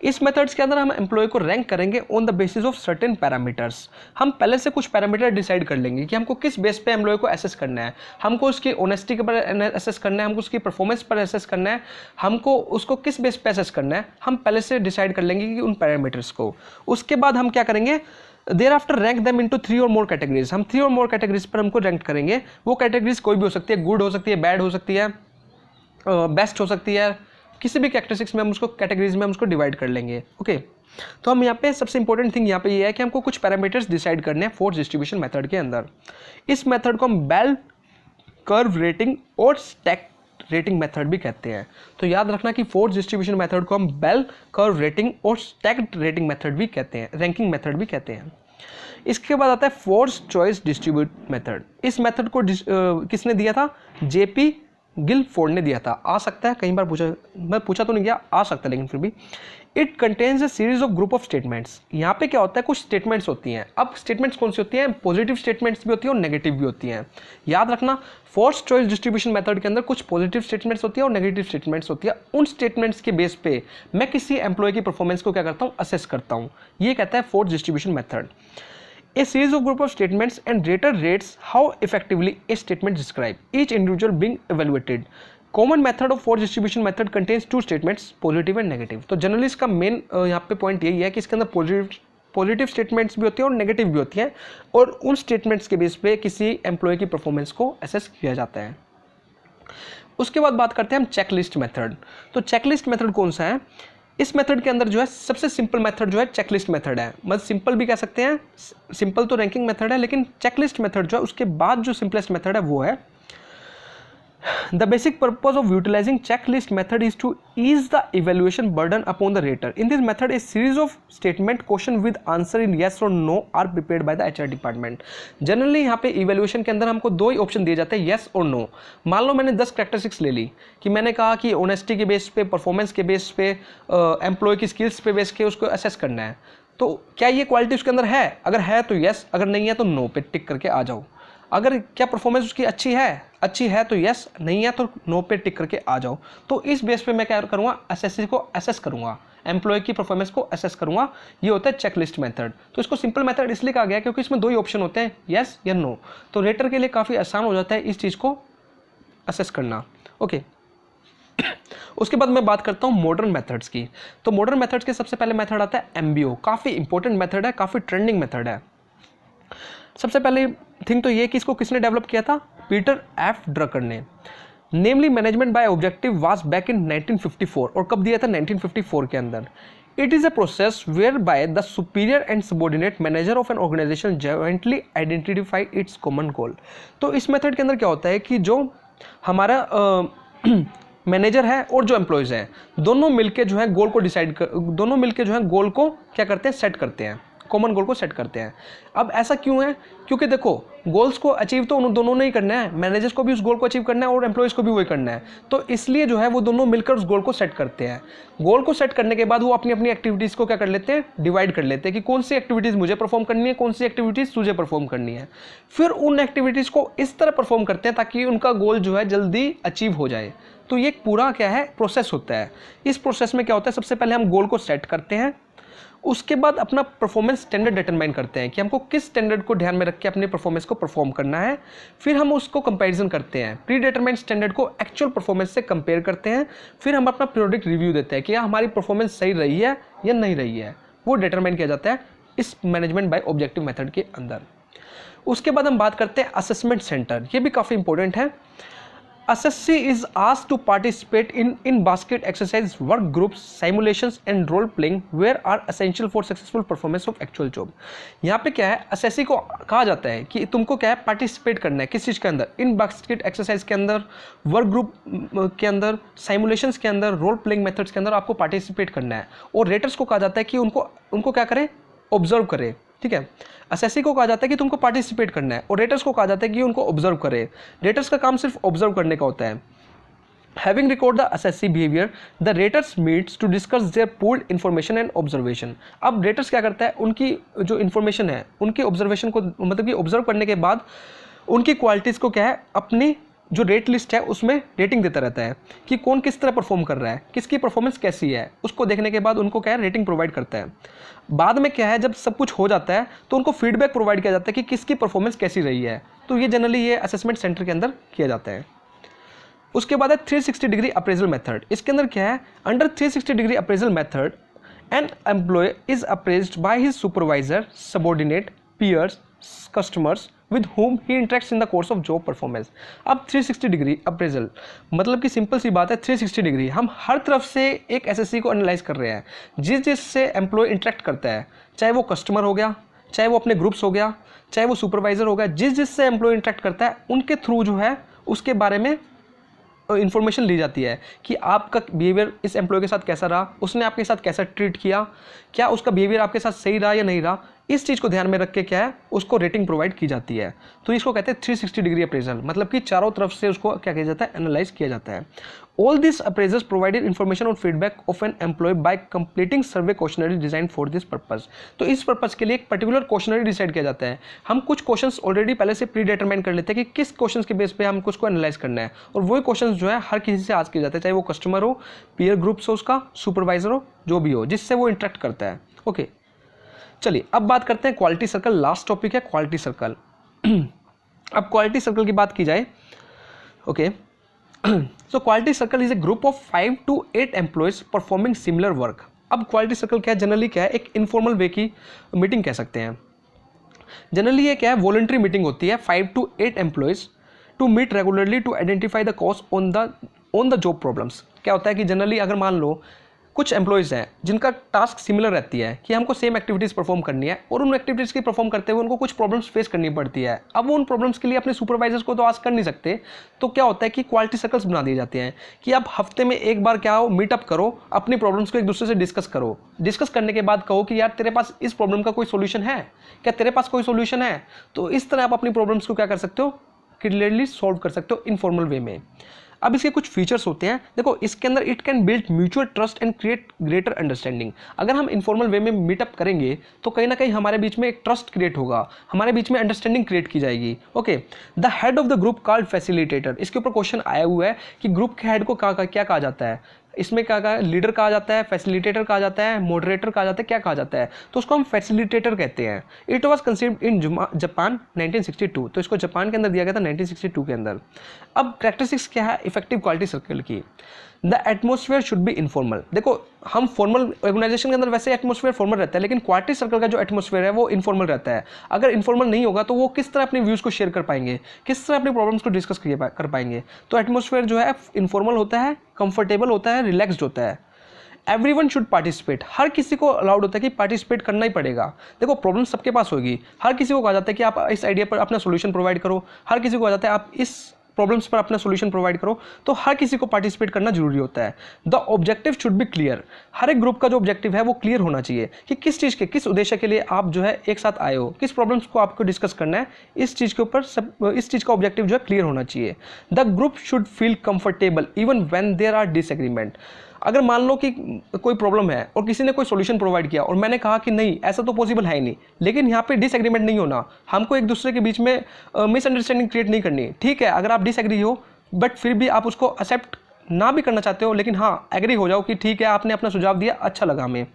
इस मेथड्स के अंदर हम एम्प्लॉय को रैंक करेंगे on the basis of certain parameters. हम पहले से कुछ पैरामीटर डिसाइड कर लेंगे कि हमको किस बेस पे एम्प्लॉय को एसेस करना है। हमको उसकी ऑनेस्टी के पर एसेस करना है, हमको उसकी परफॉर्मेंस पर एसेस करना है, हमको उसको किस बेस पे एसेस करना है, हम पहले से डिसाइड कर लेंगे कि उन पैरामीटर्स को। उसके बाद हम क्या करेंगे, thereafter rank them into 3 और मोर कैटेगरीज। हम 3 और मोर कैटेगरीज पर हमको रैंक करेंगे। वो कैटेगरीज कोई भी हो सकती है, गुड हो सकती है, बैड हो सकती है, बेस्ट हो सकती है, किसी भी कैरेक्टरिस्टिक्स में हम उसको कैटेगरीज में हम उसको डिवाइड कर लेंगे। ओके तो हम यहाँ पे सबसे इंपॉर्टेंट थिंग यहाँ पे ये है कि हमको कुछ पैरामीटर्स डिसाइड करने हैं फोर्स डिस्ट्रीब्यूशन मेथड के अंदर। इस मेथड को हम बेल कर्व रेटिंग और स्टैक रेटिंग मेथड भी कहते हैं। तो याद रखना कि फोर्स डिस्ट्रीब्यूशन मेथड को हम बेल कर्व रेटिंग और स्टैक्ड रेटिंग मेथड भी कहते हैं, रैंकिंग मेथड भी कहते हैं। इसके बाद आता है फोर्स चॉइस डिस्ट्रीब्यूट मेथड। इस मेथड को किसने दिया था? जेपी गिलफोर्ड ने दिया था। आ सकता है कई बार पूछा तो नहीं गया, आ सकता है लेकिन फिर भी। It contains a series of group of statements. यहाँ पे क्या होता है, कुछ स्टेटमेंट्स होती हैं। अब स्टेटमेंट्स कौन सी होती हैं? पॉजिटिव स्टेटमेंट्स भी होती हैं और नेगेटिव भी होती हैं। याद रखना फोर्स चॉइस डिस्ट्रीब्यूशन मेथड के अंदर कुछ पॉजिटिव स्टेटमेंट्स होती है और नेगेटिव स्टेटमेंट्स होती है। उन स्टेटमेंट्स के बेस पे मैं किसी एम्प्लॉय की परफॉर्मेंस को क्या करता हूँ? असेस करता हूँ। ये कहता है force distribution method. A series of group of statements and rater rates how effectively a statement describe, each individual being evaluated. Common method of force distribution method contains two statements, positive and negative. तो जनरली इसका मेन यहाँ पे पॉइंट यही है कि इसके अंदर पॉजिटिव स्टेटमेंट्स भी होती हैं और नेगेटिव भी होती हैं, और उन स्टेटमेंट्स के बेस पे किसी एम्प्लॉय की परफॉर्मेंस को असेस किया जाता है। उसके बाद बात करते हैं हम चेकलिस्ट मेथड। तो चेकलिस्ट मेथड कौन सा है? इस मेथड के अंदर जो है सबसे सिंपल मेथड जो है चेकलिस्ट मेथड है। मतलब सिंपल भी कह सकते हैं, सिंपल तो रैंकिंग मेथड है, लेकिन चेकलिस्ट मेथड जो है उसके बाद जो सिंपलेस्ट मेथड है वो है The basic purpose of utilizing checklist method is to ease the evaluation burden upon the rater. In this method, a series of statement question with answer in yes or no are prepared by the HR department. Generally यहाँ पे evaluation के अंदर हमको दो ही ऑप्शन दिए जाते हैं, yes और no. मान लो मैंने 10 कैरेक्टरिस्टिक्स ले ली कि मैंने कहा कि ऑनेस्टी के बेस पे, परफॉर्मेंस के बेस पे, एम्प्लॉय की स्किल्स पे बेस के उसको असेस करना है। तो क्या ये क्वालिटी उसके अंदर है? अगर है तो यस, अगर नहीं है तो नो पे टिक करके आ जाओ। अगर क्या परफॉर्मेंस उसकी अच्छी है तो यस, नहीं है तो नो पे टिक करके आ जाओ। तो इस बेस पे मैं क्या करूँगा? एसएससी को असेस करूँगा, एम्प्लॉय की परफॉर्मेंस को असेस करूँगा। ये होता है चेकलिस्ट मेथड। तो इसको सिंपल मेथड इसलिए कहा गया क्योंकि इसमें दो ही ऑप्शन होते हैं, यस या नो। तो रेटर के लिए काफ़ी आसान हो जाता है इस चीज़ को असेस करना। ओके, उसके बाद मैं बात करता हूँ मॉडर्न मेथड्स की। तो मॉडर्न मेथड्स के सबसे पहले मेथड आता है एमबीओ। काफ़ी इंपॉर्टेंट मेथड है, काफ़ी ट्रेंडिंग मेथड है। सबसे पहले थिंग तो ये कि इसको किसने डेवलप किया था? पीटर एफ ड्रकर ने। Namely management by objective was back in 1954। और कब दिया था? 1954 के अंदर। It is a process where by the superior and subordinate manager of an organisation jointly identify its common goal. तो इस मेथड के अंदर क्या होता है कि जो हमारा मैनेजर है और जो एम्प्लॉयज़ हैं, दोनों मिलके जो है गोल को दोनों मिलके जो है गोल को क्या करते हैं? सेट करते हैं, कॉमन गोल को सेट करते हैं। अब ऐसा क्यों है? क्योंकि देखो, गोल्स को अचीव तो उन दोनों ने ही करना है, मैनेजर्स को भी उस गोल को अचीव करना है और एम्प्लॉयज़ को भी वही करना है। तो इसलिए जो है वो दोनों मिलकर उस गोल को सेट करते हैं। गोल को सेट करने के बाद वो अपनी अपनी एक्टिविटीज़ को क्या कर लेते हैं? डिवाइड कर लेते हैं कि कौन सी एक्टिविटीज़ मुझे परफॉर्म करनी है, कौन सी एक्टिविटीज़ तुझे परफॉर्म करनी है। फिर उन एक्टिविटीज़ को इस तरह परफॉर्म करते हैं ताकि उनका गोल जो है जल्दी अचीव हो जाए। तो ये पूरा क्या है? प्रोसेस होता है। इस प्रोसेस में क्या होता है? सबसे पहले हम गोल को सेट करते हैं, उसके बाद अपना परफॉर्मेंस स्टैंडर्ड डिटरमाइन करते हैं कि हमको किस स्टैंडर्ड को ध्यान में रख के अपने परफॉर्मेंस को परफॉर्म करना है। फिर हम उसको कंपैरिजन करते हैं, प्री डिटरमाइंड स्टैंडर्ड को एक्चुअल परफॉर्मेंस से कंपेयर करते हैं। फिर हम अपना पीरियोडिक रिव्यू देते हैं कि हमारी परफॉर्मेंस सही रही है या नहीं रही है। वो डिटरमाइन किया जाता है इस मैनेजमेंट बाय ऑब्जेक्टिव मेथड के अंदर। उसके बाद हम बात करते हैं असेसमेंट सेंटर। ये भी काफ़ी इंपॉर्टेंट है। Assessee is asked to participate in basket exercise, work groups, simulations and role playing where are essential for successful performance of actual job। यहाँ पे क्या है? assessee को कहा जाता है कि तुमको क्या है? पार्टिसिपेट करना है। किस चीज़ के अंदर? इन बास्केट एक्सरसाइज के अंदर, वर्क ग्रुप के अंदर, साइमुलेशंस के अंदर, रोल प्लेइंग मेथड्स के अंदर आपको पार्टिसिपेट करना है। और रेटर्स को कहा जाता है कि उनको क्या करें? ऑब्जर्व करें। ठीक है, असेसी को कहा जाता है कि तुमको पार्टिसिपेट करना है और रेटर्स को कहा जाता है कि उनको ऑब्जर्व करे। रेटर्स का काम सिर्फ ऑब्जर्व करने का होता है। Having record the assessee behaviour, the raters meets to discuss their pooled information and observation. अब रेटर्स क्या करता है? उनकी जो इन्फॉर्मेशन है, उनकी ऑब्जर्वेशन को, मतलब कि ऑब्जर्व करने के बाद उनकी क्वालिटीज़ को क्या है? अपनी जो रेट लिस्ट है उसमें रेटिंग देता रहता है कि कौन किस तरह परफॉर्म कर रहा है, किसकी परफॉर्मेंस कैसी है। उसको देखने के बाद उनको क्या है? रेटिंग प्रोवाइड करता है। बाद में क्या है? जब सब कुछ हो जाता है तो उनको फीडबैक प्रोवाइड किया जाता है कि किसकी परफॉर्मेंस कैसी रही है। तो ये जनरली ये असेसमेंट सेंटर के अंदर किया जाता है। उसके बाद है 360 डिग्री अप्रेजल मेथड। इसके अंदर क्या है? Under 360 degree appraisal method an employ is appraised by his supervisor, subordinate, peers, customers, with whom he interacts in the course of job performance। अब 360 डिग्री अप्रेजल मतलब कि सिंपल सी बात है, 360 डिग्री हम हर तरफ से एक एसएससी को एनालाइज कर रहे हैं। जिससे एम्प्लॉय इंटरेक्ट करता है, चाहे वो कस्टमर हो गया, चाहे वो अपने ग्रुप्स हो गया, चाहे वो सुपरवाइजर हो गया, जिससे एम्प्लॉय इंटरेक्ट करता है उनके थ्रू जो है उसके बारे में इन्फॉर्मेशन ली जाती है कि आपका बिहेवियर इस एम्प्लॉय के साथ कैसा रहा, उसने आपके साथ कैसा ट्रीट किया, क्या उसका बिहेवियर आपके साथ सही रहा या नहीं रहा। इस चीज़ को ध्यान में रख के क्या है उसको रेटिंग प्रोवाइड की जाती है। तो इसको कहते हैं 360 डिग्री अप्रेजल, मतलब कि चारों तरफ से उसको क्या किया जाता है, एनालाइज किया जाता है। All this appraisals provided information और feedback of an employee by completing survey questionnaire design for this purpose. तो इस पर्पस के लिए एक पर्टिकुलर क्वेश्चनरी डिसाइड किया जाता है। हम कुछ क्वेश्चंस ऑलरेडी पहले से प्री डिटरमाइन कर लेते हैं कि किस क्वेश्चन के बेस पे हमको उसको एनालाइज करना है, और वही क्वेश्चन जो है हर किसी से आज किए जाते हैं, चाहे वो कस्टमर हो, पीयर ग्रुप्स हो, उसका सुपरवाइजर हो, जो भी हो, जिससे वो इंटरेक्ट करता है। ओके, चलिए अब बात करते हैं क्वालिटी सर्कल। लास्ट टॉपिक है क्वालिटी सर्कल। अब क्वालिटी सर्कल की बात की जाए, okay, so quality circle is a group of 5 to 8 employees performing similar work. अब क्वालिटी सर्कल क्या है, जनरली क्या है, एक इनफॉर्मल वे की मीटिंग कह सकते हैं। जनरली ये क्या है, वॉलंटरी मीटिंग होती है 5 to 8 employees to meet regularly to identify the cause on the job problems. क्या होता है कि जनरली अगर मान लो कुछ एम्प्लॉयज़ हैं जिनका टास्क सिमिलर रहती है कि हमको सेम एक्टिविटीज़ परफॉर्म करनी है, और उन एक्टिविटीज़ की परफॉर्म करते हुए उनको कुछ प्रॉब्लम्स फेस करनी पड़ती है। अब वो उन प्रॉब्लम्स के लिए अपने सुपरवाइजर्स को तो आस्क कर नहीं सकते, तो क्या होता है कि क्वालिटी सर्कल्स बना दिए जाते हैं कि आप हफ्ते में एक बार क्या हो, मीटअप करो, अपनी प्रॉब्लम्स को एक दूसरे से डिस्कस करो। डिस्कस करने के बाद कहो कि यार तेरे पास इस प्रॉब्लम का कोई सोल्यूशन है क्या, तेरे पास कोई सोल्यूशन है। तो इस तरह आप अपनी प्रॉब्लम्स को क्या कर सकते हो, क्लियरली सॉल्व कर सकते हो इनफॉर्मल वे में। अब इसके कुछ फीचर्स होते हैं, देखो इसके अंदर it can build mutual trust and create greater understanding. अगर हम इनफॉर्मल वे में मीटअप करेंगे तो कहीं ना कहीं हमारे बीच में एक ट्रस्ट क्रिएट होगा, हमारे बीच में अंडरस्टैंडिंग क्रिएट की जाएगी। Okay, the head of the group called facilitator. इसके ऊपर क्वेश्चन आया हुआ है कि ग्रुप के हेड को क्या कहा जाता है। इसमें क्या कहा, लीडर कहा जाता है, फैसिलिटेटर कहा जाता है, मॉडरेटर कहा जाता है, क्या कहा जाता है, तो उसको हम फैसिलिटेटर कहते हैं। It was conceived in Japan 1962। तो इसको जापान के अंदर दिया गया था 1962 के अंदर। अब कैरेक्टरिस्टिक्स क्या है इफेक्टिव क्वालिटी सर्कल की, the atmosphere should be informal. देखो हम फॉर्मल ऑर्गेनाइजेशन के अंदर वैसे एटमोसफियर फॉर्मल रहता है, लेकिन क्वालिटी सर्कल का जो एटमोसफियर है वो इनफॉर्मल रहता है। अगर इनफॉर्मल नहीं होगा तो वो किस तरह अपने व्यूज़ को शेयर कर पाएंगे, किस तरह अपने प्रॉब्लम्स को डिस्कस कर पाएंगे। तो एटमोसफियर जो है इनफॉर्मल होता है, कंफर्टेबल होता है, रिलैक्स्ड होता है। एवरीवन शुड पार्टिसिपेट, हर किसी को अलाउड होता है कि पार्टिसिपेट करना ही पड़ेगा। देखो प्रॉब्लम सबके पास होगी, हर किसी को कहा जाता है कि आप इस आइडिया पर अपना सोल्यूशन प्रोवाइड करो, हर किसी को कहा जाता है आप इस प्रॉब्लम्स पर अपना सोल्यूशन प्रोवाइड करो, तो हर किसी को पार्टिसिपेट करना जरूरी होता है। The objective should be clear, हर एक ग्रुप का जो ऑब्जेक्टिव है वो क्लियर होना चाहिए कि किस चीज़ के, किस उद्देश्य के लिए आप जो है एक साथ आए हो, किस प्रॉब्लम्स को आपको डिस्कस करना है, इस चीज़ के ऊपर सब, इस चीज़ का ऑब्जेक्टिव जो है क्लियर होना चाहिए। The group should feel comfortable even when there are disagreement. अगर मान लो कि कोई प्रॉब्लम है और किसी ने कोई सॉल्यूशन प्रोवाइड किया और मैंने कहा कि नहीं ऐसा तो पॉसिबल है ही नहीं, लेकिन यहाँ पे डिसएग्रीमेंट नहीं होना, हमको एक दूसरे के बीच में मिसअंडरस्टैंडिंग क्रिएट नहीं करनी। ठीक है, अगर आप डिसएग्री हो बट फिर भी आप उसको एक्सेप्ट ना भी करना चाहते हो, लेकिन हाँ एग्री हो जाओ कि ठीक है आपने अपना सुझाव दिया, अच्छा लगा हमें।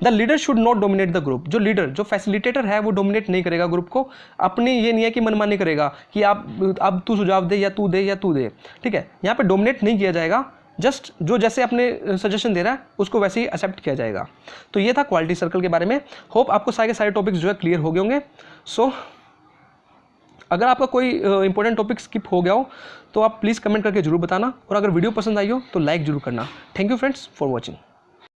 The leader should not dominate the group, जो लीडर जो फैसिलिटेटर है वो डोमिनेट नहीं करेगा ग्रुप को, अपनी ये नहीं है कि मनमानी करेगा कि आप अब तू सुझाव दे या तू दे या तू दे। ठीक है, यहाँ पे डोमिनेट नहीं किया जाएगा, जस्ट जो जैसे अपने सजेशन दे रहा है उसको वैसे ही एक्सेप्ट किया जाएगा। तो ये था क्वालिटी सर्कल के बारे में। होप आपको सारे के सारे टॉपिक्स जो है क्लियर हो गए होंगे। सो अगर आपका कोई इंपॉर्टेंट टॉपिक स्किप हो गया हो तो आप प्लीज़ कमेंट करके जरूर बताना, और अगर वीडियो पसंद आई हो तो लाइक जरूर करना। Thank you friends for watching.